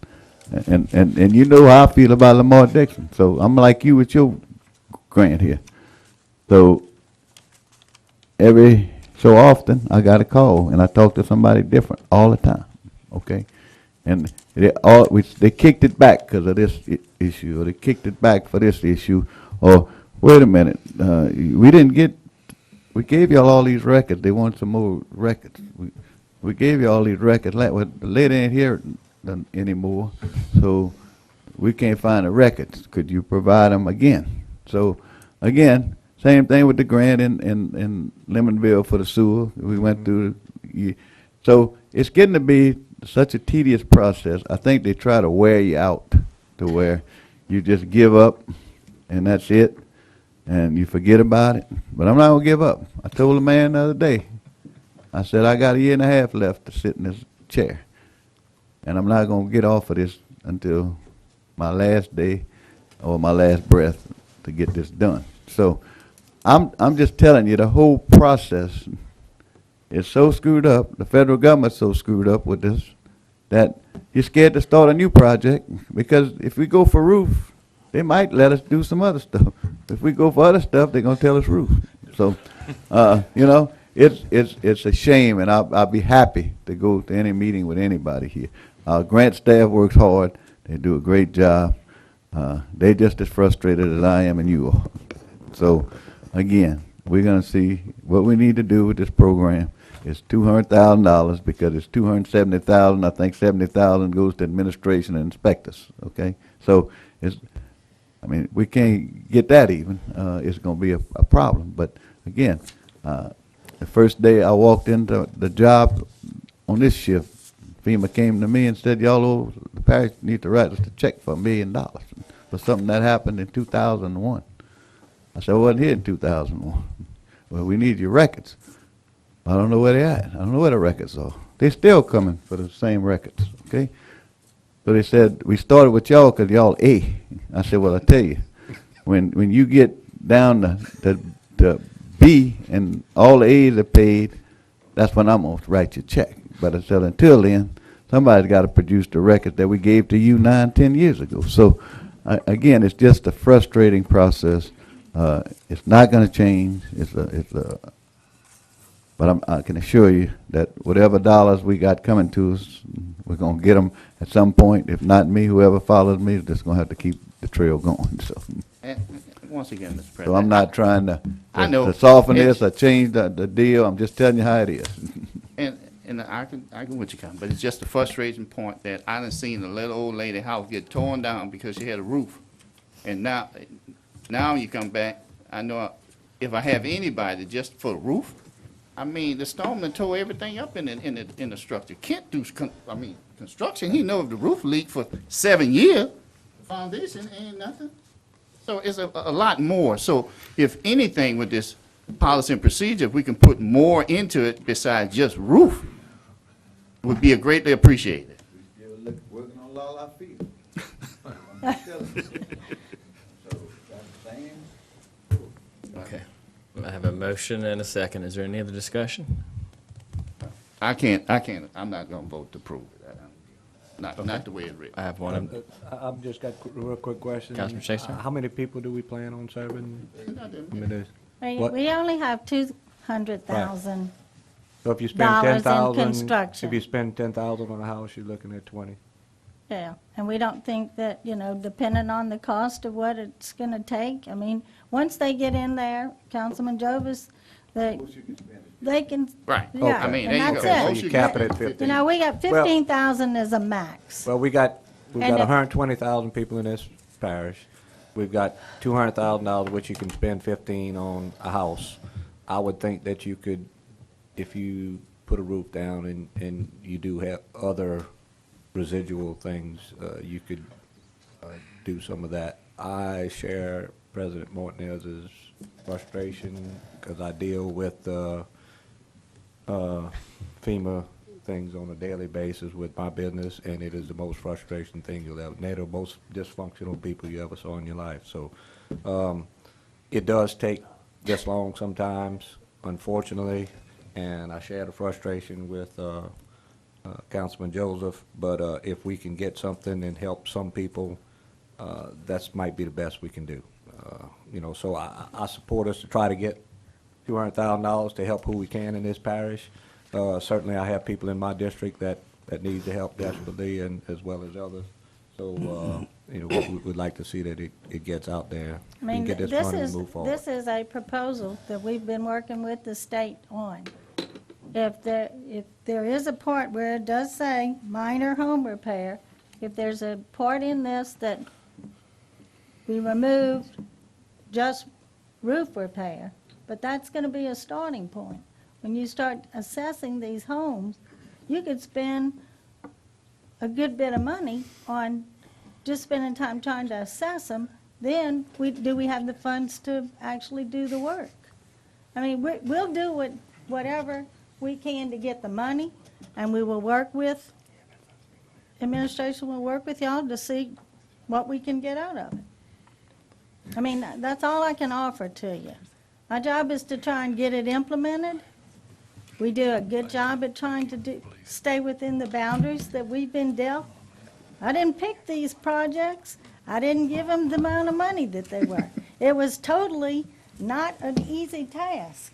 And you know how I feel about Lamar Dixon. So I'm like you with your grant here. So every so often I got a call and I talk to somebody different all the time, okay? And they kicked it back because of this issue, or they kicked it back for this issue, or wait a minute, we gave y'all all these records. They want some more records. We gave you all these records. The lady ain't here anymore, so we can't find the records. Could you provide them again? So, again, same thing with the grant in Lemonville for the sewer. We went through. So it's getting to be such a tedious process. I think they try to wear you out to where you just give up and that's it, and you forget about it. But I'm not going to give up. I told the man the other day, I said, I got a year and a half left to sit in this chair, and I'm not going to get off of this until my last day or my last breath to get this done. So I'm just telling you, the whole process is so screwed up, the federal government's so screwed up with this, that you're scared to start a new project, because if we go for roof, they might let us do some other stuff. If we go for other stuff, they're going to tell us roof. So, you know, it's a shame, and I'll be happy to go to any meeting with anybody here. Our grant staff works hard. They do a great job. They're just as frustrated as I am and you are. So, again, we're going to see what we need to do with this program. It's $200,000 because it's $270,000. I think $70,000 goes to administration and inspectors. Okay, so we can't get that even. It's going to be a problem. But again, the first day I walked into the job on this shift, FEMA came to me and said, y'all over the parish need to write us a check for $1 million for something that happened in 2001. I said, I wasn't here in 2001. Well, we need your records. I don't know where they're at. I don't know where the records are. They're still coming for the same records, okay? So they said, we started with y'all because y'all A. I said, well, I tell you, when you get down to B and all the A's are paid, that's when I'm going to write your check. But I said, until then, somebody's got to produce the record that we gave to you 9, 10 years ago. So, again, it's just a frustrating process. It's not going to change. But I can assure you that whatever dollars we got coming to us, we're going to get them at some point. If not me, whoever follows me is just going to have to keep the trail going. So, And once again, Mr. President. so I'm not trying to It's- soften this or change the deal. I'm just telling you how it is. And I can with you, but it's just a frustrating point that I done seen a little old lady house get torn down because she had a roof. And now you come back, I know if I have anybody just for the roof, I mean, the stoneman tore everything up in the structure. Kent do, construction, he know if the roof leaked for 7 years, the foundation ain't nothing. So it's a lot more. So if anything with this policy and procedure, if we can put more into it besides just roof, would be greatly appreciated. We're still working on all our fields. Okay. I have a motion and a second. Is there any other discussion? I'm not gonna vote to approve it. Not the way it's written. I have one. I've just got a real quick question. Councilman Shakespeare? How many people do we plan on serving? What? We only have 200,000. So if you spend dollars in 10,000, construction. if you spend 10,000 on a house, you're looking at 20. Yeah, and we don't think that, depending on the cost of what it's going to take, I mean, once they get in there, Councilman Jovis, they can. Right. Yeah, I mean, and there you that's go. it. So you cap it at 15. We got 15,000 as a max. Well, we've got And if- 120,000 people in this parish. We've got $200,000, which you can spend 15 on a house. I would think that you could, if you put a roof down and you do have other residual things, you could do some of that. I share President Martinez's frustration because I deal with FEMA things on a daily basis with my business, and it is the most frustrating thing you'll ever. They're the most dysfunctional people you ever saw in your life. So It does take this long sometimes, unfortunately, and I share the frustration with Councilman Joseph, but if we can get something and help some people, that's might be the best we can do. You know, so I support us to try to get $200,000 to help who we can in this parish. Certainly, I have people in my district that need the help desperately, and as well as others. So, you know, we would like to see that it gets out there. I mean, and get this money and move forward. this is a proposal that we've been working with the state on. If there is a part where it does say minor home repair, if there's a part in this that we removed just roof repair, but that's gonna be a starting point. When you start assessing these homes, you could spend a good bit of money on just spending time trying to assess them, then do we have the funds to actually do the work? I mean, we'll do whatever we can to get the money, and we will work with, administration will work with y'all to see what we can get out of it. I mean, that's all I can offer to you. My job is to try and get it implemented. We do a good job at trying to stay within the boundaries that we've been dealt. I didn't pick these projects. I didn't give them the amount of money that they were. It was totally not an easy task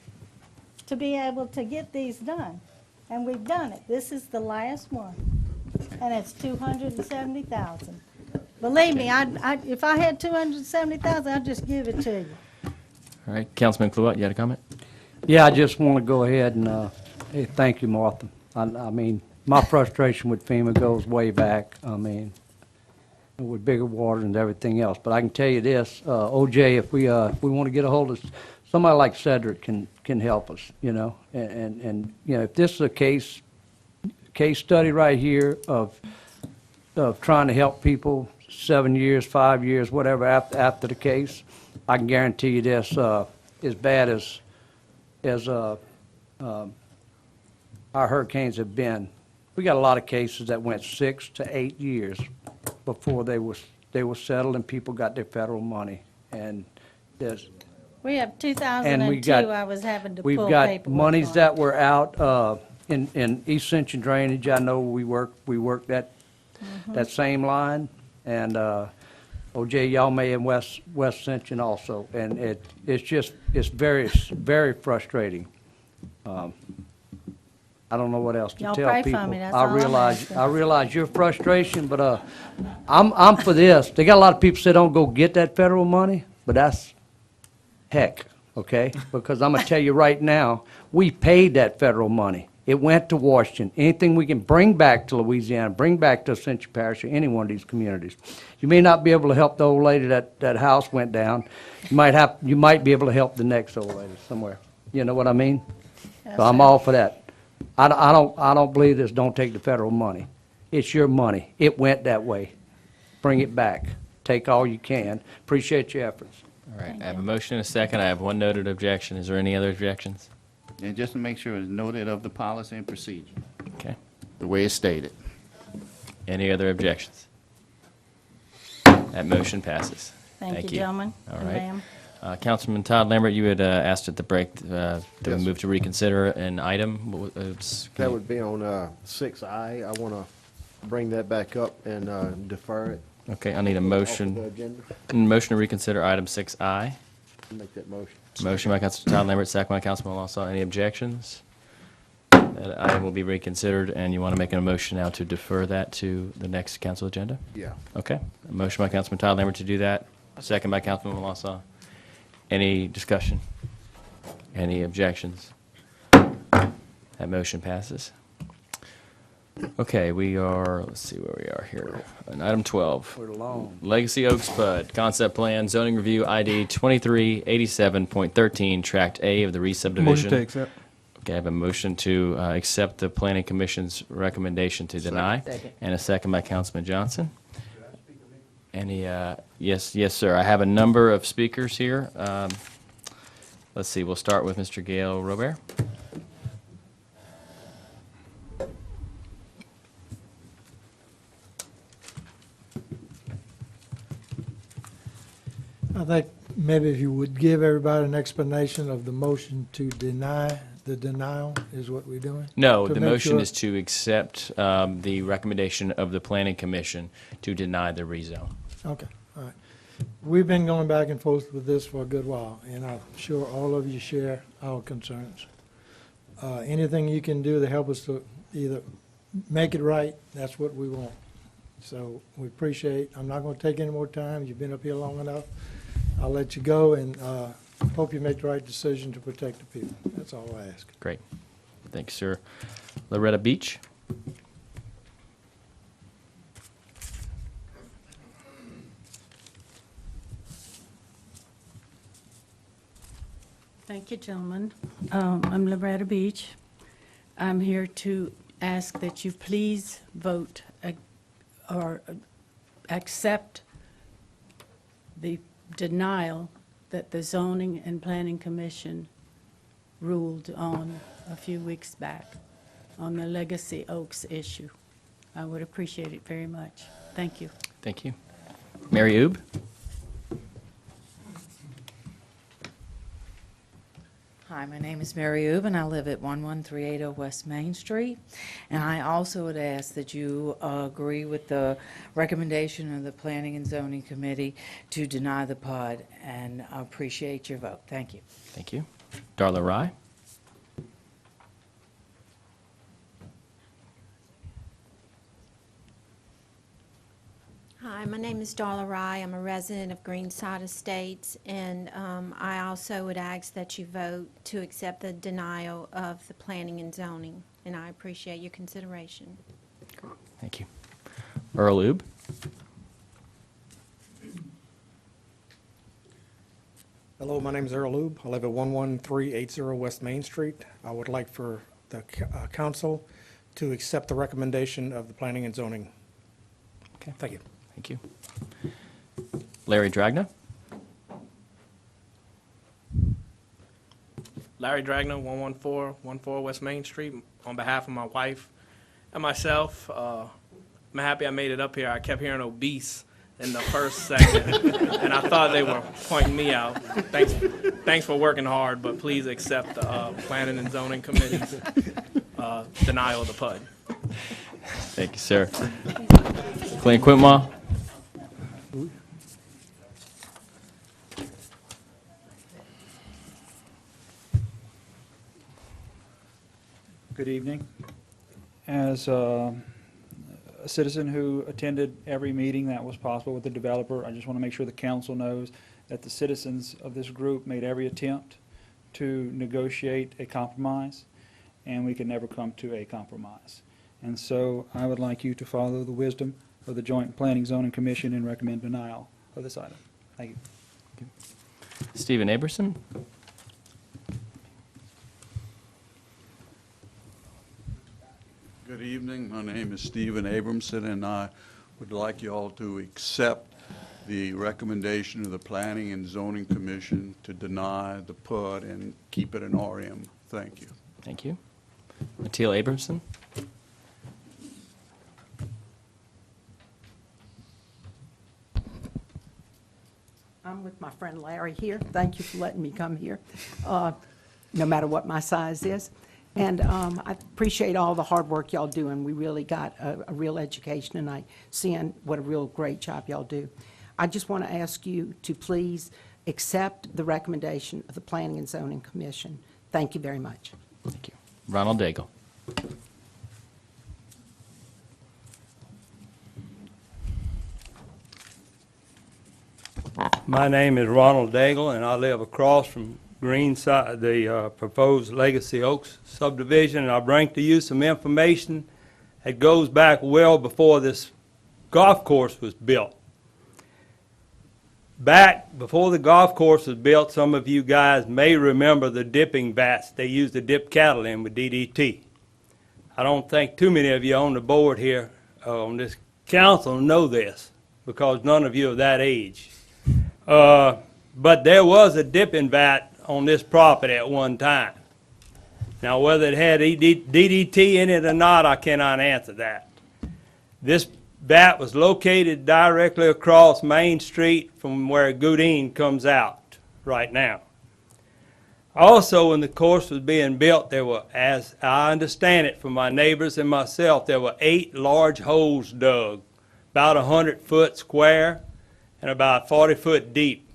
to be able to get these done. And we've done it. This is the last one. And it's $270,000. Believe me, if I had $270,000, I'd just give it to you. All right, Councilman Kluwat, you had a comment? Yeah, I just want to go ahead and, hey, thank you, Martha. I mean, my frustration with FEMA goes way back. I mean, with bigger water and everything else. But I can tell you this, OJ, if we want to get a hold of somebody like Cedric can help us, you know. And you know, if this is a case study right here of trying to help people 7 years, 5 years, whatever after the case, I can guarantee you this, as bad as our hurricanes have been, we got a lot of cases that went 6 to 8 years before they were settled and people got their federal money. And there's We have and 2002, I was having to pull we've paperwork got monies on. that were out in Ascension drainage. I know we worked that that same line, and OJ, y'all may in West Ascension also, and it's very frustrating. I don't know what else to Y'all tell pray for people. me, that's all I'm asking. I realize your frustration, but I'm for this. They got a lot of people say don't go get that federal money, but that's heck, okay? Because I'm gonna tell you right now, we paid that federal money. It went to Washington. Anything we can bring back to Louisiana, bring back to Ascension Parish or any one of these communities. You may not be able to help the old lady that house went down. You might be able to help the next old lady somewhere. You know what I mean? Yes, So I'm sir. all for that. I don't believe this, don't take the federal money. It's your money. It went that way. Bring it back. Take all you can. Appreciate your efforts. All right, I have a motion and a second. I have one noted objection. Is there any other objections? And just to make sure it's noted of the policy and procedure, Okay. the way it's stated. Any other objections? That motion passes. Thank you, gentlemen All and right. ma'am. Councilman Todd Lambert, you had asked at the break to Yes. move to reconsider an item. That would be on 6I. I want to bring that back up and defer it. Okay, I need a Off motion. the agenda. Motion to reconsider item 6I. Make that motion. Motion by Councilman Todd Lambert, second by Councilman Lawson. Any objections? That item will be reconsidered, and you want to make a motion now to defer that to the next council agenda? Yeah. Okay. A motion by Councilman Todd Lambert to do that, second by Councilman Lawson. Any discussion? Any objections? That motion passes. Okay, let's see where we are here. On item 12. We're long. Legacy Oaks Bud, concept plan, zoning review ID 2387.13, tract A of the re-subdivision. Motion to accept. Okay, I have a motion to accept the planning commission's recommendation to deny. Second. And a second by Councilman Johnson. Any, yes, sir. I have a number of speakers here. Let's see, we'll start with Mr. Gail Robert. Thank maybe if you would give everybody an explanation of the motion to deny the denial is what we're doing? No, To the make motion sure- is to accept the recommendation of the Planning Commission to deny the rezone. Okay, all right. We've been going back and forth with this for a good while, and I'm sure all of you share our concerns. Anything you can do to help us to either make it right, that's what we want. So we appreciate, I'm not going to take any more time. You've been up here long enough. I'll let you go, and hope you make the right decision to protect the people. That's all I ask. Great. Thanks, sir. Loretta Beach? Thank you, gentlemen. I'm Loretta Beach. I'm here to ask that you please vote or accept the denial that the Zoning and Planning Commission ruled on a few weeks back on the Legacy Oaks issue. I would appreciate it very much. Thank you. Thank you. Mary Oob? Hi, my name is Mary Oob, and I live at 11380 West Main Street. And I also would ask that you agree with the recommendation of the Planning and Zoning Committee to deny the PUD, and I appreciate your vote. Thank you. Thank you. Darla Rye? Hi, my name is Darla Rye. I'm a resident of Greenside Estates, and I also would ask that you vote to accept the denial of the planning and zoning, and I appreciate your consideration. Thank you. Earl Oob? Hello, my name is Earl Oob. I live at 11380 West Main Street. I would like for the council to accept the recommendation of the Planning and Zoning. Okay. Thank you. Thank you. Larry Dragna? Larry Dragna, 11414 West Main Street. On behalf of my wife and myself, I'm happy I made it up here. I kept hearing obese in the first segment, and I thought they were pointing me out. Thanks for working hard, but please accept the Planning and Zoning Committee's denial of the PUD. Thank you, sir. Clint Quintma? Good evening. As a citizen who attended every meeting that was possible with the developer, I just want to make sure the council knows that the citizens of this group made every attempt to negotiate a compromise, and we could never come to a compromise. And so I would like you to follow the wisdom of the Joint Planning Zoning Commission and recommend denial of this item. Thank you. Stephen Aberson? Good evening. My name is Stephen Abramson, and I would like you all to accept the recommendation of the Planning and Zoning Commission to deny the PUD and keep it an RM. Thank you. Thank you. Matil Abramson? I'm with my friend Larry here. Thank you for letting me come here, no matter what my size is. And I appreciate all the hard work y'all do, and we really got a real education tonight, seeing what a real great job y'all do. I just want to ask you to please accept the recommendation of the Planning and Zoning Commission. Thank you very much. Thank you. Ronald Daigle? My name is Ronald Daigle, and I live across from Greenside, the proposed Legacy Oaks subdivision, and I bring to you some information that goes back well before this golf course was built. Back before the golf course was built, some of you guys may remember the dipping vats they used to dip cattle in with DDT. I don't think too many of you on the board here on this council know this, because none of you are that age. But there was a dipping vat on this property at one time. Now, whether it had DDT in it or not, I cannot answer that. This vat was located directly across Main Street from where Goodine comes out. right now. Also, when the course was being built, there were, as I understand it from my neighbors and myself, there were 8 large holes dug, about 100 foot square and about 40 foot deep.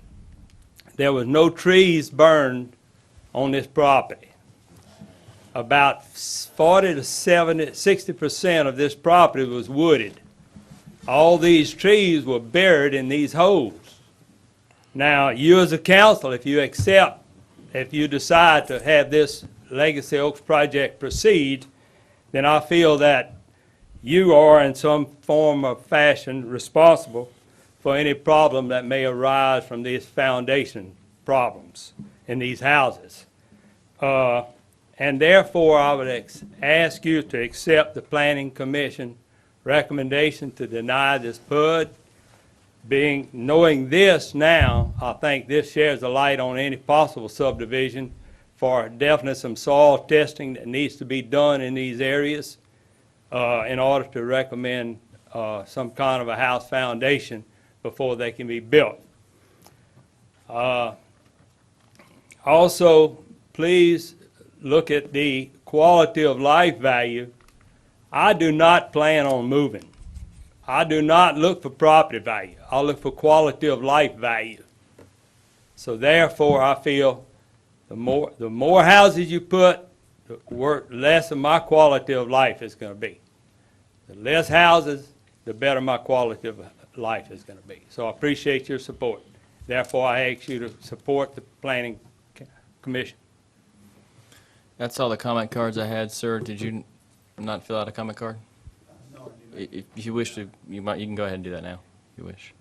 There was no trees burned on this property. About 40 to 70, 60% of this property was wooded. All these trees were buried in these holes. Now, you as a council, if you decide to have this Legacy Oaks project proceed, then I feel that you are in some form or fashion responsible for any problem that may arise from these foundation problems in these houses. And therefore, I would ask you to accept the Planning Commission recommendation to deny this PUD. Knowing this now, I think this shares a light on any possible subdivision for definitely some soil testing that needs to be done in these areas in order to recommend some kind of a house foundation before they can be built. Also, please look at the quality of life value. I do not plan on moving. I do not look for property value. I look for quality of life value. So therefore, I feel the more houses you put, the less of my quality of life is going to be. The less houses, the better my quality of life is going to be. So I appreciate your support. Therefore, I ask you to support the Planning Commission. That's all the comment cards I had, sir. Did you not fill out a comment card? No. If you wish to, you can go ahead and do that now, if you wish.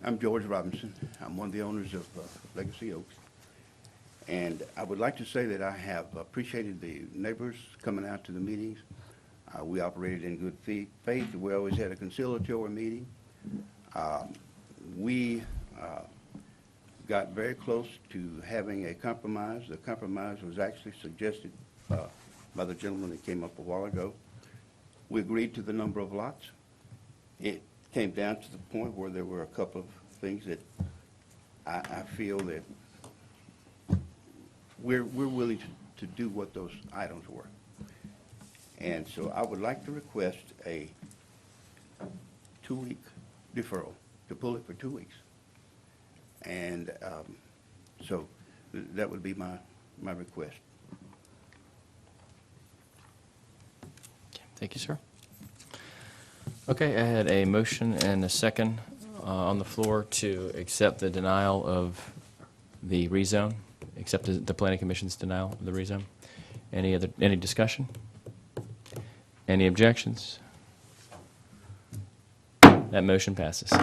I'm George Robinson. I'm one of the owners of Legacy Oaks. And I would like to say that I have appreciated the neighbors coming out to the meetings. We operated in good faith. We always had a conciliatory meeting. We got very close to having a compromise. The compromise was actually suggested by the gentleman that came up a while ago. We agreed to the number of lots. It came down to the point where there were a couple of things that I feel that we're willing to do what those items were. And so I would like to request a 2-week deferral, to pull it for 2 weeks. And so that would be my request. Thank you, sir. Okay, I had a motion and a second on the floor to accept the denial of the rezone, accept the Planning Commission's denial of the rezone. Any discussion? Any objections? That motion passes.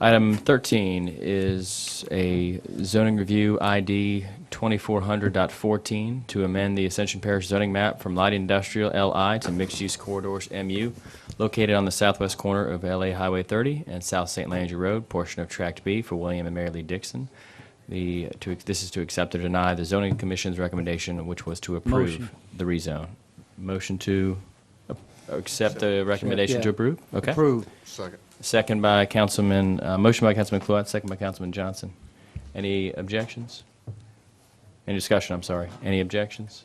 Item 13 is a zoning review ID 2400.14 to amend the Ascension Parish zoning map from light industrial LI to mixed-use corridors MU, located on the southwest corner of LA Highway 30 and South St. Landry Road, portion of Tract B for William and Mary Lee Dixon. This is to accept or deny the zoning commission's recommendation, which was to approve the rezone. Motion to accept the recommendation to approve? Okay. Approve. Second. Second by Councilman, motion by Councilman Cluett, second by Councilman Johnson. Any objections? Any discussion, I'm sorry. Any objections?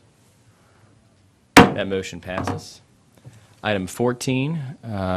That motion passes. Item 14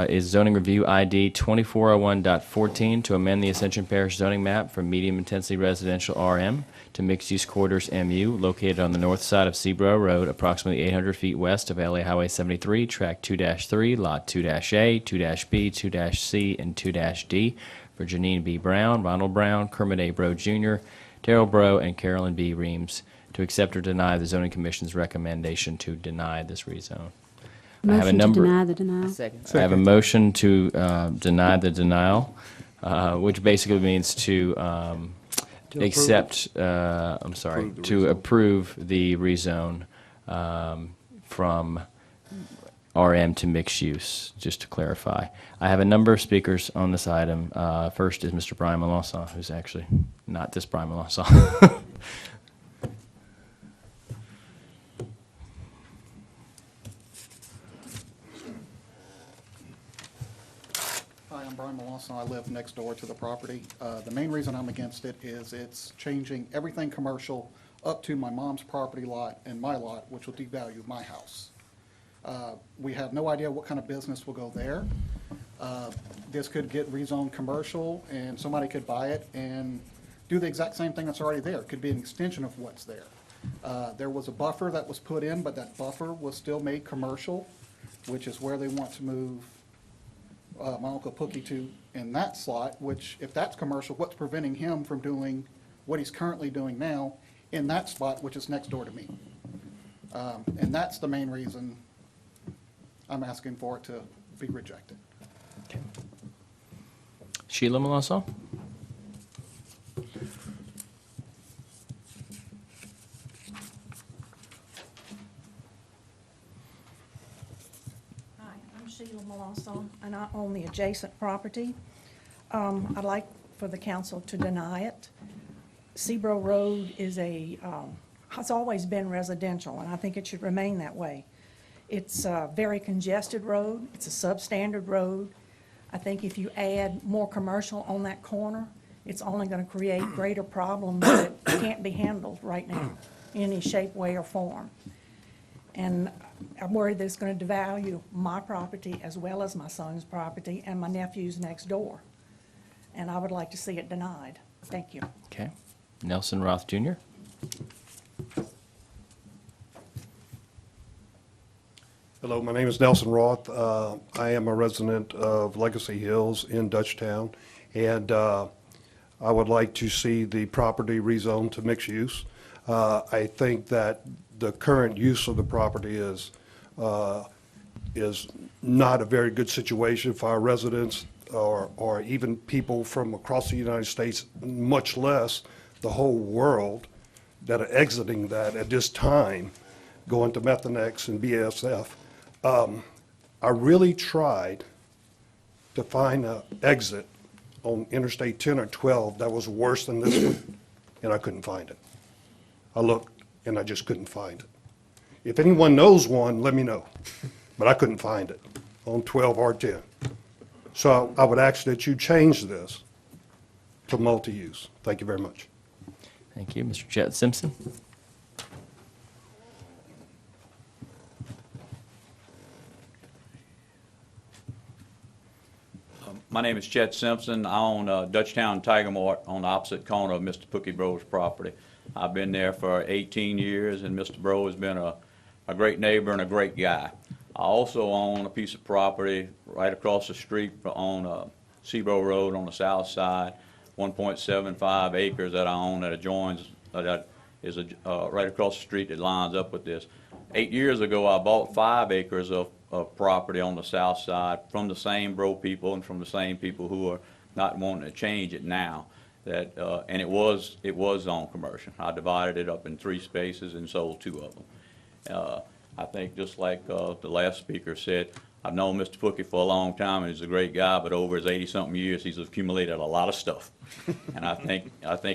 is zoning review ID 2401.14 to amend the Ascension Parish zoning map from medium intensity residential RM to mixed-use corridors MU, located on the north side of Seaborough Road, approximately 800 feet west of LA Highway 73, Tract 2-3, Lot 2-A, 2-B, 2-C, and 2-D, for Janine B. Brown, Ronald Brown, Kermit A. Bro Jr., Terrell Bro, and Carolyn B. Reams to accept or deny the zoning commission's recommendation to deny this rezone. I have a Motion to number. deny the denial. Second. I have a motion to deny the denial, which basically means to accept, I'm sorry, to approve the rezone from RM to mixed use, just to clarify. I have a number of speakers on this item. First is Mr. Brian Melanson, who's actually not this Brian Melanson. Hi, I'm Brian Melanson. I live next door to the property. The main reason I'm against it is it's changing everything commercial up to my mom's property lot and my lot, which will devalue my house. We have no idea what kind of business will go there. This could get rezoned commercial, and somebody could buy it and do the exact same thing that's already there. It could be an extension of what's there. There was a buffer that was put in, but that buffer was still made commercial, which is where they want to move my Uncle Pookie to in that slot, which, if that's commercial, what's preventing him from doing what he's currently doing now in that spot, which is next door to me? And that's the main reason I'm asking for it to be rejected. Sheila Melanson? Hi, I'm Sheila Melanson, and I own the adjacent property. I'd like for the council to deny it. Seabro Road is has always been residential, and I think it should remain that way. It's a very congested road. It's a substandard road. I think if you add more commercial on that corner, it's only going to create greater problems that can't be handled right now in any shape, way, or form. And I'm worried that it's going to devalue my property as well as my son's property and my nephew's next door. And I would like to see it denied. Thank you. Okay. Nelson Roth Jr.? Hello, my name is Nelson Roth. I am a resident of Legacy Hills in Dutchtown, and I would like to see the property rezoned to mixed use. I think that the current use of the property is not a very good situation for our residents or even people from across the United States, much less the whole world, that are exiting that at this time, going to Methanex and BASF. I really tried to find an exit on Interstate 10 or 12 that was worse than this one, and I couldn't find it. I looked, and I just couldn't find it. If anyone knows one, let me know, but I couldn't find it on 12 or 10. So I would ask that you change this to multi-use. Thank you very much. Thank you. Mr. Chet Simpson? My name is Chet Simpson. I own Dutchtown Tiger Mart on the opposite corner of Mr. Pookie Bro's property. I've been there for 18 years, and Mr. Bro has been a great neighbor and a great guy. I also own a piece of property right across the street on Seabro Road on the south side, 1.75 acres that I own that adjoins, that is right across the street that lines up with this. 8 years ago, I bought 5 acres of property on the south side from the same Bro people and from the same people who are not wanting to change it now. And it was zone commercial. I divided it up in 3 spaces and sold 2 of them. I think just like the last speaker said, I've known Mr. Pookie for a long time, and he's a great guy, but over his 80-something years, he's accumulated a lot of stuff. And I think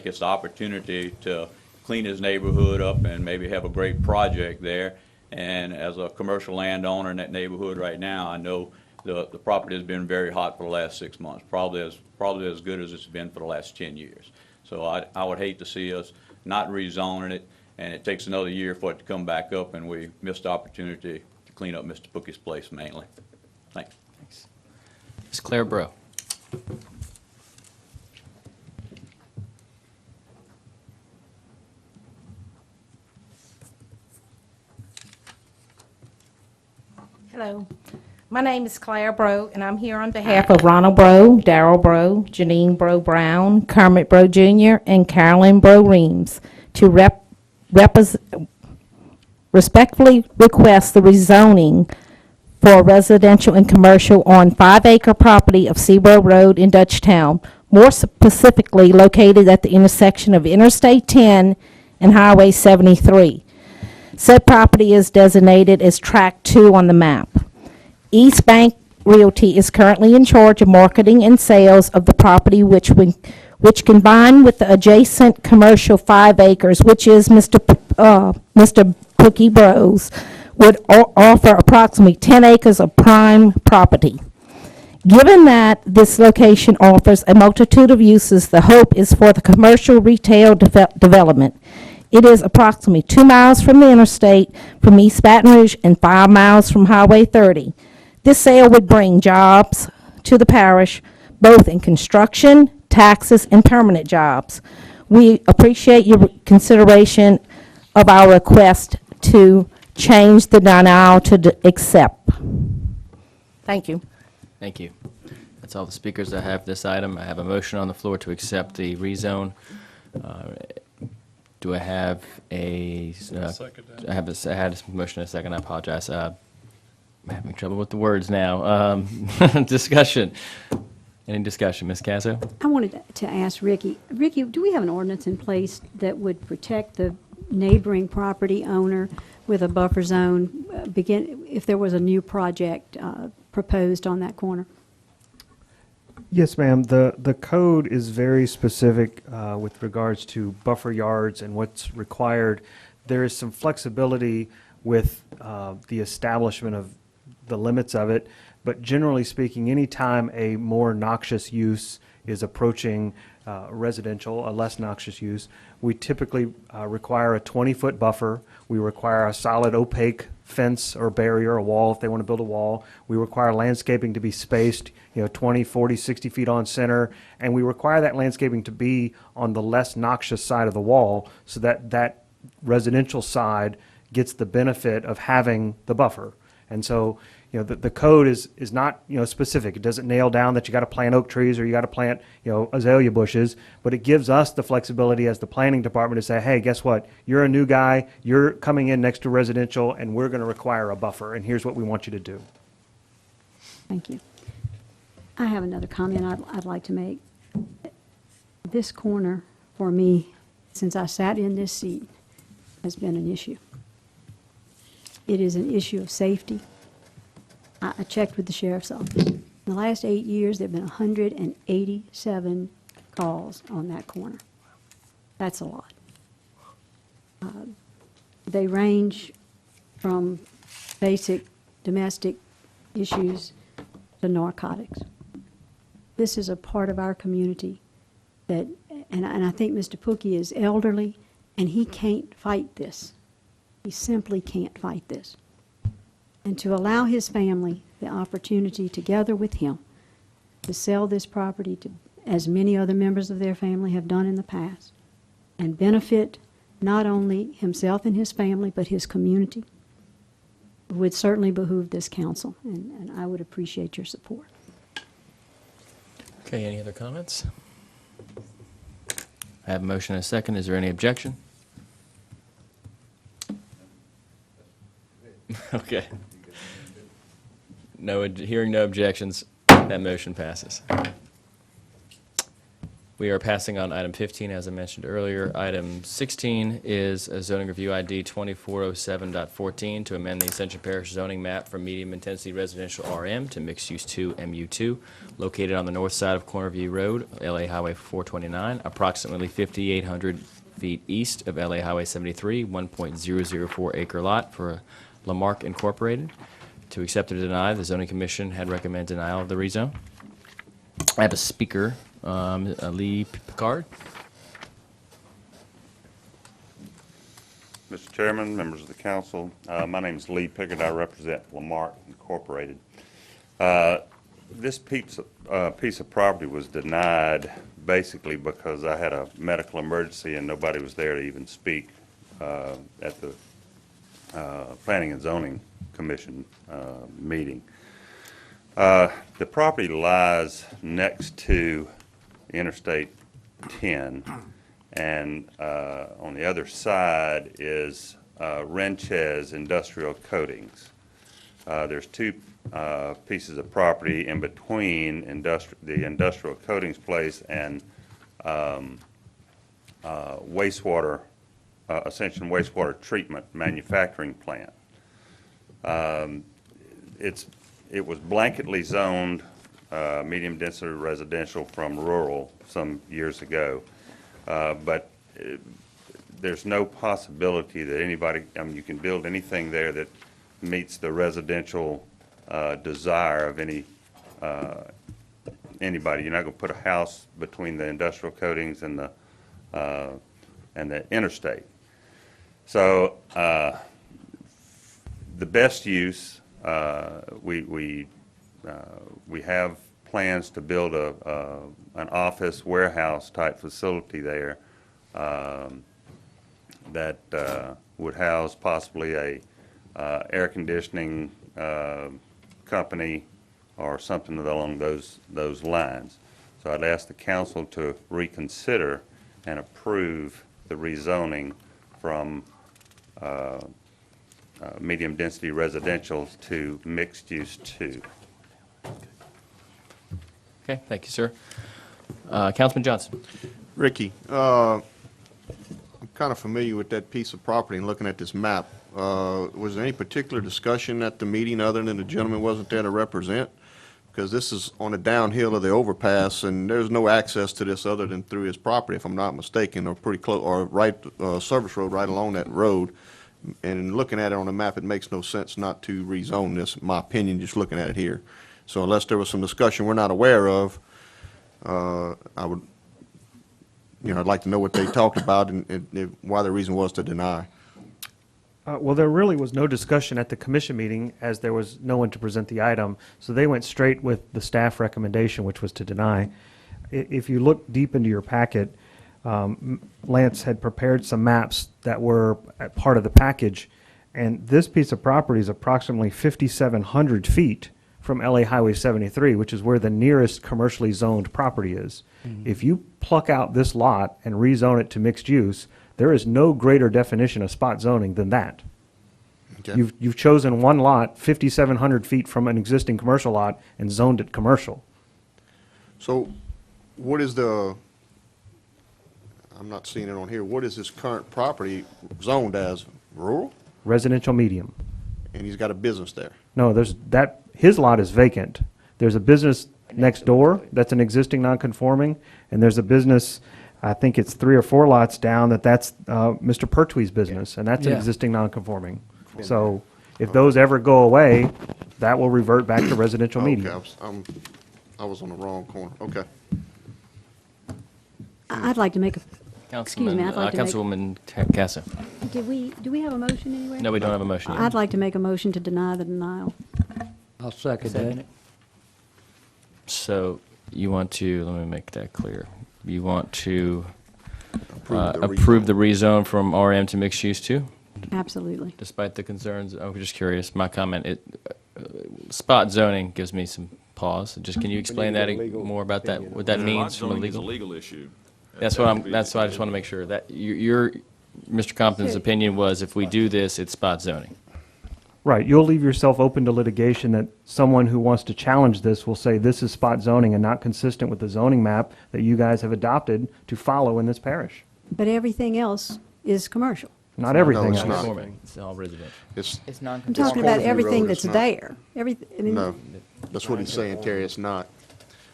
it's the opportunity to clean his neighborhood up and maybe have a great project there. And as a commercial landowner in that neighborhood right now, I know the property has been very hot for the last 6 months, probably as good as it's been for the last 10 years. So I would hate to see us not rezoning it, and it takes another year for it to come back up, and we missed the opportunity to clean up Mr. Pookie's place mainly. Thanks. Thanks. Ms. Claire Bro? Hello. My name is Claire Bro, and I'm here on behalf of Ronald Bro, Darrell Bro, Janine Bro Brown, Kermit Bro Jr., and Carolyn Bro Reams to respectfully request the rezoning for residential and commercial on 5-acre property of Seaboro Road in Dutchtown, more specifically located at the intersection of Interstate 10 and Highway 73. Said property is designated as Track 2 on the map. East Bank Realty is currently in charge of marketing and sales of the property, which combined with the adjacent commercial 5 acres, which is Mr. Cookie Bros, would offer approximately 10 acres of prime property. Given that this location offers a multitude of uses, the hope is for the commercial retail development. It is approximately 2 miles from the interstate from East Baton Rouge and 5 miles from Highway 30. This sale would bring jobs to the parish, both in construction, taxes, and permanent jobs. We appreciate your consideration of our request to change the denial to accept. Thank you. Thank you. That's all the speakers that have this item. I have a motion on the floor to accept the rezone. Do I have a? I had a motion and a second. I apologize. I'm having trouble with the words now. Discussion. Any discussion, Ms. Casso? I wanted to ask Ricky. Ricky, do we have an ordinance in place that would protect the neighboring property owner with a buffer zone if there was a new project proposed on that corner? Yes, ma'am. The code is very specific with regards to buffer yards and what's required. There is some flexibility with the establishment of the limits of it, but generally speaking, anytime a more noxious use is approaching residential, a less noxious use, we typically require a 20-foot buffer. We require a solid opaque fence or barrier, a wall if they want to build a wall. We require landscaping to be spaced, 20, 40, 60 feet on center, and we require that landscaping to be on the less noxious side of the wall so that that residential side gets the benefit of having the buffer. And so, the code is not, specific. It doesn't nail down that you got to plant oak trees or you got to plant, azalea bushes, but it gives us the flexibility as the planning department to say, hey, guess what? You're a new guy, you're coming in next to residential, and we're going to require a buffer, and here's what we want you to do. Thank you. I have another comment I'd like to make. This corner, for me, since I sat in this seat, has been an issue. It is an issue of safety. I checked with the sheriff's office. In the last 8 years, there have been 187 calls on that corner. That's a lot. They range from basic domestic issues to narcotics. This is a part of our community that, and I think Mr. Pookie is elderly, and he can't fight this. He simply can't fight this. And to allow his family the opportunity, together with him, to sell this property to, as many other members of their family have done in the past, and benefit not only himself and his family, but his community, would certainly behoove this council, and I would appreciate your support. Okay, any other comments? I have a motion and a second. Is there any objection? Okay. Hearing no objections, that motion passes. We are passing on item 15, as I mentioned earlier. Item 16 is a zoning review ID 2407.14 to amend the Ascension Parish zoning map from medium-intensity residential RM to mixed-use 2 MU2, located on the north side of Cornerview Road, LA Highway 429, approximately 5,800 feet east of LA Highway 73, 1.004 acre lot for Lamarck Incorporated. To accept or deny, the zoning commission had recommended denial of the rezone. I have a speaker, Lee Picard. Mr. Chairman, members of the council, my name is Lee Pickard. I represent Lamarck Incorporated. This piece of property was denied basically because I had a medical emergency and nobody was there to even speak at the Planning and Zoning Commission meeting. The property lies next to Interstate 10, and on the other side is Renchez Industrial Coatings. There's two pieces of property in between the industrial coatings place and wastewater, Ascension wastewater treatment manufacturing plant. It was blanketly zoned medium density residential from rural some years ago, but there's no possibility that anybody, I mean, you can build anything there that meets the residential desire of anybody. You're not going to put a house between the industrial coatings and the interstate. So the best use, we have plans to build an office warehouse type facility there that would house possibly a air conditioning company or something along those lines. So I'd ask the council to reconsider and approve the rezoning from medium density residential to mixed use 2. Okay, thank you, sir. Councilman Johnson. Ricky, I'm kind of familiar with that piece of property and looking at this map. Was there any particular discussion at the meeting other than the gentleman wasn't there to represent? Because this is on the downhill of the overpass, and there's no access to this other than through his property, if I'm not mistaken, or pretty close, or right, service road right along that road. And looking at it on the map, it makes no sense not to rezone this, in my opinion, just looking at it here. So unless there was some discussion we're not aware of, I would, I'd like to know what they talked about and why the reason was to deny. Well, there really was no discussion at the commission meeting, as there was no one to present the item, so they went straight with the staff recommendation, which was to deny. If you look deep into your packet, Lance had prepared some maps that were part of the package, and this piece of property is approximately 5,700 feet from LA Highway 73, which is where the nearest commercially zoned property is. If you pluck out this lot and rezone it to mixed use, there is no greater definition of spot zoning than that. Okay. You've chosen one lot, 5,700 feet from an existing commercial lot, and zoned it commercial. So what is I'm not seeing it on here, what is this current property zoned as? Rural? Residential medium. And he's got a business there? No, his lot is vacant. There's a business next door that's an existing non-conforming, and there's a business, I think it's 3 or 4 lots down, that's Mr. Pertwee's business, and that's an Yeah. existing non-conforming. So if those ever go away, that will revert back to residential medium. Okay, I was on the wrong corner, okay. I'd like to make a, excuse me, I'd like to make, Councilwoman Casa. do we have a motion anywhere? No, we don't have a motion yet. I'd like to make a motion to deny the denial. I'll second that. So you want to, let me make that clear. You want to Approve approve the rezone from RM to mixed use 2? Absolutely. Despite the concerns, I'm just curious, my comment, spot zoning gives me some pause. Just, can you explain that more about that, what that means from a Zoning is a legal? legal issue. That's what I just want to make sure, that Mr. Compton's opinion was if we do this, it's spot zoning. Right, you'll leave yourself open to litigation that someone who wants to challenge this will say this is spot zoning and not consistent with the zoning map that you guys have adopted to follow in this parish. But everything else is commercial. Not everything it's else. not. Conforming. It's all residential. It's, It's I'm non-conforming. talking about Cornview everything Road, that's it's not. there. no, that's what he's saying, Terry, it's not.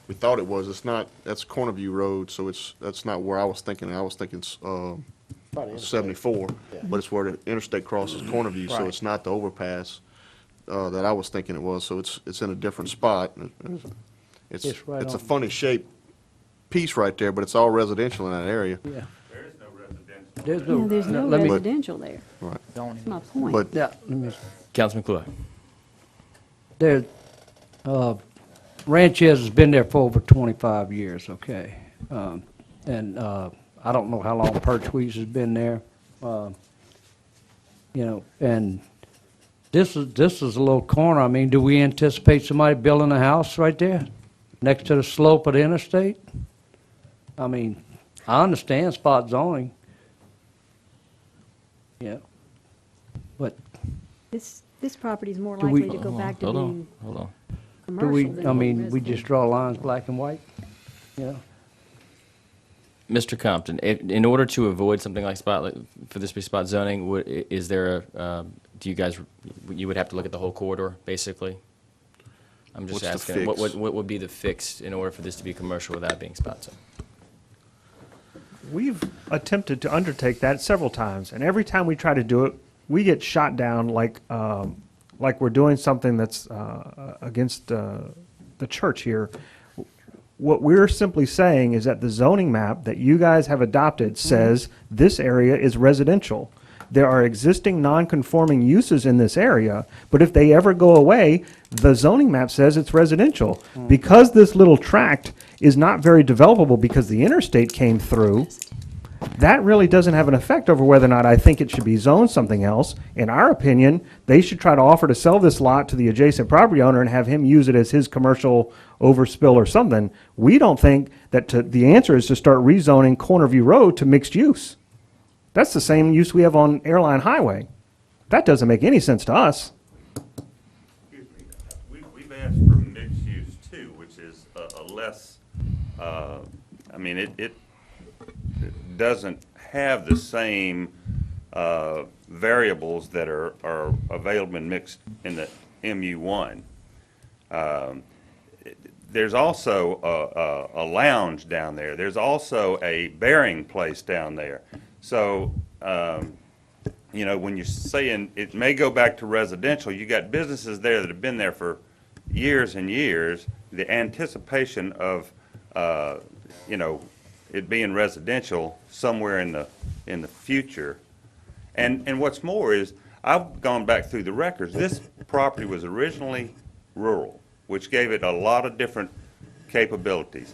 We thought it was, it's not, that's Cornerview Road, so that's not where I was thinking. I was thinking 74, but it's where the interstate crosses Cornerview, so it's not the overpass that I was thinking it was, so it's in a different spot. It's right a on. funny shaped piece right there, but it's all residential in that area. Yeah. There is no residential. There's Yeah, there's no let me- residential there. Right. That's my point. But Yeah, let me- Councilman Clua. there, Ranches has been there for over 25 years, okay? And I don't know how long Pertwee's has been there. And this is a little corner. I mean, do we anticipate somebody building a house right there next to the slope of the interstate? I mean, I understand spot zoning. Yeah. But This property is more Do we- likely to go back to Hold on, being hold on. do we, commercial I than mean, we residential. just draw lines black and white? Yeah. Mr. Compton, in order to avoid something like for this to be spot zoning, is there do you guys, you would have to look at the whole corridor, basically? I'm just What's the asking, what fix? would be the fix in order for this to be commercial without being spot zoned? We've attempted to undertake that several times, and every time we try to do it, we get shot down like we're doing something that's against the church here. What we're simply saying is that the zoning map that you guys have adopted says this area is residential. There are existing non-conforming uses in this area, but if they ever go away, the zoning map says it's residential. Because this little tract is not very developable because the interstate came through, that really doesn't have an effect over whether or not I think it should be zoned something else. In our opinion, they should try to offer to sell this lot to the adjacent property owner and have him use it as his commercial overspill or something. We don't think that the answer is to start rezoning Cornerview Road to mixed use. That's the same use we have on Airline Highway. That doesn't make any sense to us. We've asked for mixed use too, which is a less, I mean, it doesn't have the same variables that are available in mixed in the MU1. There's also a lounge down there. There's also a bearing place down there. So, you know, when you're saying it may go back to residential, you got businesses there that have been there for years and years. The anticipation of, you know, it being residential somewhere in the future. And what's more is, I've gone back through the records. This property was originally rural, which gave it a lot of different capabilities.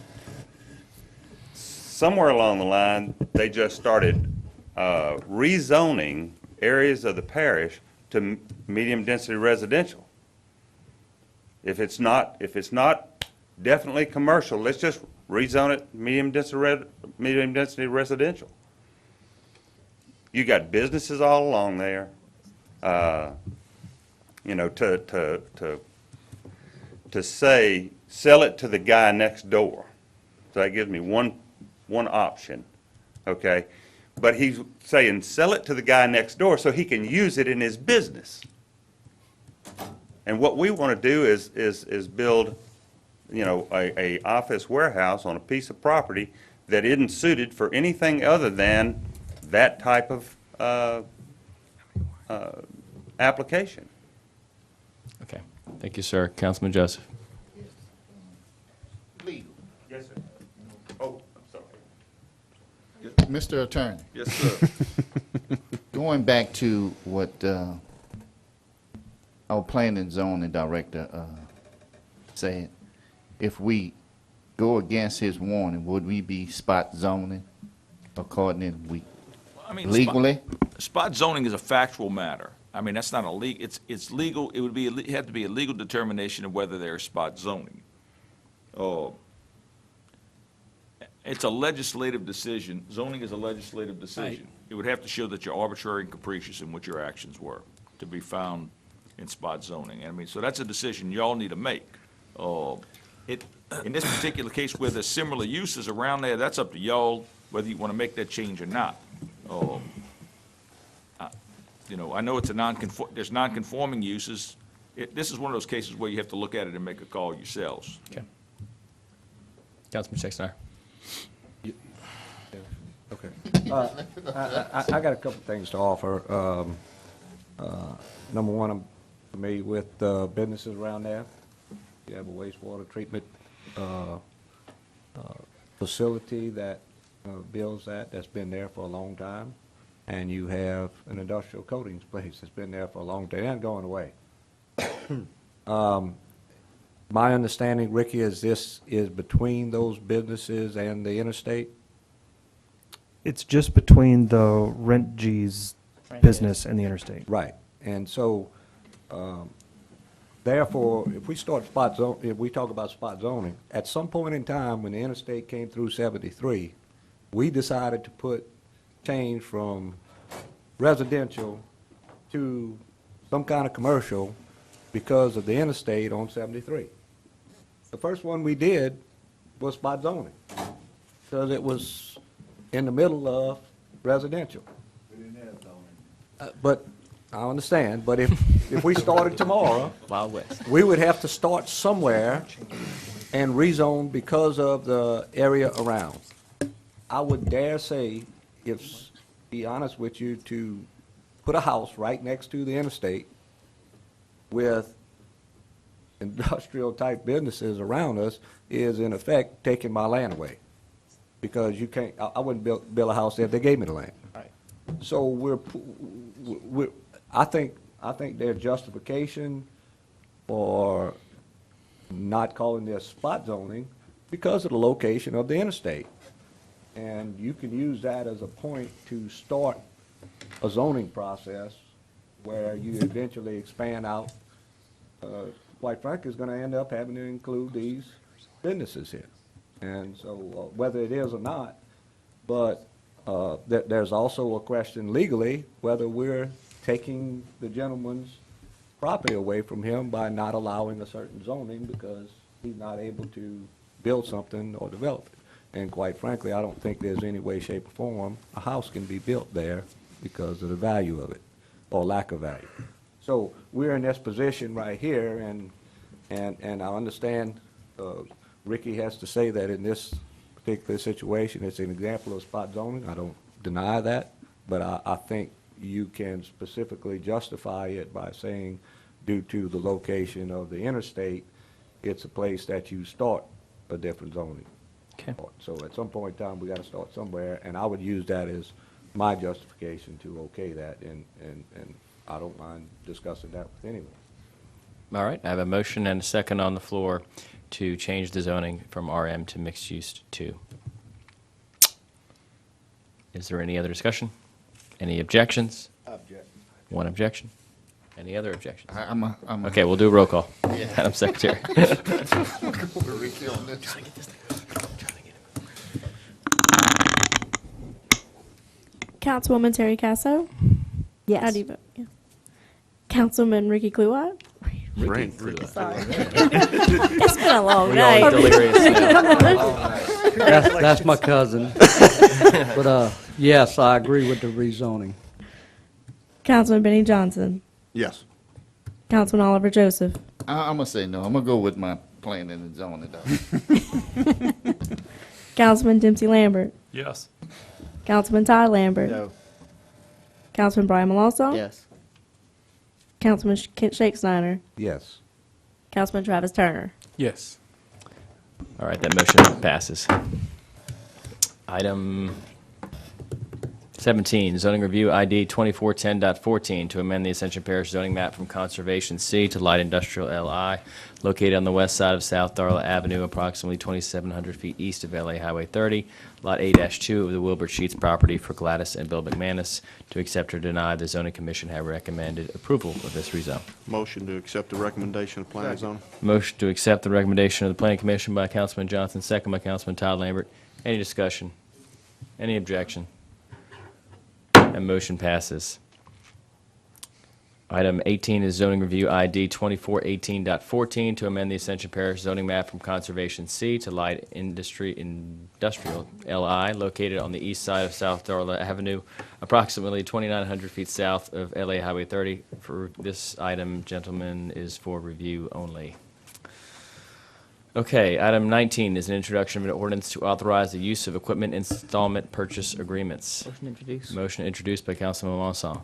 Somewhere along the line, they just started rezoning areas of the parish to medium-density residential. If it's not definitely commercial, let's just rezone it medium-density residential. You got businesses all along there. You know, to say, sell it to the guy next door. So that gives me one option, okay? But he's saying, sell it to the guy next door so he can use it in his business. And what we want to do is build, you know, a office warehouse on a piece of property that isn't suited for anything other than that type of application. Okay, thank you, sir. Councilman Joseph. Yes, sir. Oh, I'm sorry. Mr. Attorney, Yes, sir. going back to what our planning and zoning director said, if we go against his warning, would we be spot zoning according I mean, legally? Spot zoning is a factual matter. I mean, that's not a it's legal, it would be, it have to be a legal determination of whether there's spot zoning. It's a legislative decision. Zoning is a legislative decision. It would have to show that you're arbitrary and capricious in what your actions were to be found in spot zoning. I mean, so that's a decision y'all need to make. In this particular case where there's similar uses around there, that's up to y'all whether you want to make that change or not. You know, I know it's there's non-conforming uses. This is one of those cases where you have to look at it and make a call yourselves. Okay. Councilman Sexton. Okay. I got a couple things to offer. Number one, I'm familiar with businesses around there. You have a wastewater treatment facility that builds that's been there for a long time. And you have an industrial coatings place that's been there for a long time and going away. My understanding, Ricky, is this is between those businesses and the interstate? It's just between the Rent G's business and the interstate. Right. And so Therefore, if we start spot zone, if we talk about spot zoning, at some point in time, when the interstate came through 73, we decided to change from residential to some kind of commercial because of the interstate on 73. The first one we did was spot zoning, because it was in the middle of residential. But, I understand, but if we started tomorrow, Wild West. we would have to start somewhere and rezone because of the area around. I would dare say, be honest with you, to put a house right next to the interstate with industrial-type businesses around us is, in effect, taking my land away. Because you can't, I wouldn't build a house there if they gave me the land. Right. So I think there's justification for not calling this spot zoning because of the location of the interstate. And you can use that as a point to start a zoning process where you eventually expand out. Quite frankly, is going to end up having to include these businesses here. And so whether it is or not, but there's also a question legally whether we're taking the gentleman's property away from him by not allowing a certain zoning because he's not able to build something or develop it. And quite frankly, I don't think there's any way, shape, or form a house can be built there because of the value of it, or lack of value. So we're in this position right here, and I understand Ricky has to say that in this particular situation, it's an example of spot zoning. I don't deny that, but I think you can specifically justify it by saying, due to the location of the interstate, it's a place that you start a different zoning. Okay. So at some point in time, we got to start somewhere, and I would use that as my justification to okay that, and I don't mind discussing that with anyone. All right, I have a motion and a second on the floor to change the zoning from RM to mixed use 2. Is there any other discussion? Any objections? Object. One objection. Any other objections? I'm a. Okay, we'll do a roll call. Yeah. Madam Secretary. Councilwoman Terry Casso? Yes. How do you vote? Yeah. Councilman Ricky Kluwat? Ricky. Sorry. It's been a long We all night. delirious now. That's my cousin. But, yes, I agree with the rezoning. Councilman Benny Johnson? Yes. Councilman Oliver Joseph? I'm gonna say no. I'm gonna go with my planning and zoning, though. Councilman Dempsey Lambert? Yes. Councilman Todd Lambert? No. Councilman Brian Malonso? Yes. Councilman Kent Shake Snyder? Yes. Councilman Travis Turner? Yes. All right, that motion passes. Item 17, zoning review ID 2410.14 to amend the Ascension Parish zoning map from Conservation C to Light Industrial LI, located on the west side of South Darla Avenue, approximately 2,700 feet east of LA Highway 30, Lot A-2 of the Wilbur Sheets property for Gladys and Bill McManus. To accept or deny, the zoning commission have recommended approval of this rezone. Motion to accept the recommendation of planning and zoning. Motion to accept the recommendation of the planning commission by Councilman Johnson, second by Councilman Todd Lambert. Any discussion? Any objection? And motion passes. Item 18 is zoning review ID 2418.14 to amend the Ascension Parish zoning map from Conservation C to Light Industrial LI, located on the east side of South Darla Avenue, approximately 2,900 feet south of LA Highway 30. For this item, gentlemen, is for review only. Okay, item 19 is an introduction of an ordinance to authorize the use of equipment installment purchase agreements. Motion introduced. Motion introduced by Councilman Monson.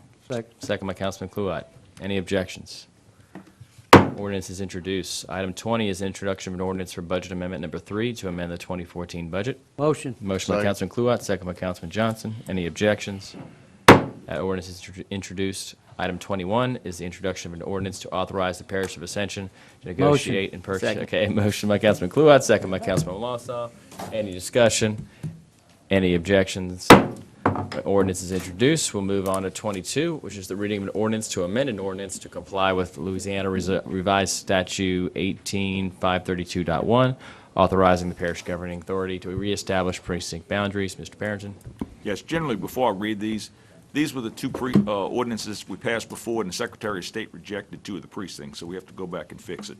Second by Councilman Kluwat. Any objections? Ordinance is introduced. Item 20 is introduction of an ordinance for budget amendment number 3 to amend the 2014 budget. Motion. Motion by Second. Councilman Kluwat, second by Councilman Johnson. Any objections? That ordinance is introduced. Item 21 is the introduction of an ordinance to authorize the Parish of Ascension to negotiate and purchase. Second. Okay, motion by Councilman Kluwat, second by Councilman Wausau. Any discussion? Any objections? ordinance is introduced, we'll move on to 22, which is the reading of an ordinance to amend an ordinance to comply with Louisiana Revised Statute 18532.1, authorizing the parish governing authority to reestablish precinct boundaries. Mr. Barrington? Yes, generally, before I read these were the two ordinances we passed before, and the Secretary of State rejected two of the precincts, so we have to go back and fix it.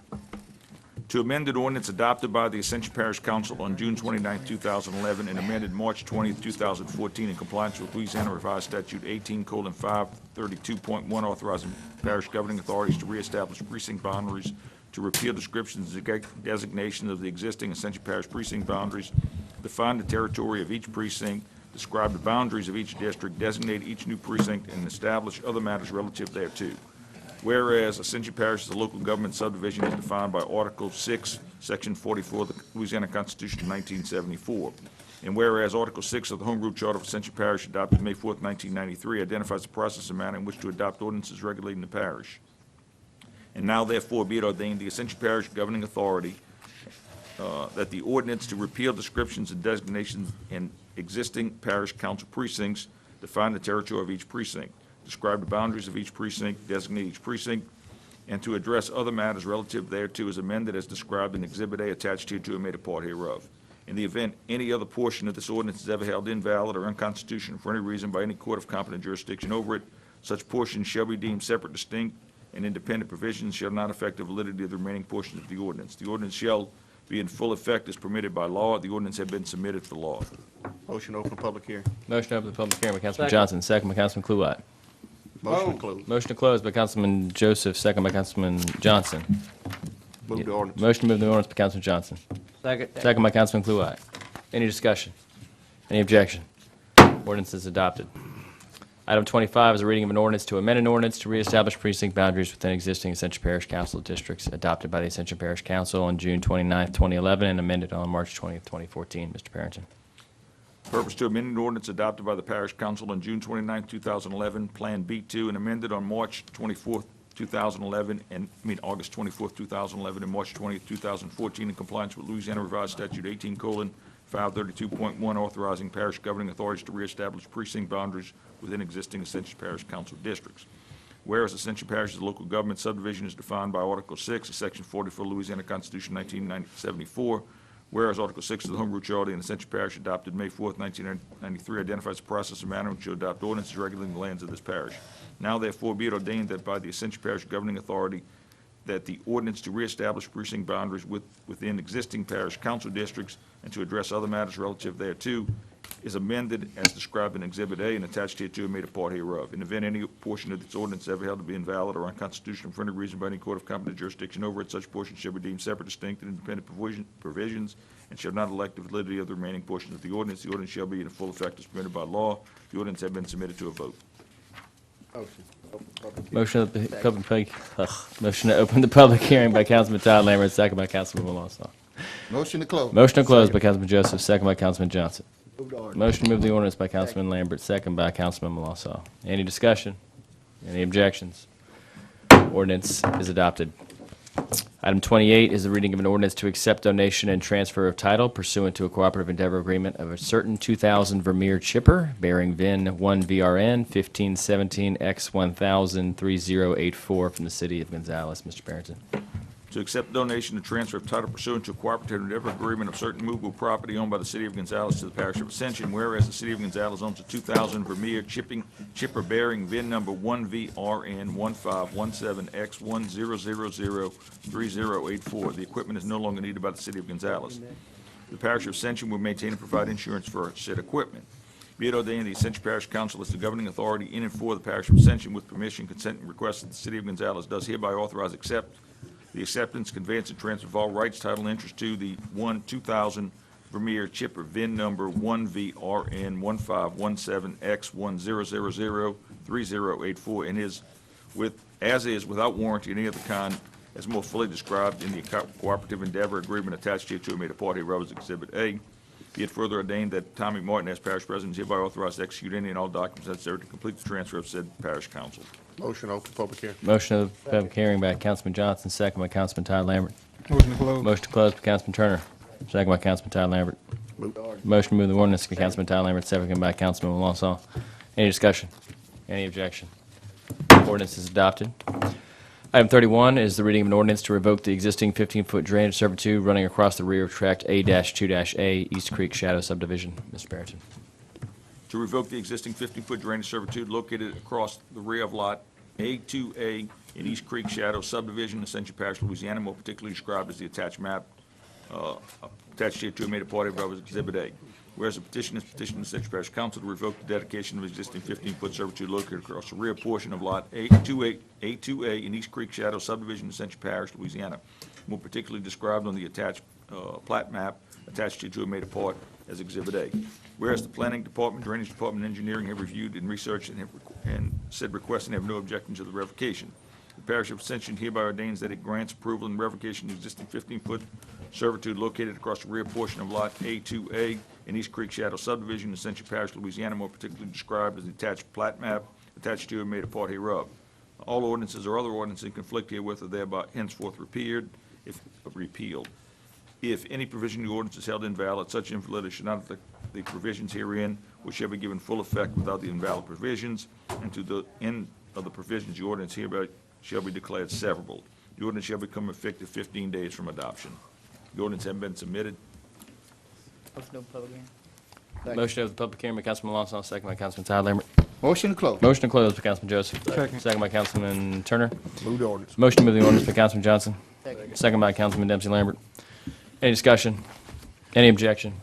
To amend an ordinance adopted by the Ascension Parish Council on June 29, 2011, and amended March 20, 2014, in compliance with Louisiana Revised Statute 18:532.1, authorizing parish governing authorities to reestablish precinct boundaries, to repeal descriptions and designations of the existing Ascension Parish precinct boundaries, define the territory of each precinct, describe the boundaries of each district, designate each new precinct, and establish other matters relative thereto. Whereas Ascension Parish is a local government subdivision as defined by Article 6, Section 44 of the Louisiana Constitution of 1974. And whereas Article 6 of the Home Rule Charter of Ascension Parish, adopted May 4, 1993, identifies the process and manner in which to adopt ordinances regulating the parish. And now therefore be it ordained, the Ascension Parish governing authority, that the ordinance to repeal descriptions and designations in existing parish council precincts, define the territory of each precinct, describe the boundaries of each precinct, designate each precinct, and to address other matters relative thereto is amended as described in Exhibit A attached hereto and made a part hereof. In the event any other portion of this ordinance is ever held invalid or unconstitutional for any reason by any court of competent jurisdiction over it, such portions shall be deemed separate, distinct, and independent provisions shall not affect the validity of the remaining portions of the ordinance. The ordinance shall be in full effect as permitted by law. The ordinance have been submitted for law. Motion to open public hearing. Motion to open the public hearing by Councilman Second. Johnson, second by Councilman Kluwat. Motion to close. Motion to close by Councilman Joseph, second by Councilman Johnson. Move the ordinance. Motion to move the ordinance by Councilman Johnson. Second. Second by Councilman Kluwat. Any discussion? Any objection? Ordinance is adopted. Item 25 is a reading of an ordinance to amend an ordinance to reestablish precinct boundaries within existing Ascension Parish Council districts adopted by the Ascension Parish Council on June 29, 2011, and amended on March 20, 2014. Mr. Barrington. Purpose to amend an ordinance adopted by the Parish Council on June 29, 2011, Plan B2, and amended on March 24, 2011, August 24, 2011, and March 20, 2014, in compliance with Louisiana Revised Statute 18:532.1, authorizing parish governing authorities to reestablish precinct boundaries within existing Ascension Parish Council districts. Whereas Ascension Parish is a local government subdivision as defined by Article 6 of Section 44 Louisiana Constitution 1974, whereas Article 6 of the Home Rule Charter in Ascension Parish adopted May 4, 1993 identifies the process and manner in which to adopt ordinances regulating the lands of this parish. Now therefore be it ordained that by the Ascension Parish governing authority that the ordinance to reestablish precinct boundaries within existing parish council districts and to address other matters relative thereto is amended as described in Exhibit A and attached hereto and made a part hereof. In the event any portion of this ordinance ever held to be invalid or unconstitutional for any reason by any court of competent jurisdiction over it, such portion shall be deemed separate, distinct, and independent provisions and shall not elect the validity of the remaining portions of the ordinance. The ordinance shall be in full effect as permitted by law. The ordinance have been submitted to a vote. Motion to open the public hearing by Councilman Todd Lambert, second by Councilman Malonzo. Motion to close. Motion to close by Councilman Joseph, second by Councilman Johnson. Motion to move the ordinance by Councilman Lambert, second by Councilman Malonzo. Any discussion? Any objections? Ordinance is adopted. Item 28 is the reading of an ordinance to accept donation and transfer of title pursuant to a cooperative endeavor agreement of a certain 2000 Vermeer chipper bearing VIN 1VRN 1517X10003084 from the city of Gonzales. Mr. Barrington. To accept donation and transfer of title pursuant to a cooperative endeavor agreement of certain movable property owned by the city of Gonzales to the parish of Ascension, whereas the city of Gonzales owns a 2000 Vermeer chipper bearing VIN number 1VRN1517X10003084. The equipment is no longer needed by the city of Gonzales. The parish of Ascension will maintain and provide insurance for said equipment. Be it ordained, the Ascension Parish Council is the governing authority in and for the parish of Ascension with permission, consent, and request that the city of Gonzales does hereby authorize the acceptance, conveyance, and transfer of all rights, title, and interest to the 2000 Vermeer chipper VIN number 1VRN1517X10003084 and is without warranty any other kind as more fully described in the cooperative endeavor agreement attached here to and made a part hereof as Exhibit A. Be it further ordained that Tommy Martin, as parish president, is hereby authorized to execute any and all documents necessary to complete the transfer of said parish council. Motion to open public hearing. Motion to public hearing by Councilman Johnson, second by Councilman Todd Lambert. Motion to close. Motion to close by Councilman Turner, second by Councilman Todd Lambert. Motion to move the ordinance by Councilman Tyler Lambert, second by Councilman Walsall. Any discussion? Any objection? Ordinance is adopted. Item 31 is the reading of an ordinance to revoke the existing 15-foot drainage servitude running across the rear of Tract A-2-A East Creek Shadow Subdivision. Mr. Barrington. To revoke the existing 15-foot drainage servitude located across the rear of Lot A2A in East Creek Shadow Subdivision, Ascension Parish, Louisiana, more particularly described as the attached map attached here to made a part of Exhibit A. Whereas the petition is petitioning the Ascension Parish Council to revoke the dedication of existing 15-foot servitude located across the rear portion of Lot A2A in East Creek Shadow Subdivision, Ascension Parish, Louisiana, more particularly described on the attached plat map attached to made a part as Exhibit A. Whereas the Planning Department, Drainage Department, and Engineering have reviewed and researched and said request and have no objection to the revocation. The Parish of Ascension hereby ordains that it grants approval and revocation of existing 15-foot servitude located across the rear portion of Lot A2A in East Creek Shadow Subdivision, Ascension Parish, Louisiana, more particularly described as the attached plat map attached to and made a part hereof. All ordinances or other ordinances in conflict herewith are thereby henceforth repealed. If any provision of the ordinance is held invalid, such invalidity should not affect the provisions herein, which shall be given full effect without the invalid provisions, and to the end of the provisions, the ordinance hereby shall be declared severable. The ordinance shall become effective 15 days from adoption. The ordinance has been submitted. Motion to open public hearing. Motion to open the public hearing by Councilman Lonsall, second by Councilman Tyler Lambert. Motion to close. Motion to close by Councilman Joseph. Second by Councilman Turner. Move the ordinance. Motion to move the ordinance by Councilman Johnson. Second. By Councilman Dempsey Lambert. Any discussion? Any objection?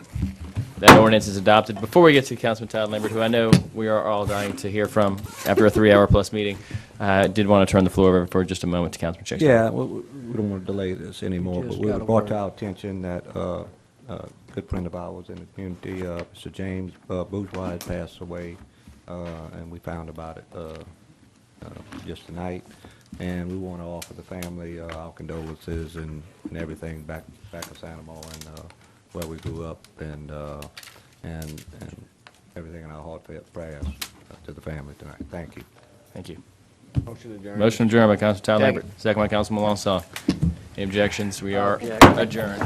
That ordinance is adopted. Before we get to Councilman Tyler Lambert, who I know we are all dying to hear from after a 3-hour-plus meeting, I did want to turn the floor over for just a moment to Councilman Chickson. Yeah, we don't want to delay this anymore, but Just we gotta brought to work. our attention that a good friend of ours in the community, Mr. James Bourgeois, had passed away, and we found about it just tonight. And we want to offer the family our condolences and everything back of Sanamo and where we grew up, and everything in our heartfelt prayers to the family tonight. Thank you. Thank you. Motion adjourned. Motion adjourned by Councilman Tyler Second. Lambert. Second by Councilman Lonsall. Any objections? We are adjourned.